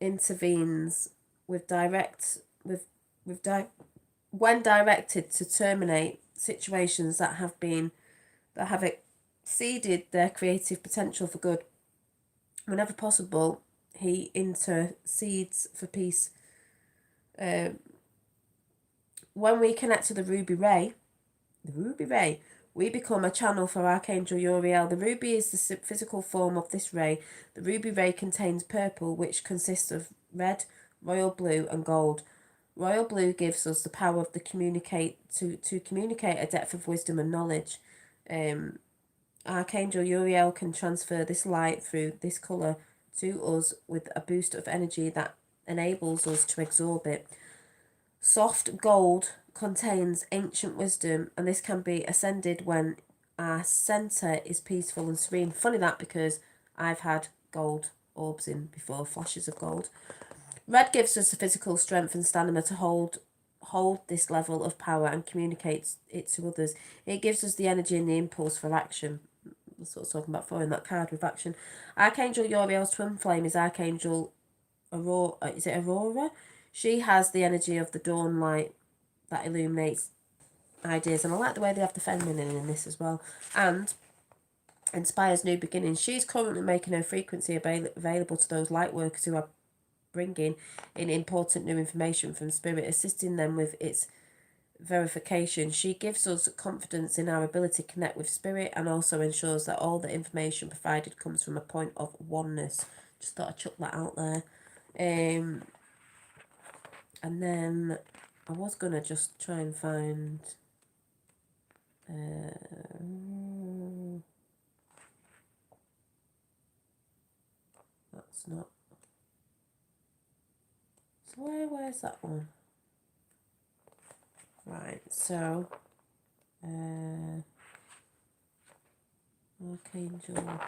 intervenes with when directed to terminate situations that have exceeded their creative potential for good. Whenever possible, he intercedes for peace. When we connect to the ruby ray, we become a channel for Archangel Uriel. The ruby is the physical form of this ray. The ruby ray contains purple, which consists of red, royal blue, and gold. Royal blue gives us the power to communicate a depth of wisdom and knowledge. Archangel Uriel can transfer this light through this colour to us with a boost of energy that enables us to absorb it. Soft gold contains ancient wisdom, and this can be ascended when our centre is peaceful and serene. Funny that, because I've had gold orbs in before, flashes of gold. Red gives us the physical strength and stamina to hold this level of power and communicate it to others. It gives us the energy and the impulse for action. That's what I was talking about before in that card with action. Archangel Uriel's twin flame is Archangel Aurora. Is it Aurora? She has the energy of the dawn light that illuminates ideas. And I like the way they have the feminine in this as well. And inspires new beginnings. She's currently making her frequency available to those light workers who are bringing in important new information from spirit, assisting them with its verification. She gives us confidence in our ability to connect with spirit, and also ensures that all the information provided comes from a point of oneness. Just thought I'd chuck that out there. And then I was going to just try and find that's not, so where's that one? Right, so Archangel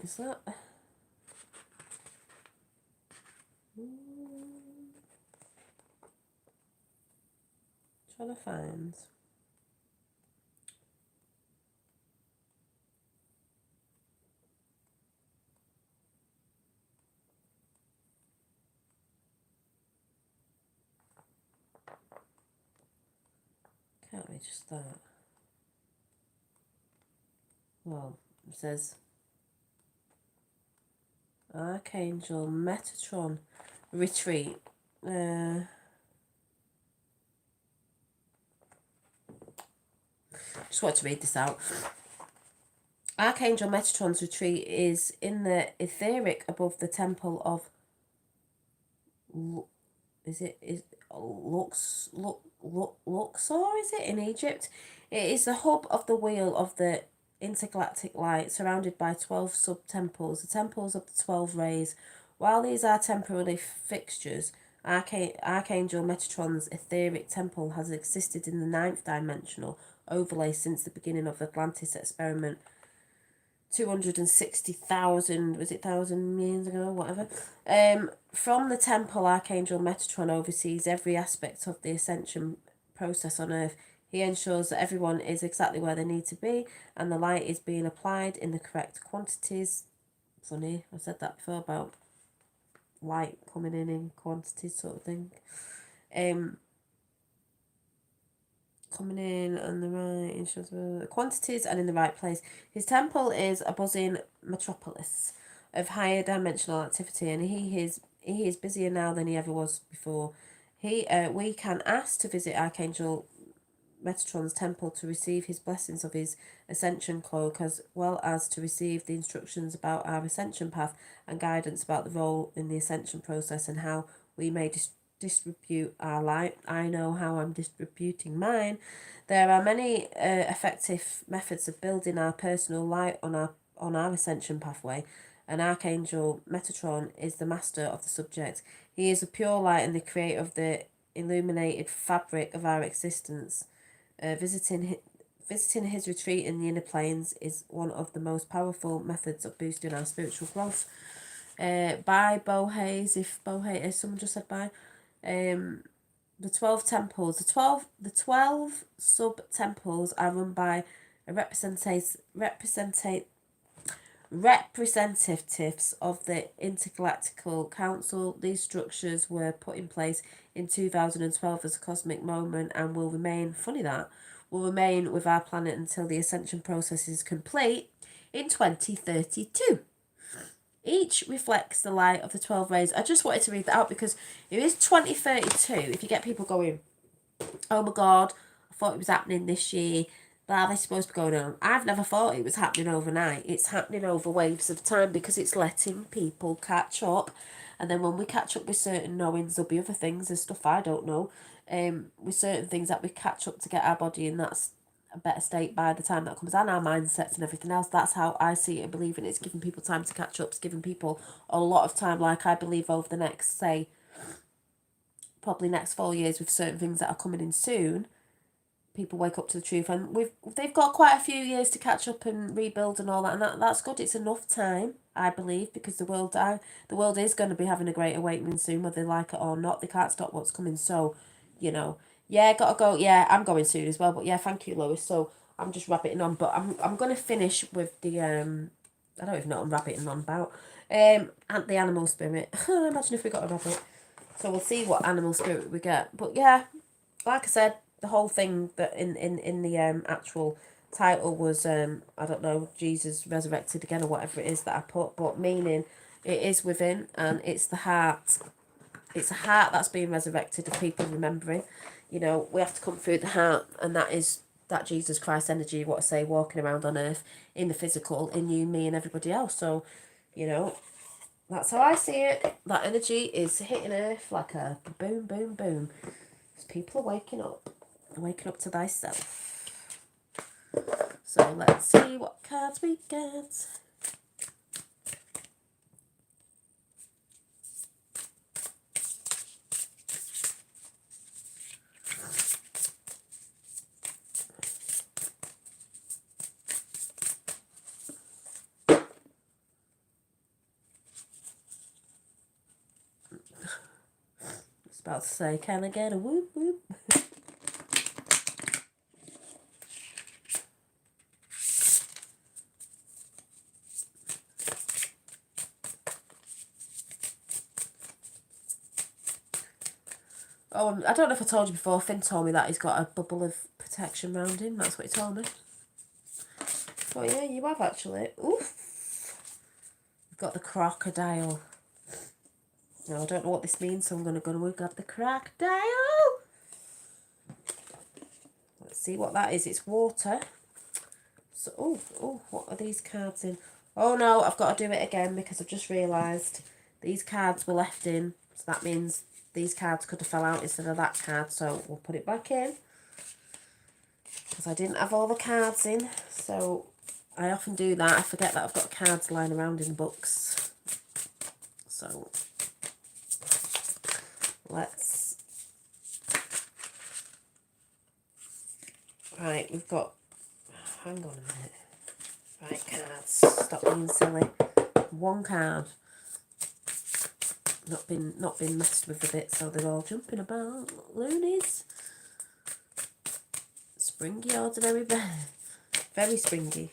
is that trying to find can't we just that? Well, it says Archangel Metatron retreat. Just wanted to read this out. Archangel Metatron's retreat is in the etheric above the temple of Luxor, is it, in Egypt? It is the hub of the wheel of the intergalactic light, surrounded by 12 sub-temples, the temples of the 12 rays. While these are temporary fixtures, Archangel Metatron's etheric temple has existed in the ninth dimensional overlay since the beginning of the Atlantis experiment 260,000, was it 1,000 years ago, whatever. From the temple, Archangel Metatron oversees every aspect of the Ascension process on Earth. He ensures that everyone is exactly where they need to be and the light is being applied in the correct quantities. Funny, I've said that before about light coming in quantities sort of thing. Coming in on the right, ensures quantities and in the right place. His temple is a buzzing metropolis of higher dimensional activity, and he is busier now than he ever was before. We can ask to visit Archangel Metatron's temple to receive his blessings of his ascension cloak, as well as to receive the instructions about our ascension path and guidance about the role in the ascension process and how we may distribute our light. I know how I'm distributing mine. There are many effective methods of building our personal light on our ascension pathway, and Archangel Metatron is the master of the subject. He is a pure light and the creator of the illuminated fabric of our existence. Visiting his retreat in the inner planes is one of the most powerful methods of boosting our spiritual growth. By Bo Hayes, if Bo Hayes, someone just said bye. The 12 temples, the 12 sub-temples are run by a representatives of the Intergalactical Council. These structures were put in place in 2012 as a cosmic moment and will remain with our planet until the ascension process is complete in 2032. Each reflects the light of the 12 rays. I just wanted to read that out because it is 2032. If you get people going, oh my God, I thought it was happening this year. Blah, they're supposed to be going on. I've never thought it was happening overnight. It's happening over waves of time because it's letting people catch up. And then when we catch up with certain knowings, there'll be other things and stuff I don't know. With certain things that we catch up to get our body in that's a better state by the time that comes, and our mindsets and everything else. That's how I see it and believe in it. It's giving people time to catch up. It's giving people a lot of time, like I believe over the next, say, probably next 4 years with certain things that are coming in soon. People wake up to the truth, and they've got quite a few years to catch up and rebuild and all that, and that's good. It's enough time, I believe, because the world is going to be having a great awakening soon, whether they like it or not. They can't stop what's coming, so yeah, gotta go. Yeah, I'm going soon as well. But yeah, thank you, Lois. So I'm just rabbiting on, but I'm gonna finish with the I don't even know what I'm rabbiting on about. And the animal spirit. Imagine if we got a rabbit. So we'll see what animal spirit we get. But yeah, like I said, the whole thing that in the actual title was I don't know, Jesus resurrected again or whatever it is that I put, but meaning it is within, and it's the heart. It's a heart that's being resurrected of people remembering. We have to come through the heart, and that is that Jesus Christ energy, what I say, walking around on earth in the physical, in you, me, and everybody else. So, that's how I see it. That energy is hitting earth like a boom, boom, boom. As people are waking up to thyself. So let's see what cards we get. About to say, can I get a whoop whoop? Oh, I don't know if I told you before, Finn told me that he's got a bubble of protection around him. That's what he told me. Oh yeah, you have actually. Oof. You've got the crocodile. Now, I don't know what this means, so I'm going to go and grab the crocodile. Let's See what that is. It's water. So, oh, what are these cards in? Oh no, I've got to do it again because I've just realised these cards were left in. So that means these cards could have fell out instead of that card. So we'll put it back in because I didn't have all the cards in. So I often do that. I forget that I've got cards lying around in books. So let's... Right, we've got... Hang on a minute. Right, cards. Stop being silly. One card. Not been messed with a bit, so they're all jumping about. Loonies. Springy ordinary bear. Very springy.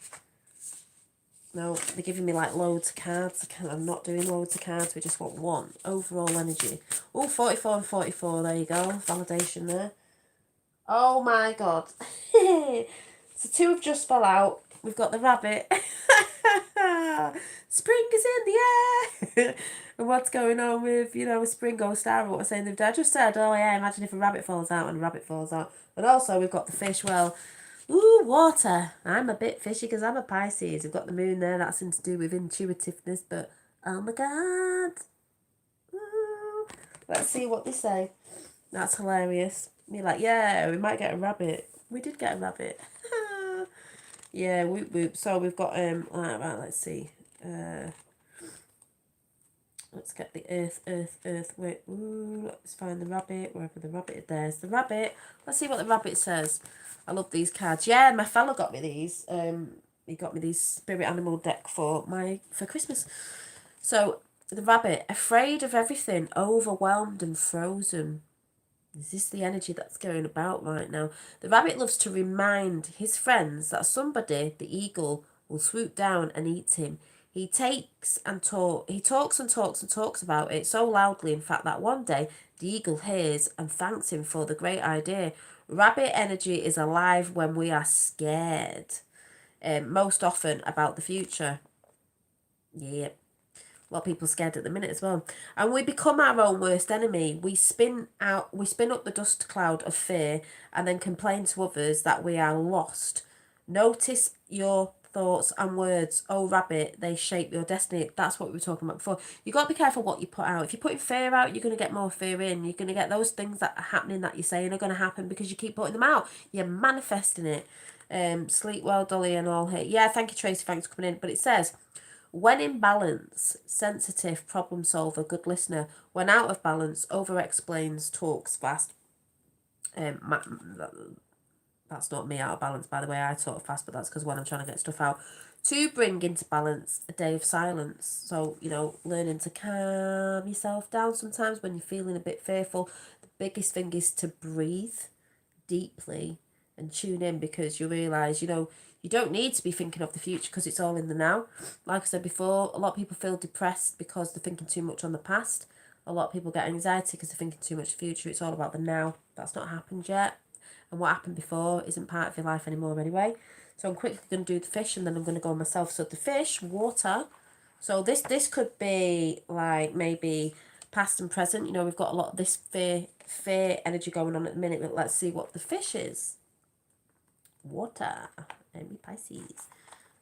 No, they're giving me like loads of cards. I'm not doing loads of cards. We just want one. Overall energy. Oh, 44 and 44. There you go. Validation there. Oh my god. So two have just fell out. We've got the rabbit. Spring is in the air. And what's going on with, you know, Spring Ghost Star, what we're saying they've done. I just said, oh yeah, imagine if a rabbit falls out and a rabbit falls out. And also we've got the fish. Well, ooh, water. I'm a bit fishy because I'm a Pisces. We've got the moon there. That's something to do with intuitiveness. But, oh my god. Ooh. Let's see what they say. That's hilarious. You're like, yeah, we might get a rabbit. We did get a rabbit. Yeah, so we've got right, let's see. Let's get the earth. Wait, let's find the rabbit, wherever the rabbit is. There's the rabbit. Let's see what the rabbit says. I love these cards. Yeah, my fella got me these. He got me these spirit animal deck for Christmas. So the rabbit, afraid of everything, overwhelmed and frozen. Is this the energy that's going about right now? The rabbit loves to remind his friends that somebody, the eagle, will swoop down and eat him. He talks and talks about it so loudly, in fact, that one day the eagle hears and thanks him for the great idea. Rabbit energy is alive when we are scared. Most often about the future. Yep. A lot of people scared at the minute as well. And we become our own worst enemy. We spin up the dust cloud of fear and then complain to others that we are lost. Notice your thoughts and words. Oh, rabbit, they shape your destiny. That's what we were talking about before. You've got to be careful what you put out. If you're putting fear out, you're going to get more fear in. You're going to get those things that are happening that you're saying are going to happen because you keep putting them out. You're manifesting it. Sleep well, Dolly, and all here. Yeah, thank you, Tracy. Thanks for coming in. But it says... When in balance, sensitive, problem solver, good listener. When out of balance, over explains, talks fast. That's not me out of balance, by the way. I talk fast, but that's because when I'm trying to get stuff out. To bring into balance, a day of silence. So, you know, learning to calm yourself down sometimes when you're feeling a bit fearful. The biggest thing is to breathe deeply and tune in, because you realise, you know, you don't need to be thinking of the future because it's all in the now. Like I said before, a lot of people feel depressed because they're thinking too much on the past. A lot of people get anxiety because they're thinking too much future. It's all about the now. That's not happened yet. And what happened before isn't part of your life anymore anyway. So I'm quickly going to do the fish and then I'm going to go on myself. So the fish, water. So this could be like maybe past and present. You know, we've got a lot of this fear energy going on at the minute. But let's see what the fish is. Water. Maybe Pisces.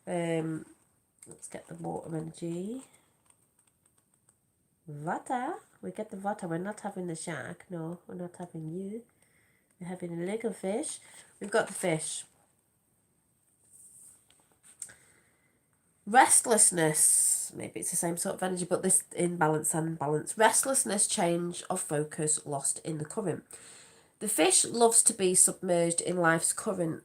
Let's get the water energy. Water. We get the water. We're not having the shark. No, we're not having you. We're having a little fish. We've got the fish. Restlessness. Maybe it's the same sort of energy, but this imbalance and balance. Restlessness, change of focus, lost in the current. The fish loves to be submerged in life's current.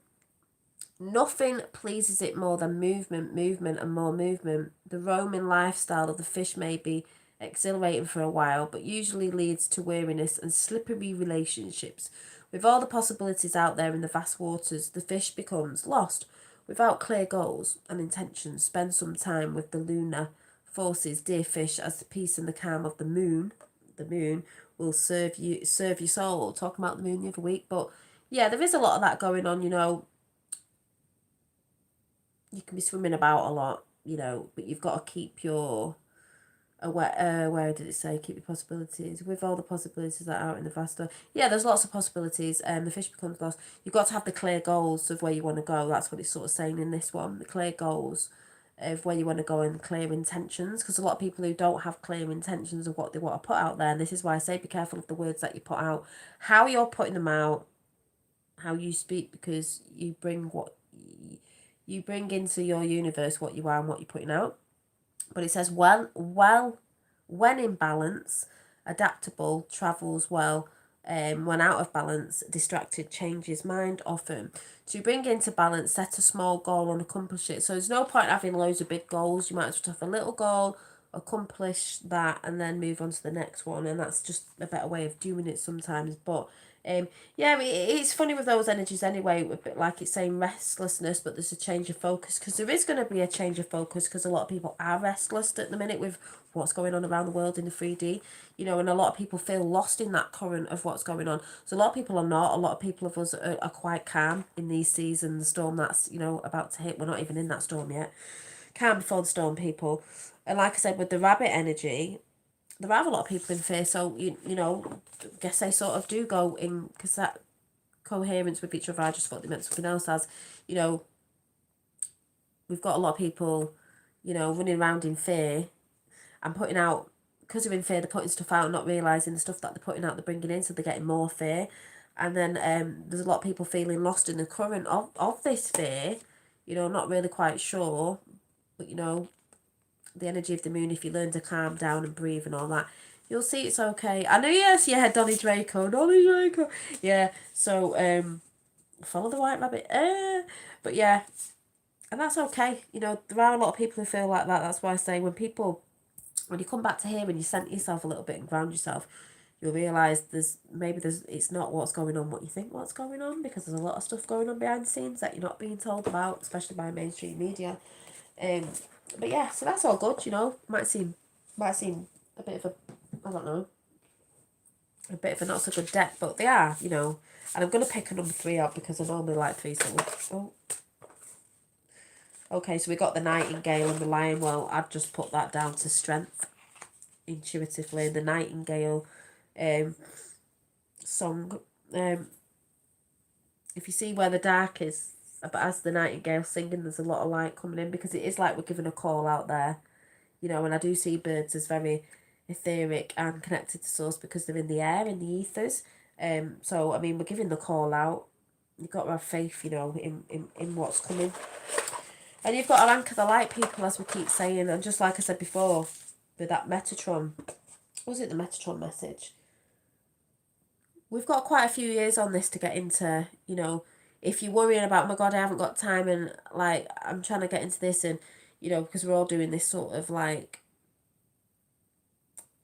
Nothing pleases it more than movement, and more movement. The roaming lifestyle of the fish may be exhilarating for a while, but usually leads to weariness and slippery relationships. With all the possibilities out there in the vast waters, the fish becomes lost. Without clear goals and intentions, spend some time with the lunar forces, dear fish, as the peace and the calm of the moon will serve your soul. Talking about the moon the other week, but yeah, there is a lot of that going on, you know. You can be swimming about a lot, you know, but you've got to keep your where did it say keep your possibilities with all the possibilities that are out in the vast yeah, there's lots of possibilities. The fish becomes lost. You've got to have the clear goals of where you want to go. That's what it's sort of saying in this one, the clear goals of where you want to go and clear intentions, because a lot of people who don't have clear intentions of what they want to put out there, and this is why I say be careful of the words that you put out, how you're putting them out, how you speak, because you bring what you bring into your universe what you are and what you're putting out. But it says when in balance, adaptable, travels well. When out of balance, distracted, changes mind often. To bring into balance, set a small goal and accomplish it. So there's no point having loads of big goals. You might just have a little goal, accomplish that, and then move on to the next one. And that's just a better way of doing it sometimes. But yeah, it's funny with those energies anyway, a bit like it's saying restlessness, but there's a change of focus, because there is going to be a change of focus, because a lot of people are restless at the minute with what's going on around the world in the 3D, you know, and a lot of people feel lost in that current of what's going on. So a lot of people are not. A lot of people of us are quite calm in these seas and the storm that's, you know, about to hit. We're not even in that storm yet. Calm before the storm, people. And like I said, with the rabbit energy, there are a lot of people in fear, so you know, I guess they sort of do go in, because that coherence with each other, I just thought they meant something else, as, you know, we've got a lot of people, you know, running around in fear and putting out, because they're in fear, they're putting stuff out, not realising the stuff that they're putting out they're bringing in, so they're getting more fear. And then there's a lot of people feeling lost in the current of this fear, you know, not really quite sure, but you know, the energy of the moon, if you learn to calm down and breathe and all that, you'll see it's okay. I know, yes, yeah, Donny Draco. Yeah, so follow the white rabbit. But yeah, and that's okay. You know, there are a lot of people who feel like that. That's why I say when you come back to here and you center yourself a little bit and ground yourself, you'll realise it's not what's going on what you think what's going on, because there's a lot of stuff going on behind the scenes that you're not being told about, especially by mainstream media. But yeah, so that's all good, you know. Might seem a bit of a, I don't know, a bit of a not so good deck, but they are, you know. And I'm going to pick a number 3 out because I normally like 3, so okay, so we got the Nightingale and the Lion. Well, I've just put that down to strength intuitively. The Nightingale song, if you see where the dark is, but as the Nightingale singing, there's a lot of light coming in, because it is like we're giving a call out there, you know. And I do see birds as very etheric and connected to source, because they're in the air, in the ethers. So I mean, we're giving the call out. You've got to have faith, you know, in what's coming. And you've got to anchor the light, people, as we keep saying. And just like I said before, with that Metatron, was it the Metatron message? We've got quite a few years on this to get into, you know, if you're worrying about, oh my God, I haven't got time, and like, I'm trying to get into this, and, you know, because we're all doing this sort of like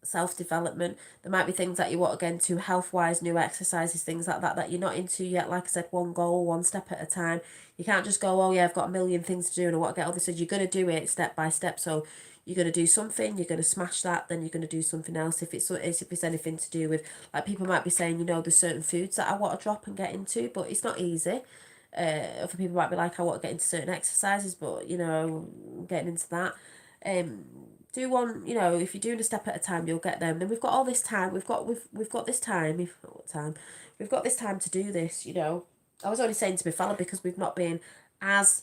self-development, there might be things that you want to get into health-wise, new exercises, things like that you're not into yet. Like I said, one goal, one step at a time. You can't just go, oh yeah, I've got a million things to do and I want to get all this. So you're going to do it step by step. So you're going to do something, you're going to smash that, then you're going to do something else. If it's anything to do with, like, people might be saying, you know, there's certain foods that I want to drop and get into, but it's not easy. Other people might be like, I want to get into certain exercises, but, you know, getting into that. Do one, you know, if you're doing a step at a time, you'll get them. Then we've got all this time. We've got this time. We've got this time to do this. You know, I was only saying to my fella, because we've not been as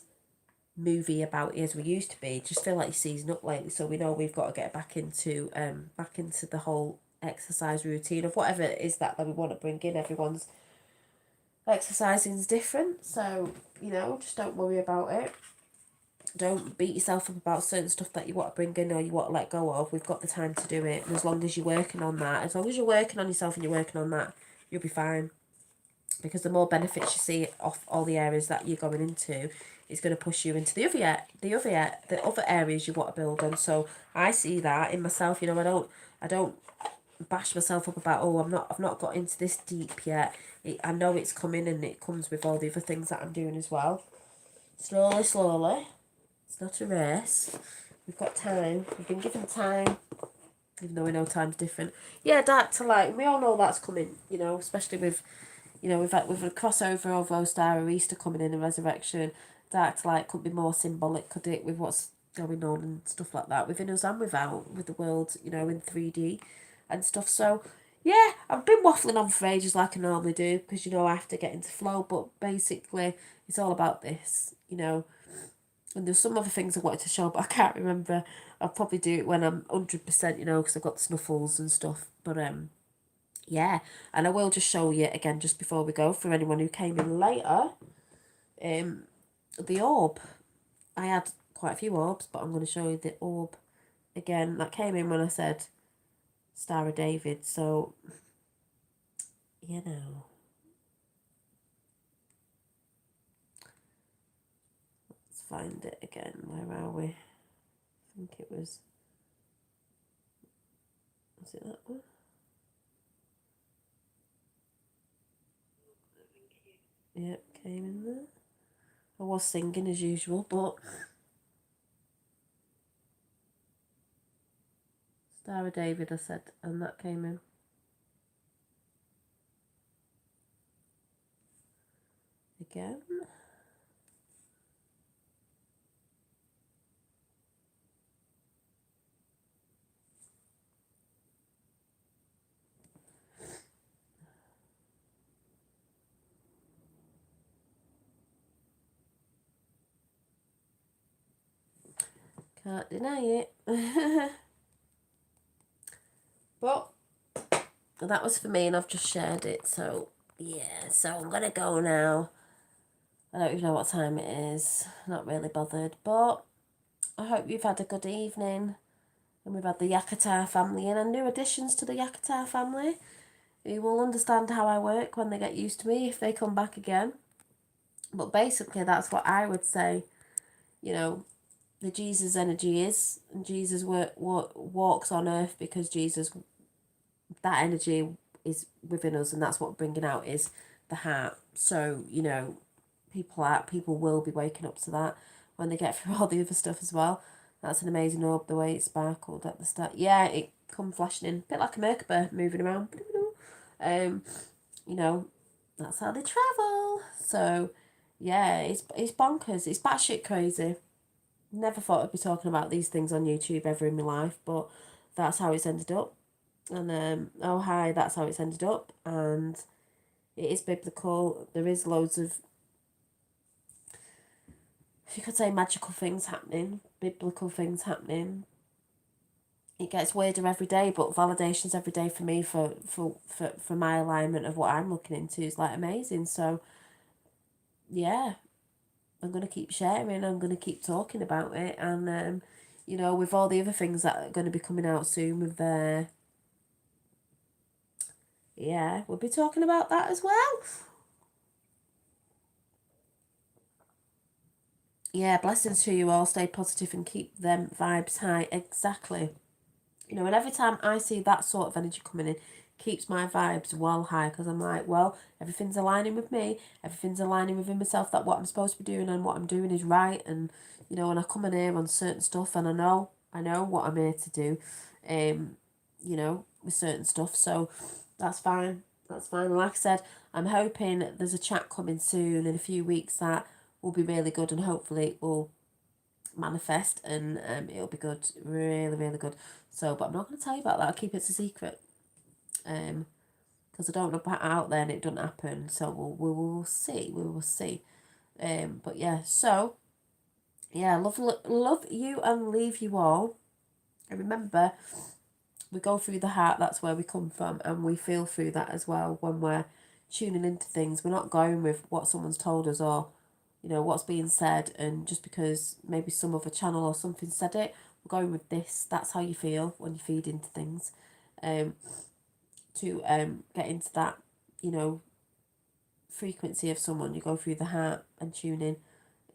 movie about it as we used to be. Just feel like you're season up lately, so we know we've got to get back into the whole exercise routine of whatever it is that we want to bring in. Everyone's exercising is different, so you know, just don't worry about it. Don't beat yourself up about certain stuff that you want to bring in or you want to let go of. We've got the time to do it. And as long as you're working on that, as long as you're working on yourself and you're working on that, you'll be fine. Because the more benefits you see off all the areas that you're going into, it's going to push you into the other areas you want to build on. So I see that in myself. You know, I don't bash myself up about, oh, I've not got into this deep yet. I know it's coming, and it comes with all the other things that I'm doing as well. Slowly. It's not a race. We've got time. We've been given time, even though we know time's different. Yeah, dark to light. We all know that's coming, you know, especially with, you know, with a crossover of Ostar or Easter coming in, a resurrection. Dark to light could be more symbolic, could it, with what's going on and stuff like that within us and without, with the world, you know, in 3D and stuff. So yeah, I've been waffling on for ages like I normally do, because, you know, I have to get into flow, but basically it's all about this, you know. And there's some other things I wanted to show, but I can't remember. I'll probably do it when I'm 100%, you know, because I've got the snuffles and stuff. But yeah, and I will just show you again just before we go, for anyone who came in later, the orb. I had quite a few orbs, but I'm going to show you the orb again that came in when I said Star of David. So, you know, let's find it again. Where are we? I think it was it that one? Yep, came in there. I was singing as usual, but Star of David, I said, and that came in. Again. Can't deny it. But that was for me, and I've just shared it. So yeah, so I'm gonna go now. I don't even know what time it is. Not really bothered, but I hope you've had a good evening. And we've had the Yakutar family in, and new additions to the Yakutar family who will understand how I work when they get used to me, if they come back again. But basically that's what I would say, you know, the Jesus energy is, and Jesus walks on earth because Jesus, that energy is within us, and that's what we're bringing out, is the heart. So, you know, people will be waking up to that when they get through all the other stuff as well. That's an amazing orb, the way it sparkled at the start. Yeah, it come flashing in, a bit like a Merkaba moving around. You know, that's how they travel. So yeah, it's bonkers. It's batshit crazy. Never thought I'd be talking about these things on YouTube ever in my life, but that's how it's ended up. And oh hi, that's how it's ended up. And it is biblical. There is loads of, you could say, magical things happening, biblical things happening. It gets weirder every day, but validations every day for me for my alignment of what I'm looking into is like amazing. So yeah, I'm going to keep sharing, I'm going to keep talking about it, and you know, with all the other things that are going to be coming out soon with yeah, we'll be talking about that as well. Yeah, blessings to you all. Stay positive and keep them vibes high. Exactly. You know, and every time I see that sort of energy coming in, keeps my vibes well high, because I'm like, well, everything's aligning with me, everything's aligning within myself, that what I'm supposed to be doing and what I'm doing is right. And you know, when I come in here on certain stuff, and I know what I'm here to do, you know, with certain stuff, so that's fine. And like I said, I'm hoping there's a chat coming soon in a few weeks that will be really good, and hopefully it will manifest, and it'll be good, really, really good. So, but I'm not going to tell you about that. I'll keep it a secret, because I don't want to put it out there and it doesn't happen. So we'll see. We will see. But yeah. So yeah, love you and leave you all. And remember, we go through the heart. That's where we come from, and we feel through that as well when we're tuning into things. We're not going with what someone's told us, or you know, what's being said, and just because maybe some other channel or something said it, we're going with this. That's how you feel when you feed into things, to get into that, you know, frequency of someone. You go through the heart and tune in,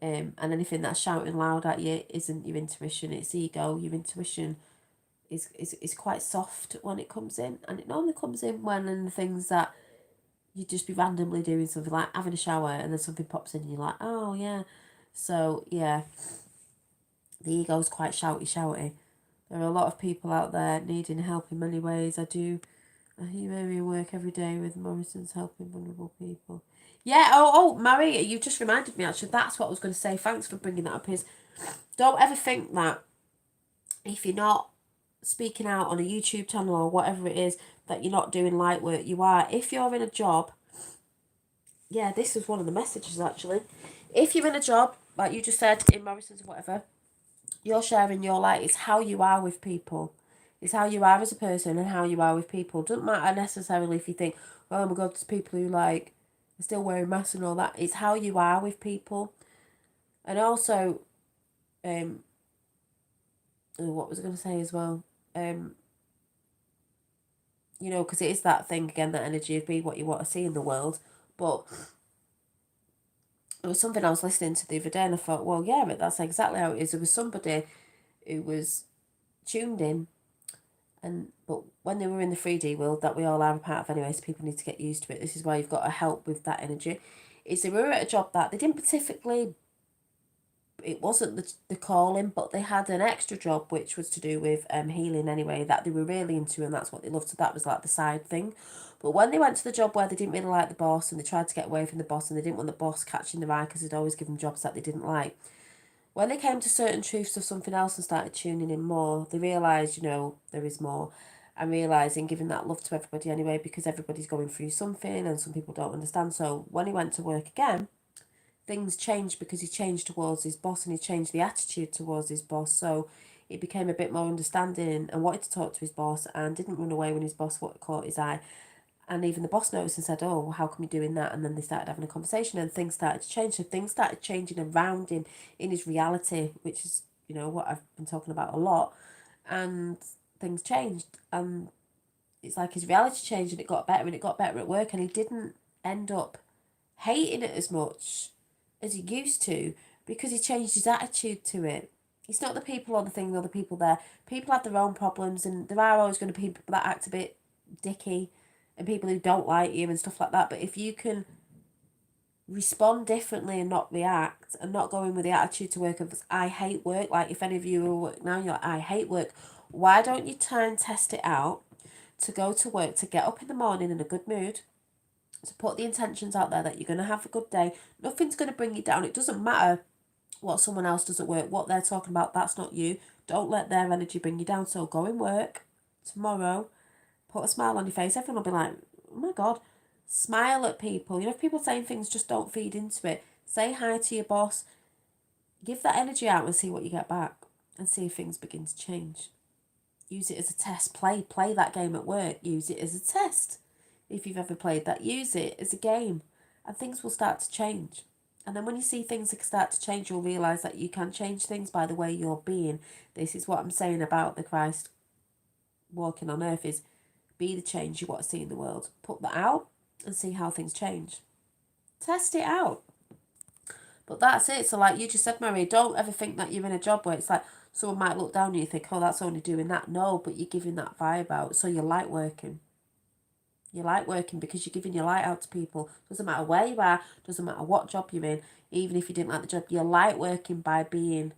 and anything that's shouting loud at you isn't your intuition, it's ego. Your intuition is quite soft when it comes in, and it normally comes in when in the things that you just be randomly doing something, like having a shower, and then something pops in and you're like, oh yeah. So yeah, the ego's quite shouty. There are a lot of people out there needing help in many ways. I hear Mary work every day with Morrison's helping vulnerable people. Yeah, oh Mary, you just reminded me, actually, that's what I was going to say. Thanks for bringing that up. Is Don't ever think that if you're not speaking out on a YouTube channel or whatever it is, that you're not doing light work. You are. If you're in a job, yeah, this is one of the messages actually. If you're in a job, like you just said, in Morrison's or whatever, you're sharing your light. It's how you are with people. It's how you are as a person and how you are with people. Doesn't matter necessarily if you think, oh my God, there's people who like are still wearing masks and all that. It's how you are with people. And also, what was I going to say as well? You know, because it is that thing again, that energy of be what you want to see in the world. But there was something I was listening to the other day and I thought, well, yeah, but that's exactly how it is. There was somebody who was tuned in, but when they were in the 3D world that we all are a part of anyway, so people need to get used to it. This is why you've got to help with that energy. Is they were at a job that they didn't specifically, it wasn't the calling, but they had an extra job which was to do with healing anyway, that they were really into, and that's what they loved. So that was like the side thing. But when they went to the job where they didn't really like the boss and they tried to get away from the boss and they didn't want the boss catching their eye because they'd always give them jobs that they didn't like, when they came to certain truths of something else and started tuning in more, they realised, you know, there is more. And realising giving that love to everybody anyway, because everybody's going through something and some people don't understand. So when he went to work again, things changed because he changed towards his boss and he changed the attitude towards his boss. So he became a bit more understanding and wanted to talk to his boss and didn't run away when his boss caught his eye. And even the boss noticed and said, oh, well, how come you're doing that? And then they started having a conversation and things started to change. So things started changing around him in his reality, which is, you know, what I've been talking about a lot. And things changed. And it's like his reality changed and it got better and it got better at work. And he didn't end up hating it as much as he used to because he changed his attitude to it. It's not the people or the thing or the people there. People have their own problems and there are always going to be people that act a bit dicky and people who don't like you and stuff like that. But if you can respond differently and not react and not go in with the attitude to work of I hate work, like if any of you are at work now, you're like, I hate work, why don't you try and test it out to go to work, to get up in the morning in a good mood, to put the intentions out there that you're going to have a good day. Nothing's going to bring you down. It doesn't matter what someone else does at work, what they're talking about, that's not you. Don't let their energy bring you down. So go and work tomorrow, put a smile on your face. Everyone will be like, oh my God, smile at people. You know, if people saying things, just don't feed into it. Say hi to your boss. Give that energy out and see what you get back and see if things begin to change. Use it as a test. Play that game at work. Use it as a test. If you've ever played that, use it as a game and things will start to change. And then when you see things that start to change, you'll realise that you can change things by the way you're being. This is what I'm saying about the Christ walking on earth, is be the change you want to see in the world. Put that out and see how things change. Test it out. But that's it. So like you just said, Mary, don't ever think that you're in a job where it's like someone might look down and you think, oh, that's only doing that. No, but you're giving that vibe out. So you're light working. You like working because you're giving your light out to people. Doesn't matter where you are, doesn't matter what job you're in, even if you didn't like the job, you're light working by being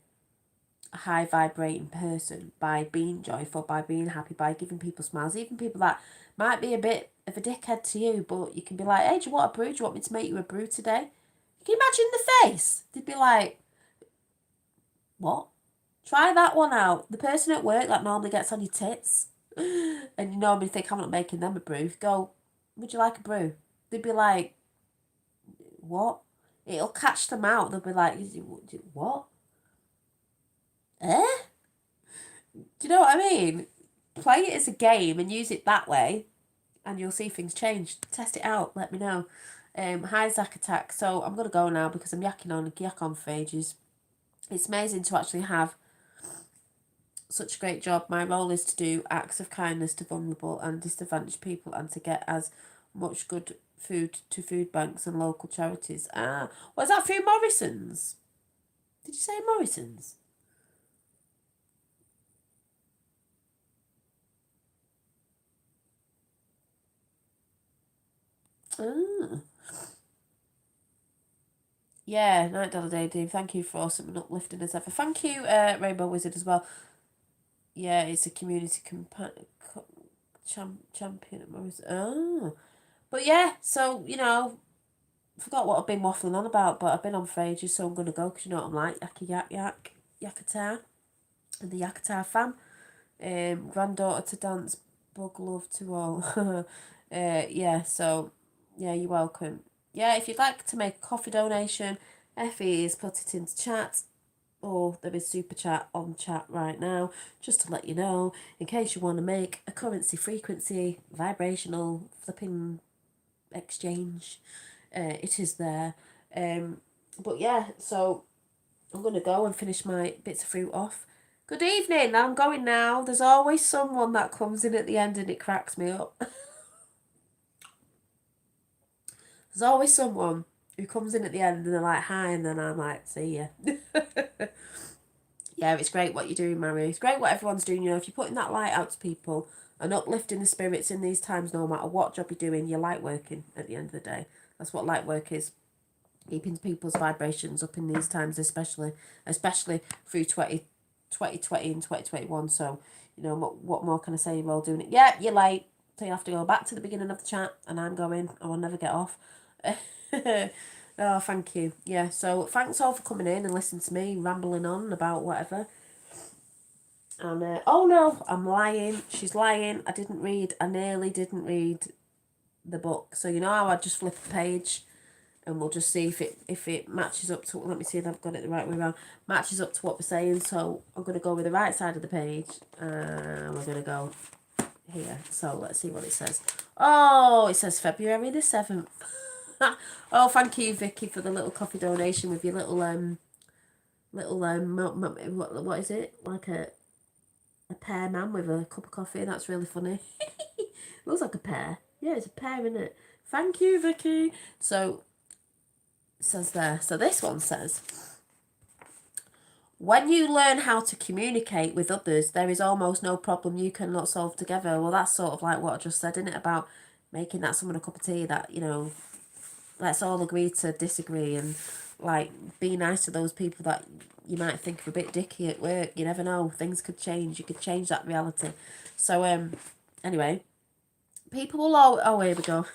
a high vibrating person, by being joyful, by being happy, by giving people smiles, even people that might be a bit of a dickhead to you, but you can be like, hey, do you want a brew? Do you want me to make you a brew today? Can you imagine the face? They'd be like, what? Try that one out. The person at work that normally gets on your tits and you normally think, I'm not making them a brew, go, would you like a brew? They'd be like, what? It'll catch them out. They'll be like, what? Eh? Do you know what I mean? Play it as a game and use it that way and you'll see things change. Test it out. Let me know. Hi, Zach Attack. So I'm going to go now because I'm yak on for ages. It's amazing to actually have such a great job. My role is to do acts of kindness to vulnerable and disadvantaged people and to get as much good food to food banks and local charities. Was that through Morrison's? Did you say Morrison's? Yeah, Night Dollar Day, Dave. Thank you for awesome and uplifting as ever. Thank you, Rainbow Wizard, as well. Yeah, it's a community champion at Morrison. But yeah, so, you know, forgot what I've been waffling on about, but I've been on for ages, so I'm going to go because you know what I'm like, yacky yak yak. Yakata and the Yakata fam. Granddaughter to dance, bug love to all. Yeah, so, yeah, you're welcome. Yeah, if you'd like to make a coffee donation, Effie is put it into chat, or there is super chat on chat right now, just to let you know, in case you want to make a currency frequency vibrational flipping exchange. It is there. But yeah, so I'm going to go and finish my bits of fruit off. Good evening, I'm going now. There's always someone that comes in at the end and it cracks me up. There's always someone who comes in at the end and they're like, hi, and then I'm like, see ya. Yeah, it's great what you're doing, Mary. It's great what everyone's doing. You know, if you're putting that light out to people and uplifting the spirits in these times, no matter what job you're doing, you're light working at the end of the day. That's what light work is. Keeping people's vibrations up in these times, especially through 2020 and 2021. So, you know, what more can I say? You're all doing it. Yeah, you're late. So you have to go back to the beginning of the chat, and I'm going. I will never get off. Oh, thank you. Yeah, so thanks all for coming in and listening to me rambling on about whatever. And, oh no, I'm lying. She's lying. I nearly didn't read the book. So you know how I just flip a page and we'll just see if it matches up to, let me see if I've got it the right way around, matches up to what we're saying. So I'm going to go with the right side of the page, and we're going to go here. So let's see what it says. Oh, it says February the 7th. Oh, thank you, Vicky, for the little coffee donation with your little what is it, like a pear man with a cup of coffee. That's really funny. Looks like a pear. Yeah, it's a pear, isn't it? Thank you, Vicky. So it says there. So this one says, when you learn how to communicate with others, there is almost no problem you cannot solve together. Well, that's sort of like what I just said, isn't it? About making that someone a cup of tea, that, you know, let's all agree to disagree, and like be nice to those people that you might think are a bit dicky at work. You never know, things could change. You could change that reality. So anyway, people will always, oh, here we go.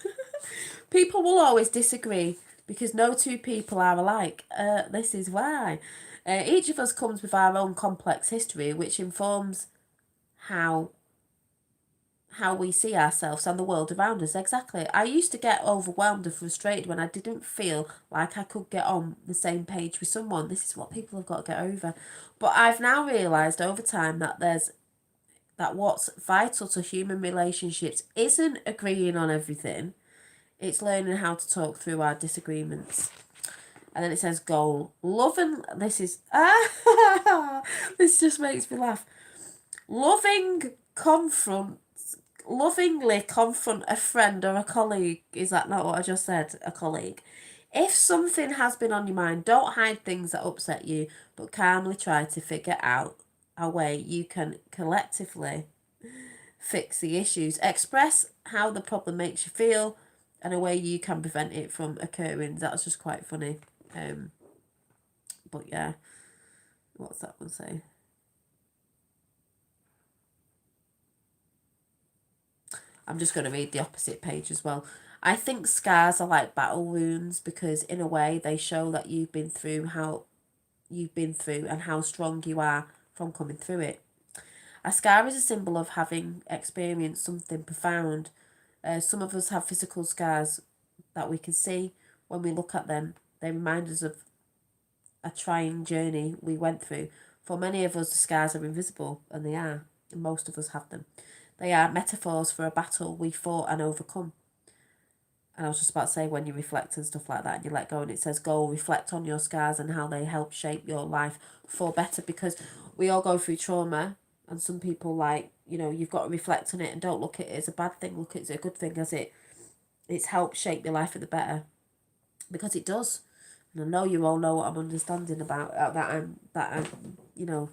People will always disagree because no two people are alike. This is why. Each of us comes with our own complex history, which informs how we see ourselves and the world around us. Exactly. I used to get overwhelmed and frustrated when I didn't feel like I could get on the same page with someone. This is what people have got to get over. But I've now realised over time that what's vital to human relationships isn't agreeing on everything. It's learning how to talk through our disagreements. And then it says goal. Love and this is this just makes me laugh. Lovingly confront a friend or a colleague. Is that not what I just said? A colleague. If something has been on your mind, don't hide things that upset you, but calmly try to figure out a way you can collectively fix the issues. Express how the problem makes you feel and a way you can prevent it from occurring. That's just quite funny. But yeah, what's that one say? I'm just going to read the opposite page as well. I think scars are like battle wounds because in a way they show that you've been through and how strong you are from coming through it. A scar is a symbol of having experienced something profound. Some of us have physical scars that we can see when we look at them. They remind us of a trying journey we went through. For many of us, the scars are invisible, and they are, and most of us have them. They are metaphors for a battle we fought and overcome. And I was just about to say, when you reflect and stuff like that, and you let go, and it says, go reflect on your scars and how they help shape your life for better, because we all go through trauma, and some people, like, you know, you've got to reflect on it and don't look at it as a bad thing, look at it as a good thing, as it's helped shape your life for the better, because it does. And I know you all know what I'm understanding about that I'm you know,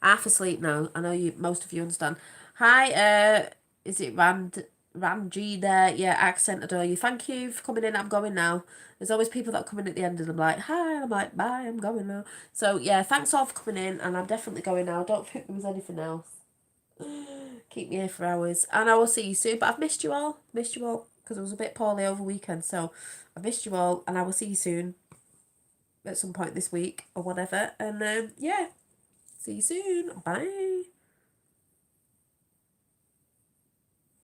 half asleep now. I know most of you understand. Hi, is it Ramji there? Yeah, accent adore you. Thank you for coming in. I'm going now. There's always people that come in at the end and I'm like, hi, and I'm like, bye, I'm going now. So yeah, thanks all for coming in, and I'm definitely going now. I don't think there was anything else. Keep me here for hours, and I will see you soon. But I've missed you all because I was a bit poorly over weekend, so I've missed you all, and I will see you soon at some point this week or whatever. And yeah, See you soon. Bye.